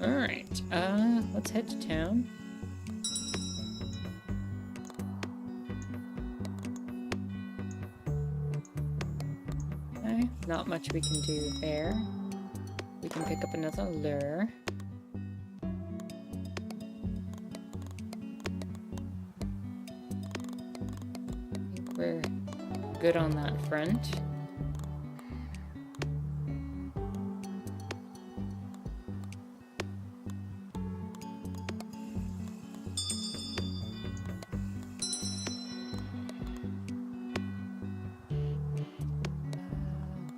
Alright, let's head to town. Okay, not much we can do there. We can pick up another lure. I think we're good on that front.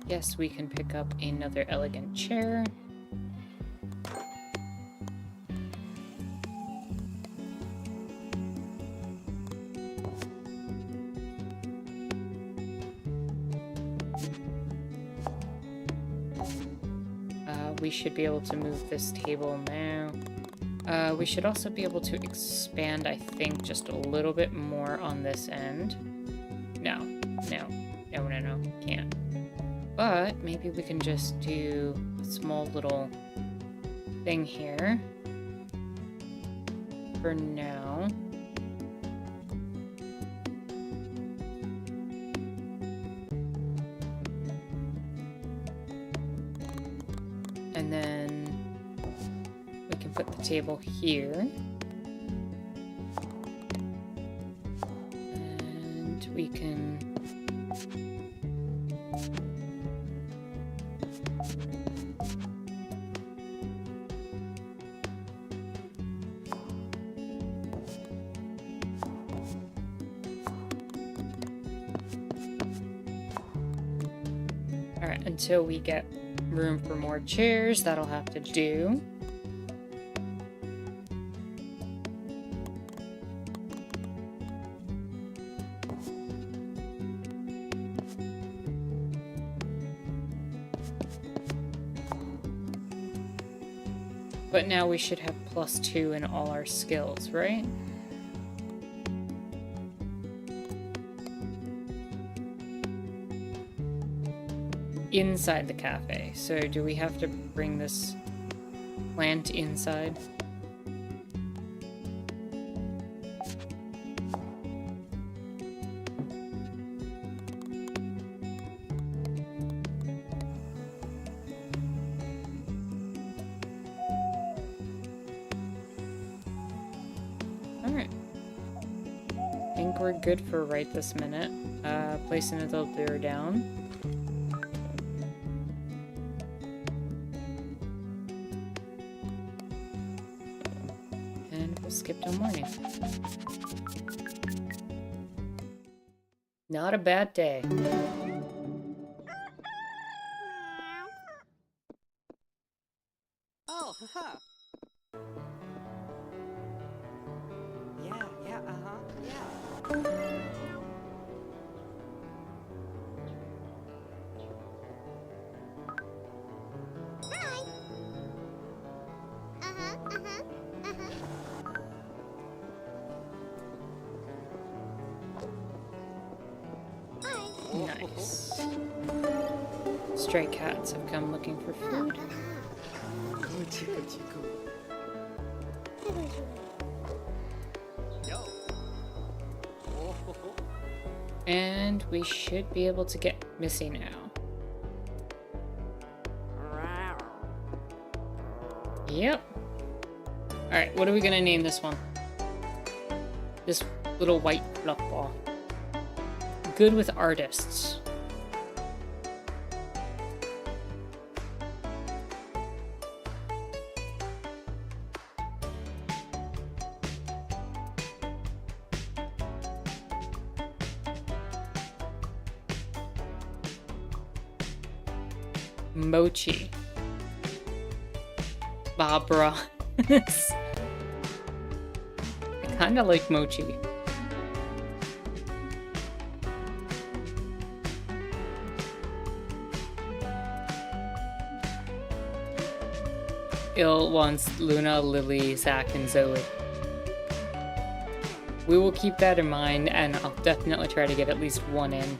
Yes, we can pick up another elegant chair. We should be able to move this table now. We should also be able to expand, I think, just a little bit more on this end. No, can't. But maybe we can just do a small little thing here for now. And then we can put the table here. And we can... Alright, until we get room for more chairs, that'll have to do. But now we should have +2 in all our skills, right? Inside the cafe. So do we have to bring this plant inside? Alright. I think we're good for right this minute. Place another lure down. Skip till morning. Not a bad day. Oh, haha. Yeah, yeah. Nice. Stray cats have come looking for food. And we should be able to get Missy now. Yep. Alright, what are we gonna name this one? This little white fluff ball. Good with artists. Mochi. Barbara. I kinda like mochi. Il wants Luna, Lily, Zach, and Zoe. We will keep that in mind, and I'll definitely try to get at least one in.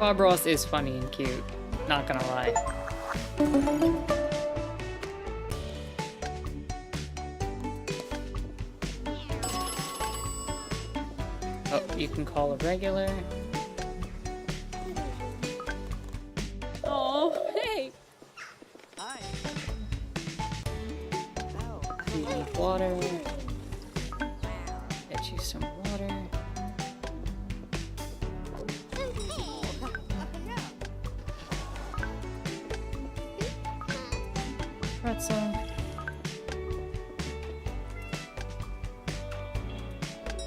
Bob Ross is funny and cute, not gonna lie. Oh, you can call a regular. Oh, hey. Hi. You need water. Get you some water. Pretzel.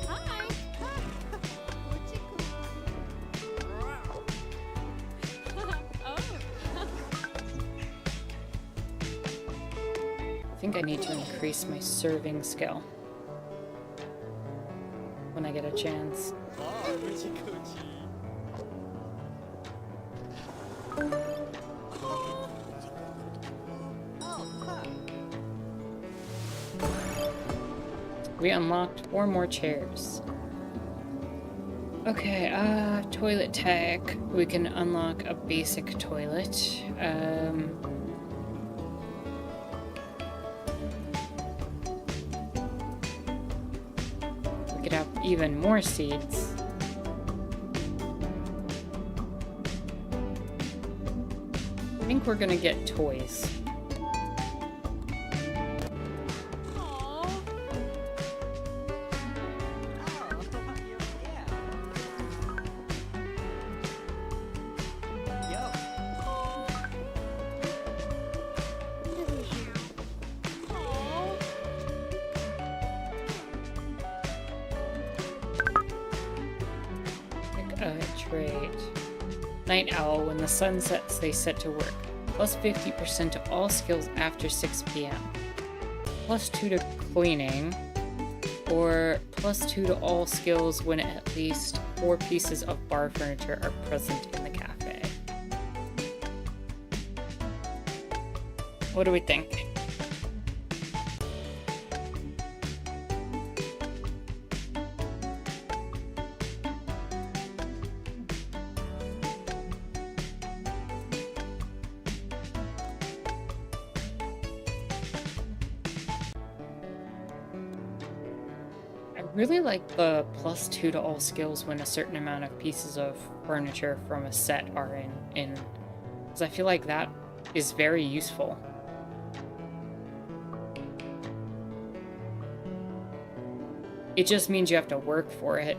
Hi. Oh. I think I need to increase my serving skill when I get a chance. We unlocked 4 more chairs. Okay, toilet tech. We can unlock a basic toilet. We could have even more seats. I think we're gonna get toys. Trade. Night Owl, when the sun sets, they set to work. Plus 50% to all skills after 6 p.m. Plus 2 to cleaning. Or plus 2 to all skills when at least 4 pieces of bar furniture are present in the cafe. What do we think? Really like the plus 2 to all skills when a certain amount of pieces of furniture from a set are in because I feel like that is very useful. It just means you have to work for it.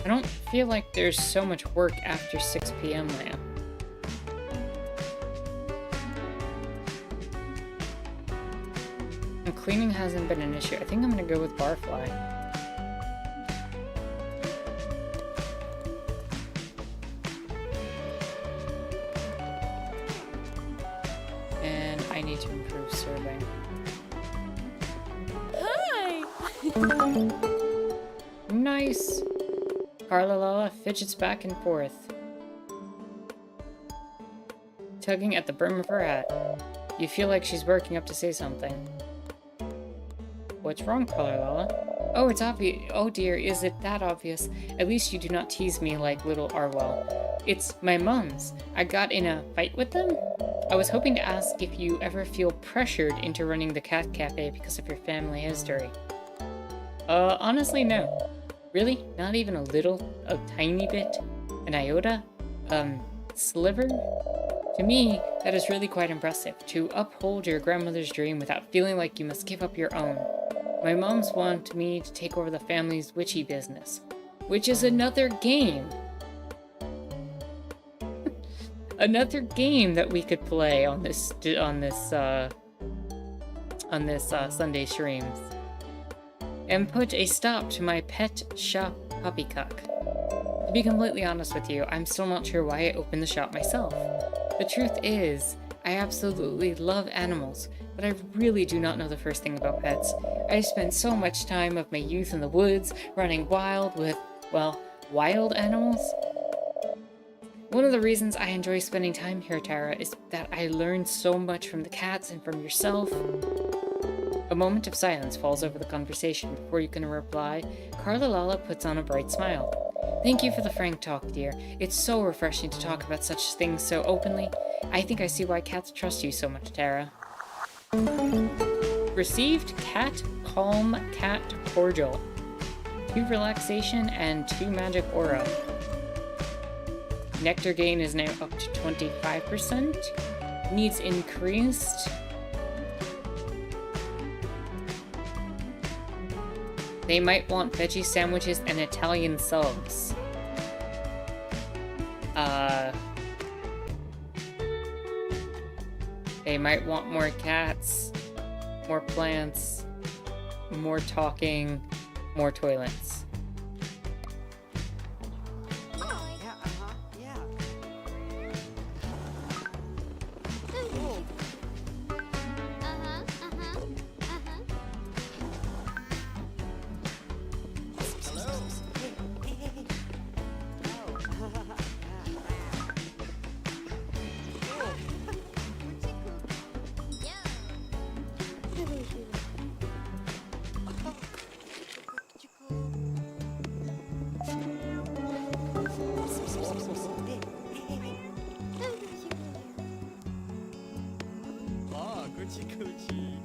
I don't feel like there's so much work after 6 p.m. now. And cleaning hasn't been an issue. I think I'm gonna go with Barfly. And I need to improve serving. Hi. Nice! Carla Lala fidgets back and forth, tugging at the brim of her hat. You feel like she's working up to say something. What's wrong, Carla Lala? Oh, it's obvious. Oh dear, is it that obvious? At least you do not tease me like little Arwell. It's my mums. I got in a fight with them? I was hoping to ask if you ever feel pressured into running the cat cafe because of your family history. Honestly, no. Really? Not even a little? A tiny bit? An iota? Sliver? To me, that is really quite impressive. To uphold your grandmother's dream without feeling like you must give up your own. My moms want me to take over the family's witchy business. Which is another game. Another game that we could play on this Sunday streams. and put a stop to my pet shop poppycock. To be completely honest with you, I'm still not sure why I opened the shop myself. The truth is, I absolutely love animals, but I really do not know the first thing about pets. I spent so much time of my youth in the woods, running wild with, well, wild animals. One of the reasons I enjoy spending time here, Tara, is that I learned so much from the cats and from yourself. A moment of silence falls over the conversation. Before you can reply, Carla Lala puts on a bright smile. Thank you for the frank talk, dear. It's so refreshing to talk about such things so openly. I think I see why cats trust you so much, Tara. Received Cat Calm Cat Cordial. 2 relaxation and 2 magic aura. Nectar gain is now up to 25%. Needs increased. They might want veggie sandwiches and Italian subs. They might want more cats, more plants, more talking, more toilets. Yeah, uh-huh, yeah. Oh, hello. Hey, hey, hey. Oh. Ah, coochie coochie.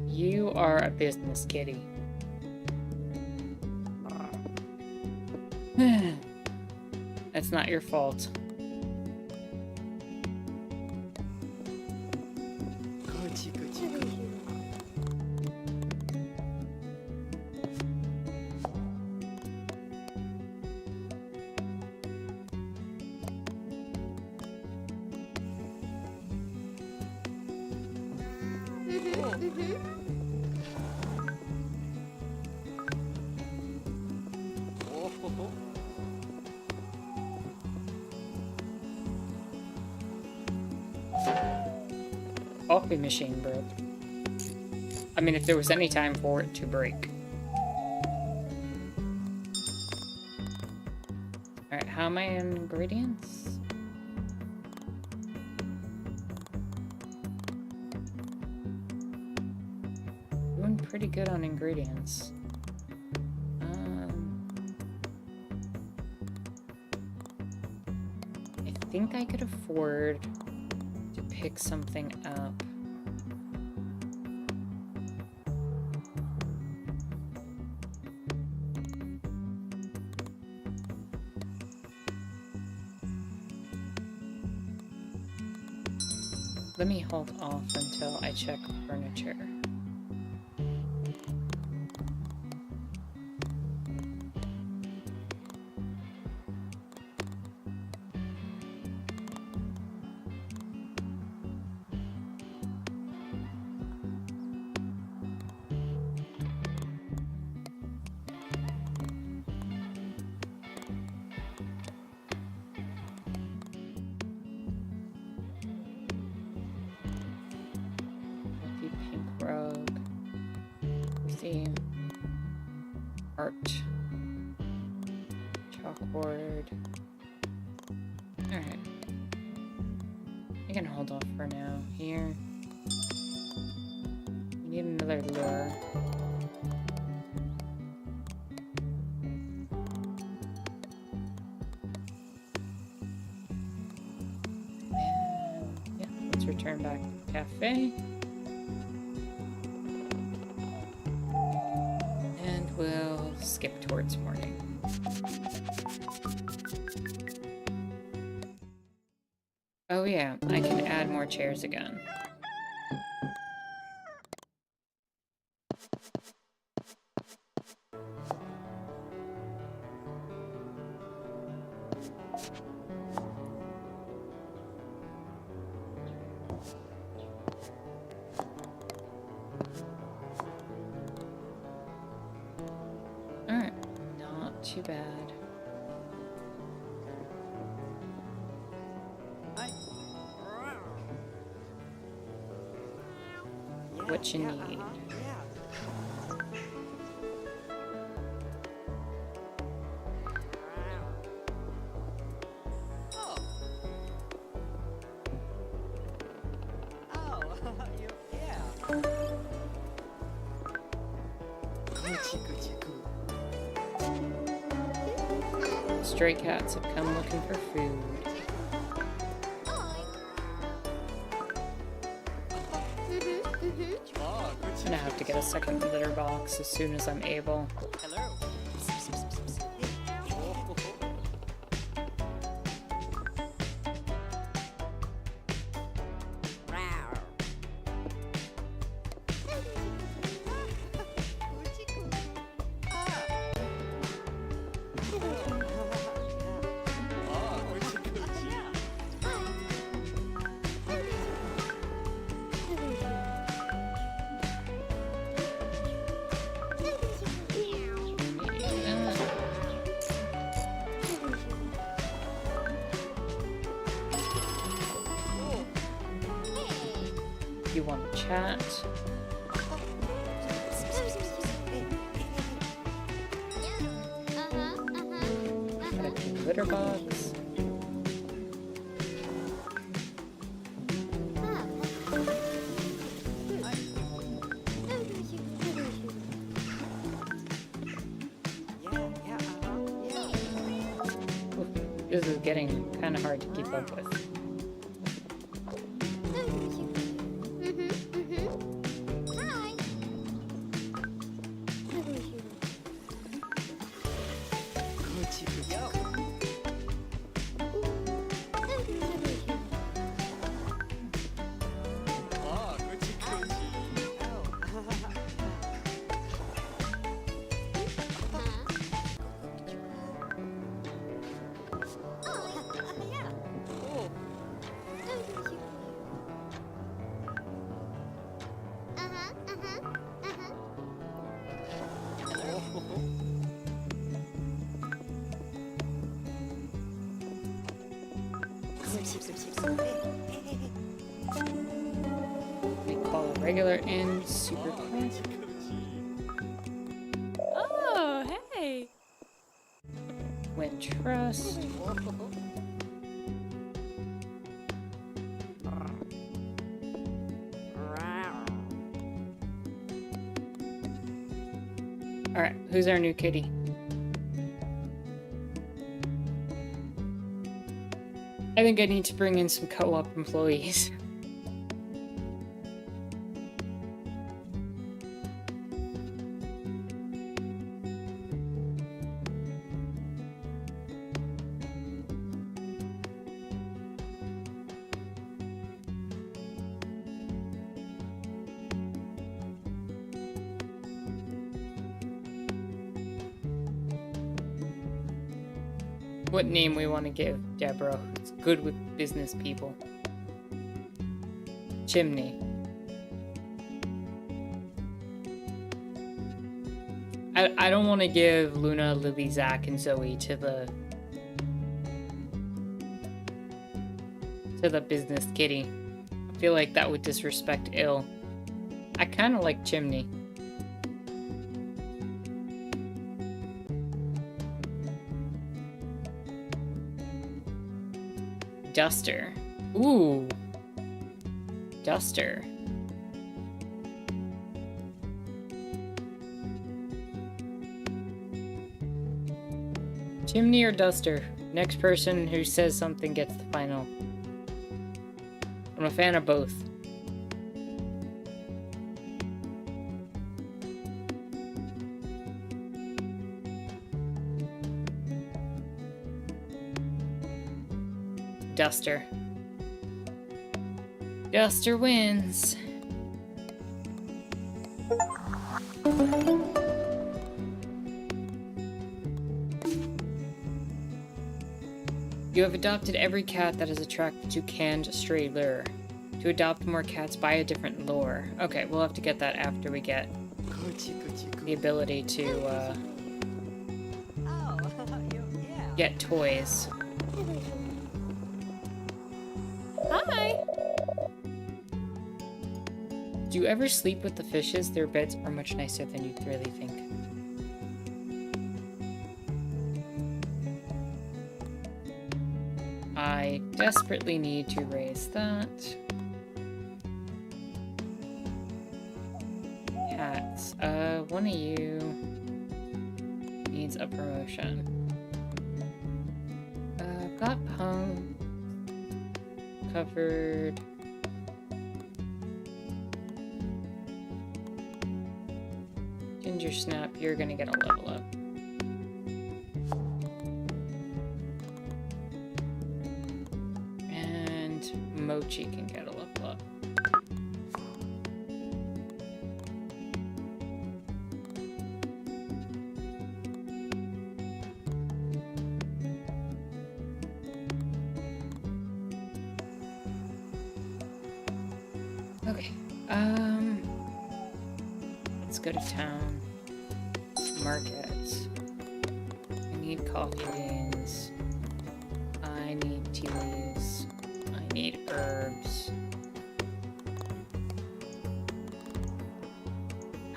You are a business kitty. That's not your fault. Coochie coochie coochie. Oh, ho, ho. Coffee machine broke. I mean, if there was any time for it to break. Alright, how am I in ingredients? Doing pretty good on ingredients. I think I could afford to pick something up. Let me hold off until I check furniture. Pink rug. See. Art. Chalkboard. Alright. I can hold off for now. Here. We need another lure. And yeah, let's return back to the cafe. And we'll skip towards morning. Oh yeah, I can add more chairs again. too bad. Hi. What you need. Yeah. Oh. Oh, yeah. Gucci, Gucci, Gucci. Stray cats have come looking for food. Oh, I'm Gucci. gonna have to get a second litter box as soon as I'm able. Hello. Oh. Oh, Gucci, Gucci. You want to chat? Empty litter box. Oof, this is getting kind of hard to keep up with. Gucci, Gucci. Oh, Gucci, Gucci. Oh. We call a regular and super quick. Gucci, Gucci. Oh, hey. Win trust. Alright, who's our new kitty? I think I need to bring in some co-op employees. What name we want to give Deborah? It's good with business people. Chimney. I don't want to give Luna, Lily, Zach, and Zoe to the business kitty. I feel like that would disrespect ill. I kind of like Chimney. Duster. Ooh. Duster. Chimney or Duster? Next person who says something gets the final. I'm a fan of both. Duster. Duster wins. You have adopted every cat that is attracted to canned stray lure. To adopt more cats, buy a different lure. Okay, we'll have to get that after we get the ability to get toys. Hi. Do you ever sleep with the fishes? Their beds are much nicer than you'd really think. I desperately need to raise that. Cats. One of you needs a promotion. Got hung. Covered. Ginger Snap, you're gonna get a level up. And Mochi can get a level up. Okay, let's go to town. Market. I need coffee beans. I need tea leaves. I need herbs.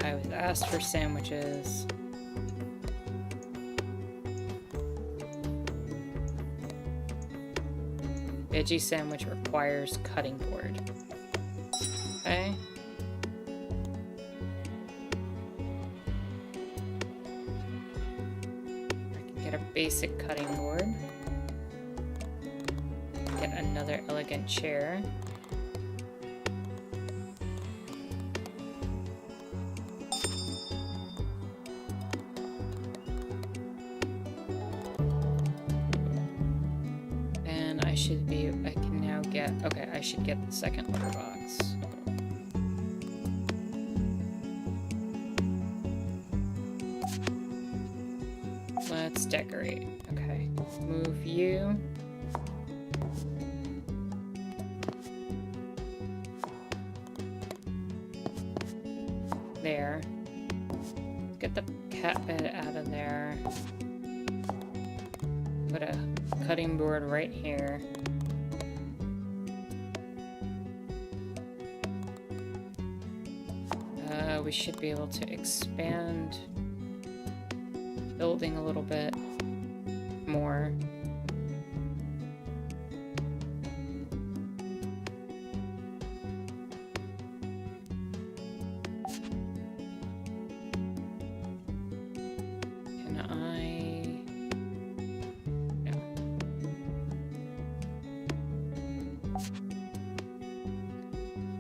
I was asked for sandwiches. Veggie sandwich requires cutting board. Okay. Get a basic cutting board. Get another elegant chair. And I can now get, okay, I should get the second litter box. Let's decorate. Okay, move you. There. Get the cat bed out of there. Put a cutting board right here. We should be able to expand building a little bit more. Can I? No.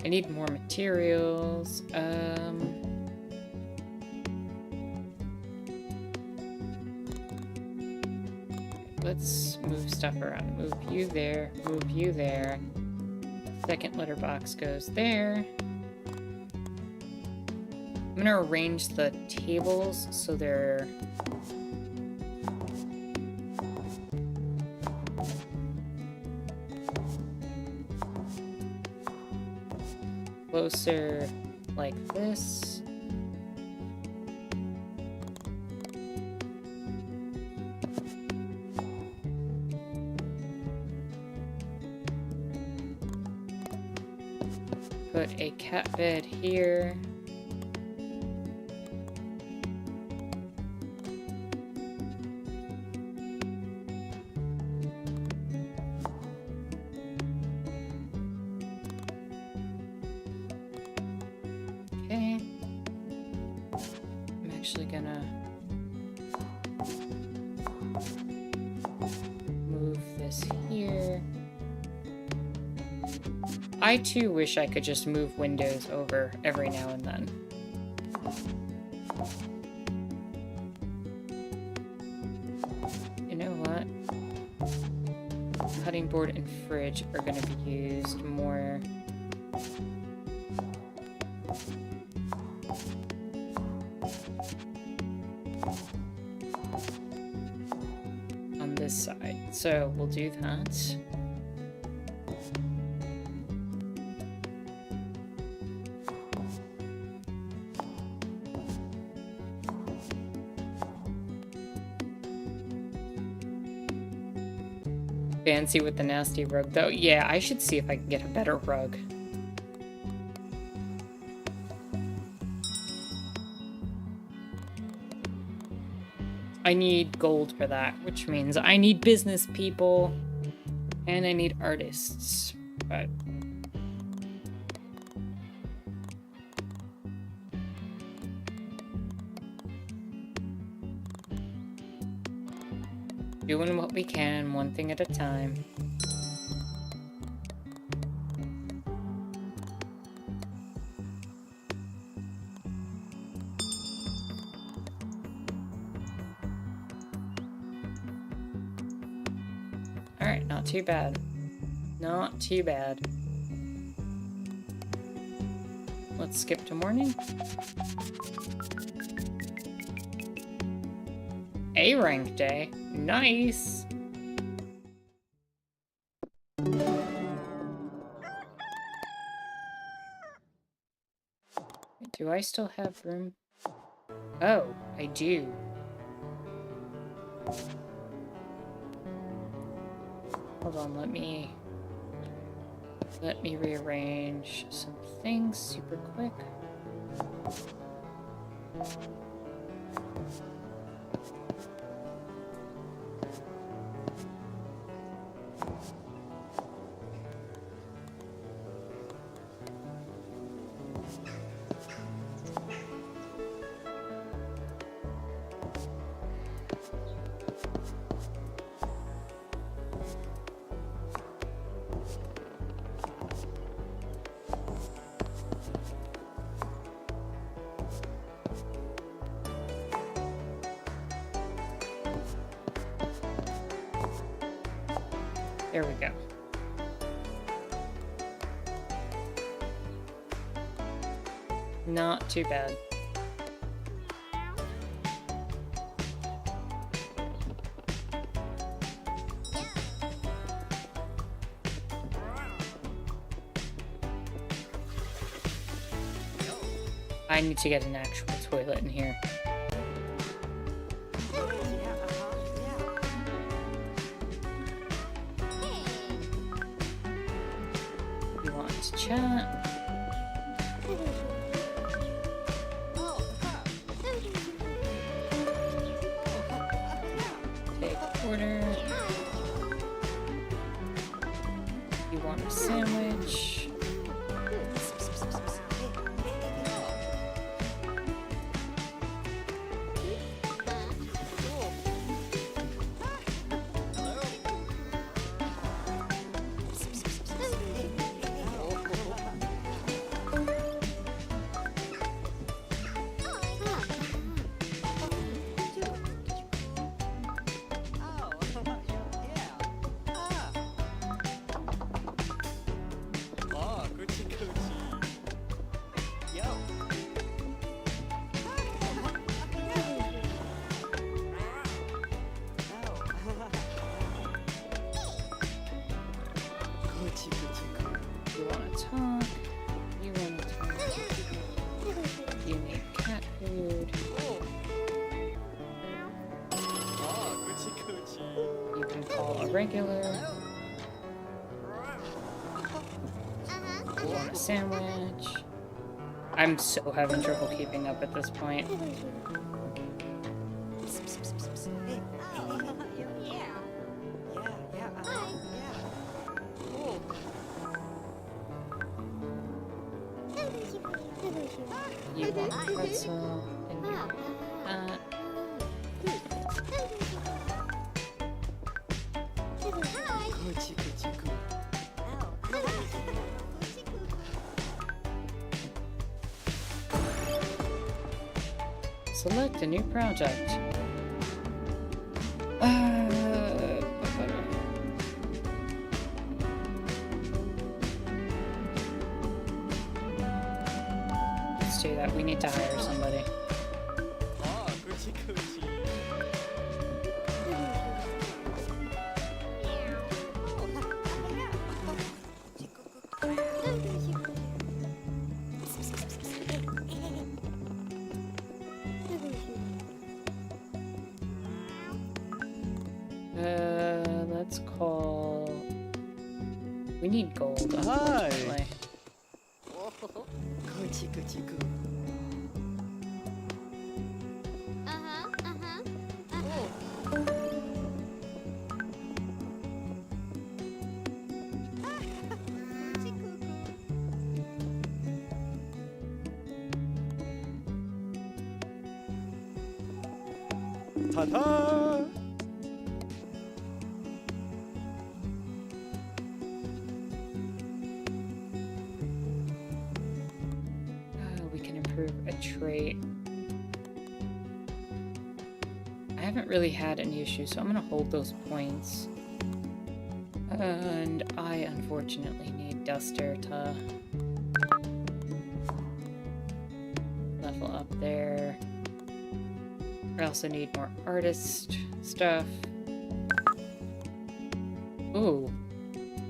I need more materials. Let's move stuff around. Move you there. Move you there. Second litter box goes there. I'm gonna arrange the tables so they're closer like this. Put a cat bed here. Okay. I'm actually gonna move this here. I too wish I could just move windows over every now and then. You know what? Cutting board and fridge are going to be used more. On this side. So we'll do that. Fancy with the nasty rug, though. Yeah, I should see if I can get a better rug. I need gold for that, which means I need business people and I need artists. But doing what we can, one thing at a time. Alright, not too bad. Not too bad. Let's skip to morning. A rank day. Nice. Do I still have room? Oh, I do. Hold on, let me rearrange some things super quick. There we go. Not too bad. I need to get an actual toilet in here. You want to chat? Take order. You want a sandwich? You want to talk? You want to talk? You need cat food. You can call a regular. You want a sandwich? I'm so having trouble keeping up at this point. You want pretzel, and you want that. Select a new project. Let's do that. We need to hire somebody. let's call... We need gold, Hi. unfortunately. Gucci, Gucci, Gucci. Ta-da! We can improve a trait. I haven't really had any issues, so I'm gonna hold those points. And I unfortunately need Duster to level up there. I also need more artist stuff. Ooh.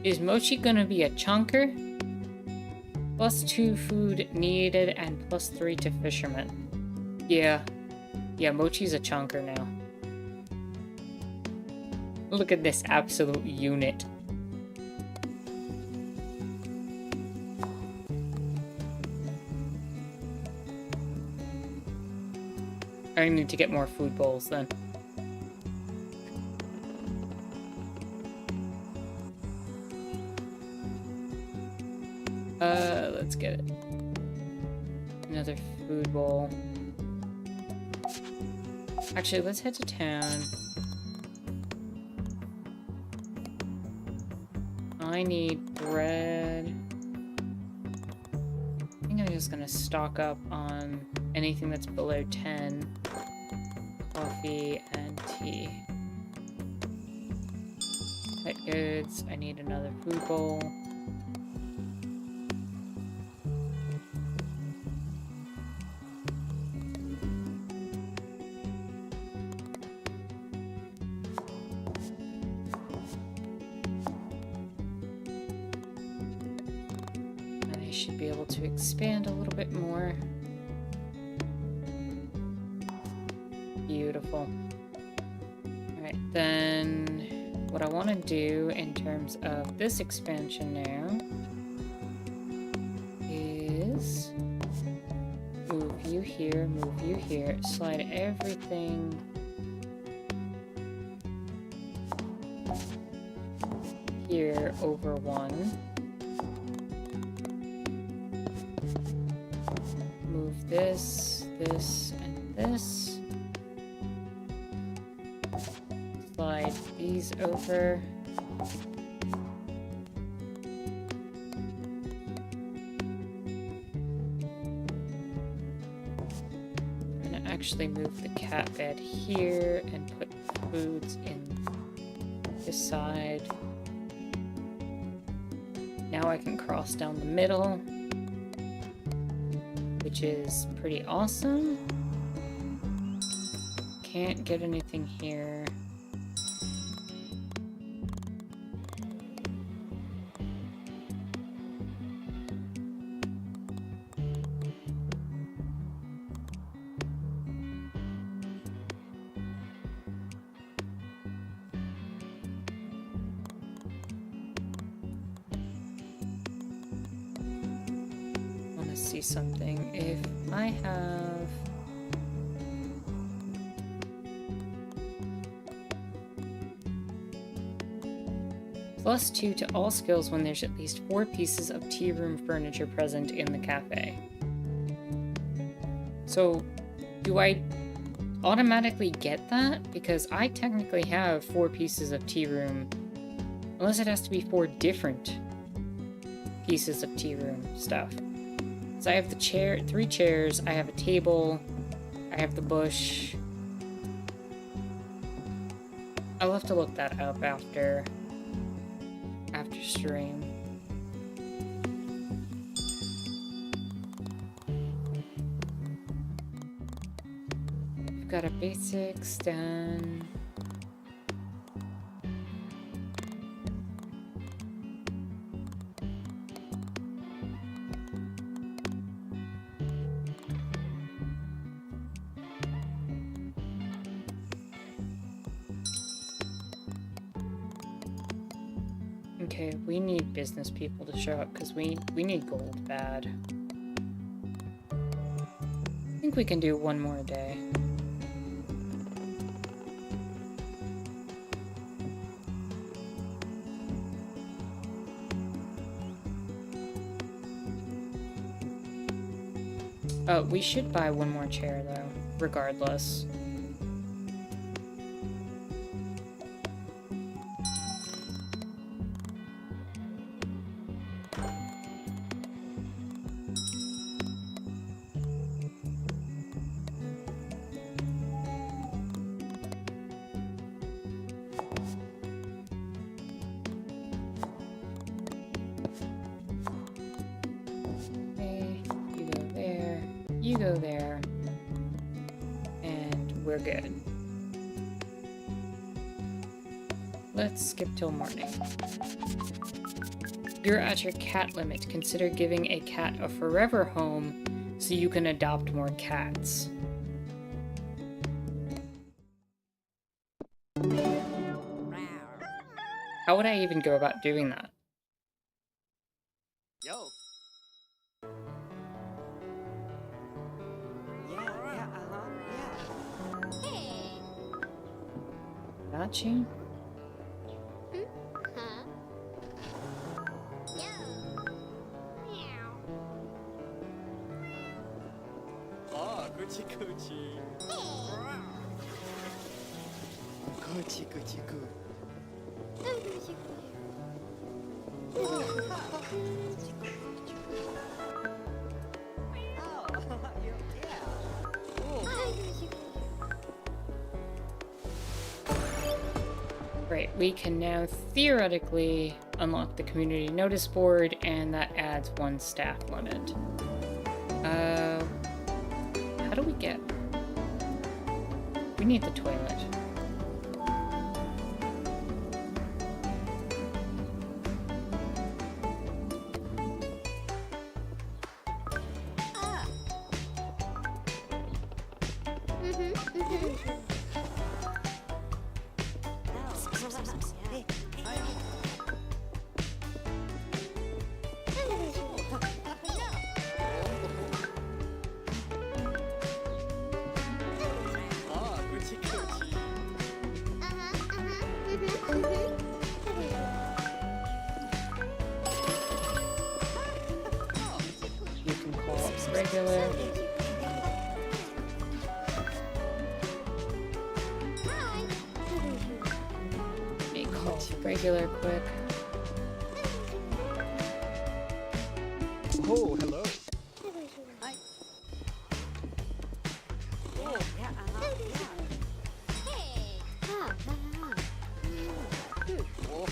Is Mochi gonna be a chunker? +2 food needed and +3 to fishermen. Yeah. Yeah, Mochi's a chunker now. Look at this absolute unit. I need to get more food bowls then. Let's get it. Another food bowl. Actually, let's head to town. I need bread. I think I'm just gonna stock up on anything that's below 10. Coffee and tea. Pet goods. I need another food bowl. Should be able to expand a little bit more. Beautiful. Alright, then what I want to do in terms of this expansion now is move you here, slide everything here over one. This, and this. Slide these over. I'm gonna actually move the cat bed here and put foods in this side. Now I can cross down the middle, which is pretty awesome. Can't get anything here. See something. If I have +2 to all skills when there's at least 4 pieces of tea room furniture present in the cafe. So do I automatically get that? Because I technically have 4 pieces of tea room, unless it has to be 4 different pieces of tea room stuff. So I have the chair, 3 chairs, I have a table, I have the bush. I'll have to look that up after stream. We've got a basics done. Okay, we need business people to show up because we need gold bad. I think we can do one more day. We should buy one more chair though, regardless. You go there, and we're good. Let's skip till morning. You're at your cat limit. Consider giving a cat a forever home so you can adopt more cats. How would I even go about doing that? Yo. Got you? Ah, 그치 그치. 그치 그치 그. Great, we can now theoretically unlock the community notice board, and that adds one staff limit. How do we get? We need the toilet. 아, 그치 그치. You can call up regular. Let me call regular quick. Oh, hello. Oh,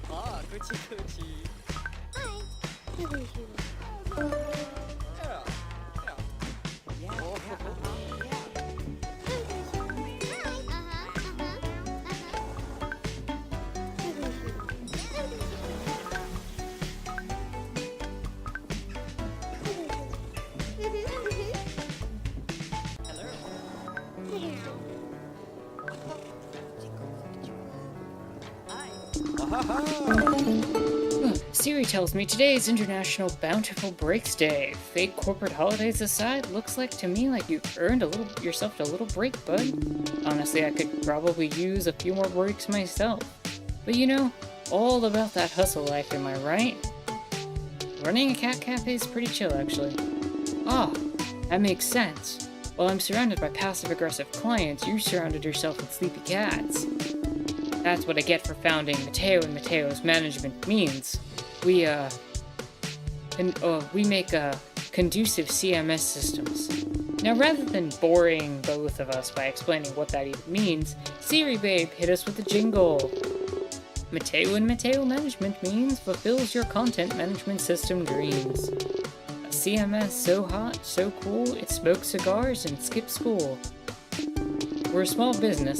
아, 그치 그치. Siri tells me today is International Bountiful Breaks Day. Fake corporate holidays aside, looks like to me like you earned yourself a little break, bud. Honestly, I could probably use a few more breaks myself. But you know, all about that hustle life, am I right? Running a cat cafe is pretty chill, actually. Ah, that makes sense. While I'm surrounded by passive-aggressive clients, you surrounded yourself with sleepy cats. That's what I get for founding Mateo and Mateo's management means. We make conducive CMS systems. Now, rather than boring both of us by explaining what that even means, Siri Babe hit us with a jingle. Mateo and Mateo management means fulfills your content management system dreams. A CMS so hot, so cool, it smokes cigars and skips school. We're a small business,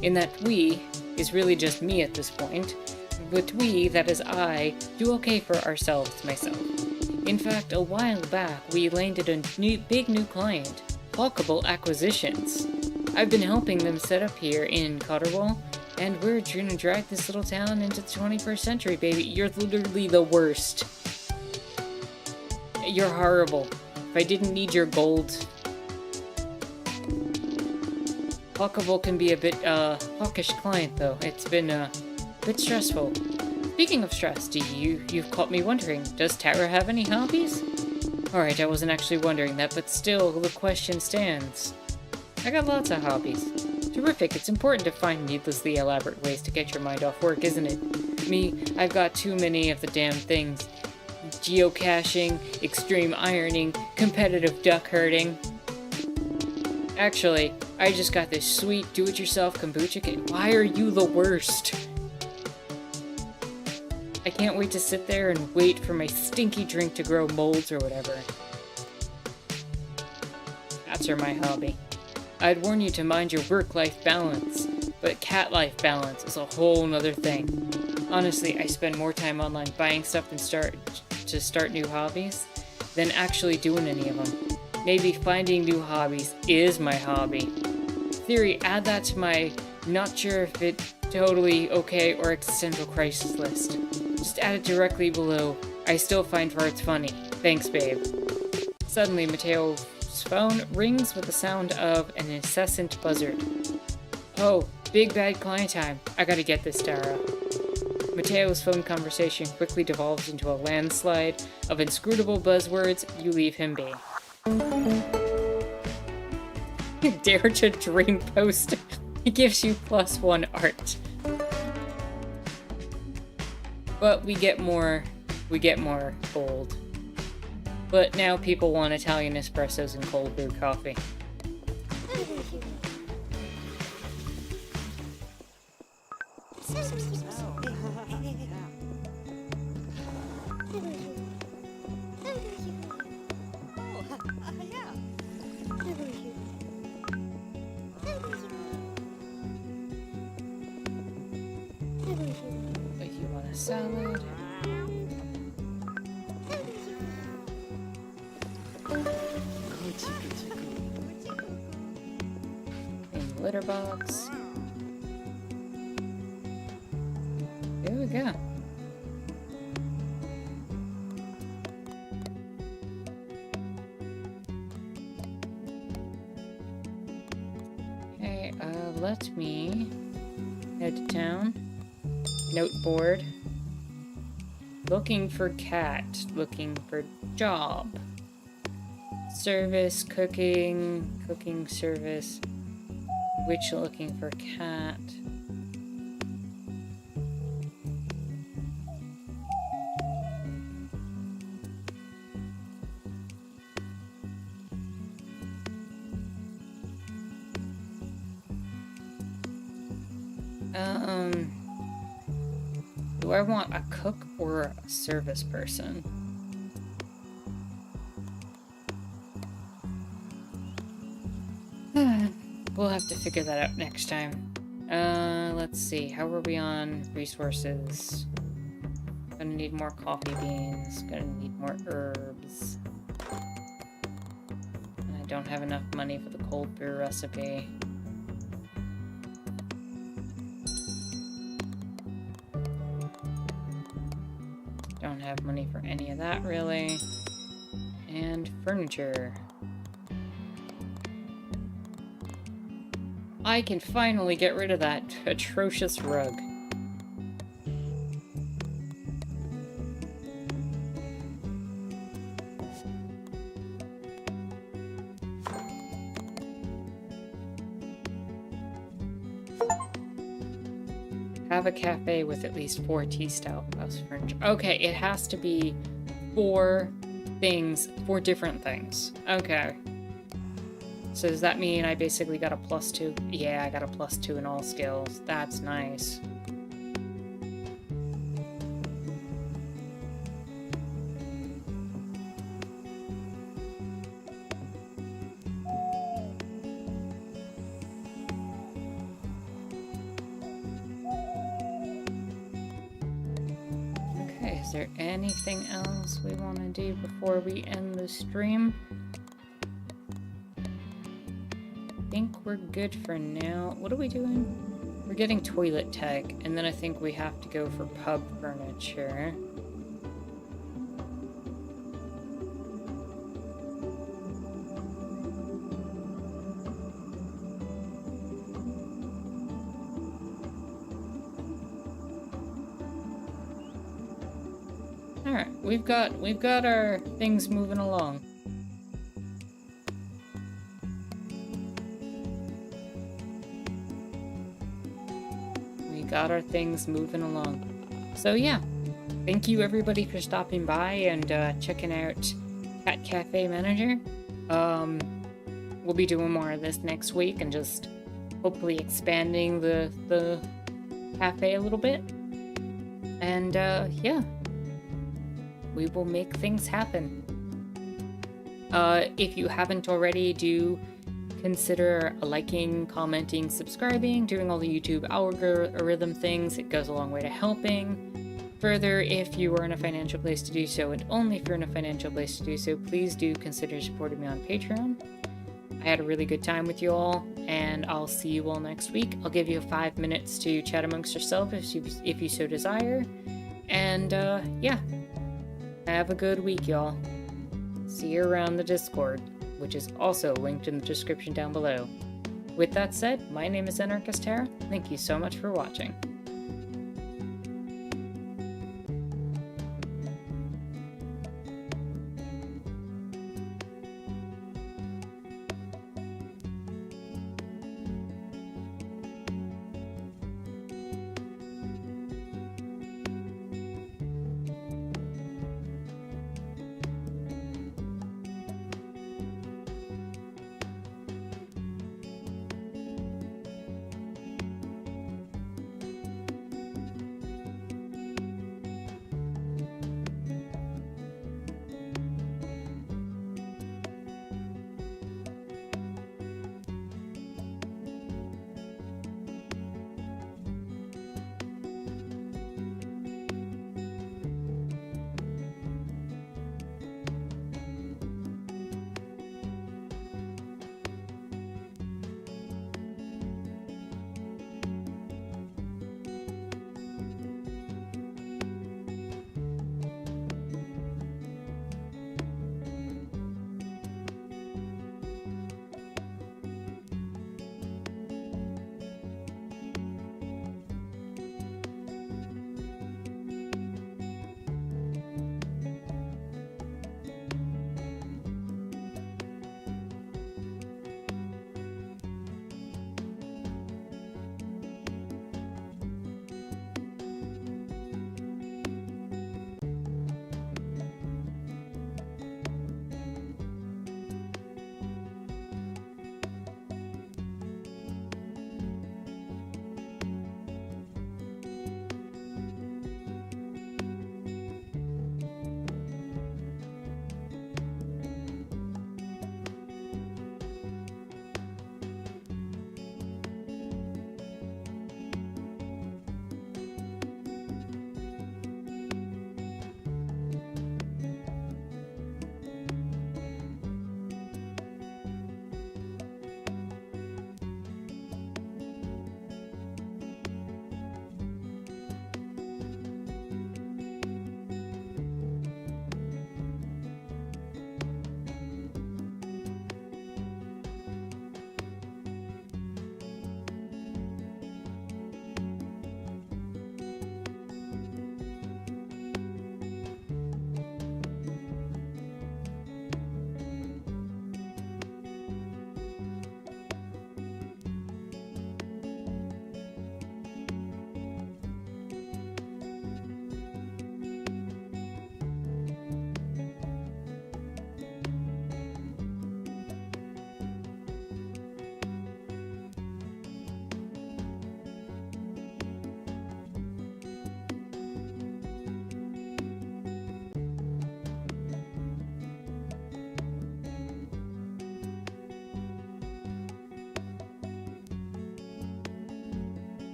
in that we is really just me at this point, but we, that is I, do okay for ourselves, myself. In fact, a while back, we landed a big new client, Walkable Acquisitions. I've been helping them set up here in Cotterwall, and we're trying to drag this little town into the 21st century, baby. You're literally the worst. You're horrible. If I didn't need your gold... Walkable can be a bit, hawkish client, though. It's been, a bit stressful. Speaking of stress, you've caught me wondering, does Tara have any hobbies? Alright, I wasn't actually wondering that, but still, the question stands. I got lots of hobbies. Terrific, it's important to find needlessly elaborate ways to get your mind off work, isn't it? Me, I've got too many of the damn things. Geocaching, extreme ironing, competitive duck herding. Actually, I just got this sweet do-it-yourself kombucha cake. Why are you the worst? I can't wait to sit there and wait for my stinky drink to grow molds or whatever. Cats are my hobby. I'd warn you to mind your work-life balance, but cat-life balance is a whole nother thing. Honestly, I spend more time online buying stuff than start new hobbies than actually doing any of them. Maybe finding new hobbies is my hobby. Theory, add that to my not sure if it totally okay or existential crisis list. Just add it directly below. I still find farts funny. Thanks, babe. Suddenly, Mateo's phone rings with the sound of an incessant buzzard. Oh, big bad client time. I gotta get this, Tara. Mateo's phone conversation quickly devolves into a landslide of inscrutable buzzwords. You leave him be. Dare to dream post. It gives you +1 art. But we get more gold. But now people want Italian espressos and cold brew coffee. If you want a salad. In the litter box. There we go. Okay, let me head to town. Note board. Looking for cat. Looking for job. Service, cooking service. Witch looking for cat. Do I want a cook or a service person? We'll have to figure that out next time. Let's see. How are we on resources? Gonna need more coffee beans. Gonna need more herbs. And I don't have enough money for the cold brew recipe. Don't have money for any of that, really. And furniture. I can finally get rid of that atrocious rug. Have a cafe with at least 4 tea-style house furniture. Okay, it has to be 4 things, 4 different things. Okay. So does that mean I basically got a +2? Yeah, I got a +2 in all skills. That's nice. Is there anything else we want to do before we end the stream? I think we're good for now. What are we doing? We're getting toilet tech, and then I think we have to go for pub furniture. Alright, we've got our things moving along. We got our things moving along. So yeah, thank you everybody for stopping by and checking out Cat Cafe Manager. We'll be doing more of this next week and just hopefully expanding the cafe a little bit. And yeah. We will make things happen. If you haven't already, do consider liking, commenting, subscribing, doing all the YouTube algorithm things. It goes a long way to helping. Further, if you are in a financial place to do so, and only if you're in a financial place to do so, please do consider supporting me on Patreon. I had a really good time with you all, and I'll see you all next week. I'll give you 5 minutes to chat amongst yourself if you so desire. And yeah. Have a good week, y'all. See you around the Discord, which is also linked in the description down below. With that said, my name is Anarchist Terra. Thank you so much for watching.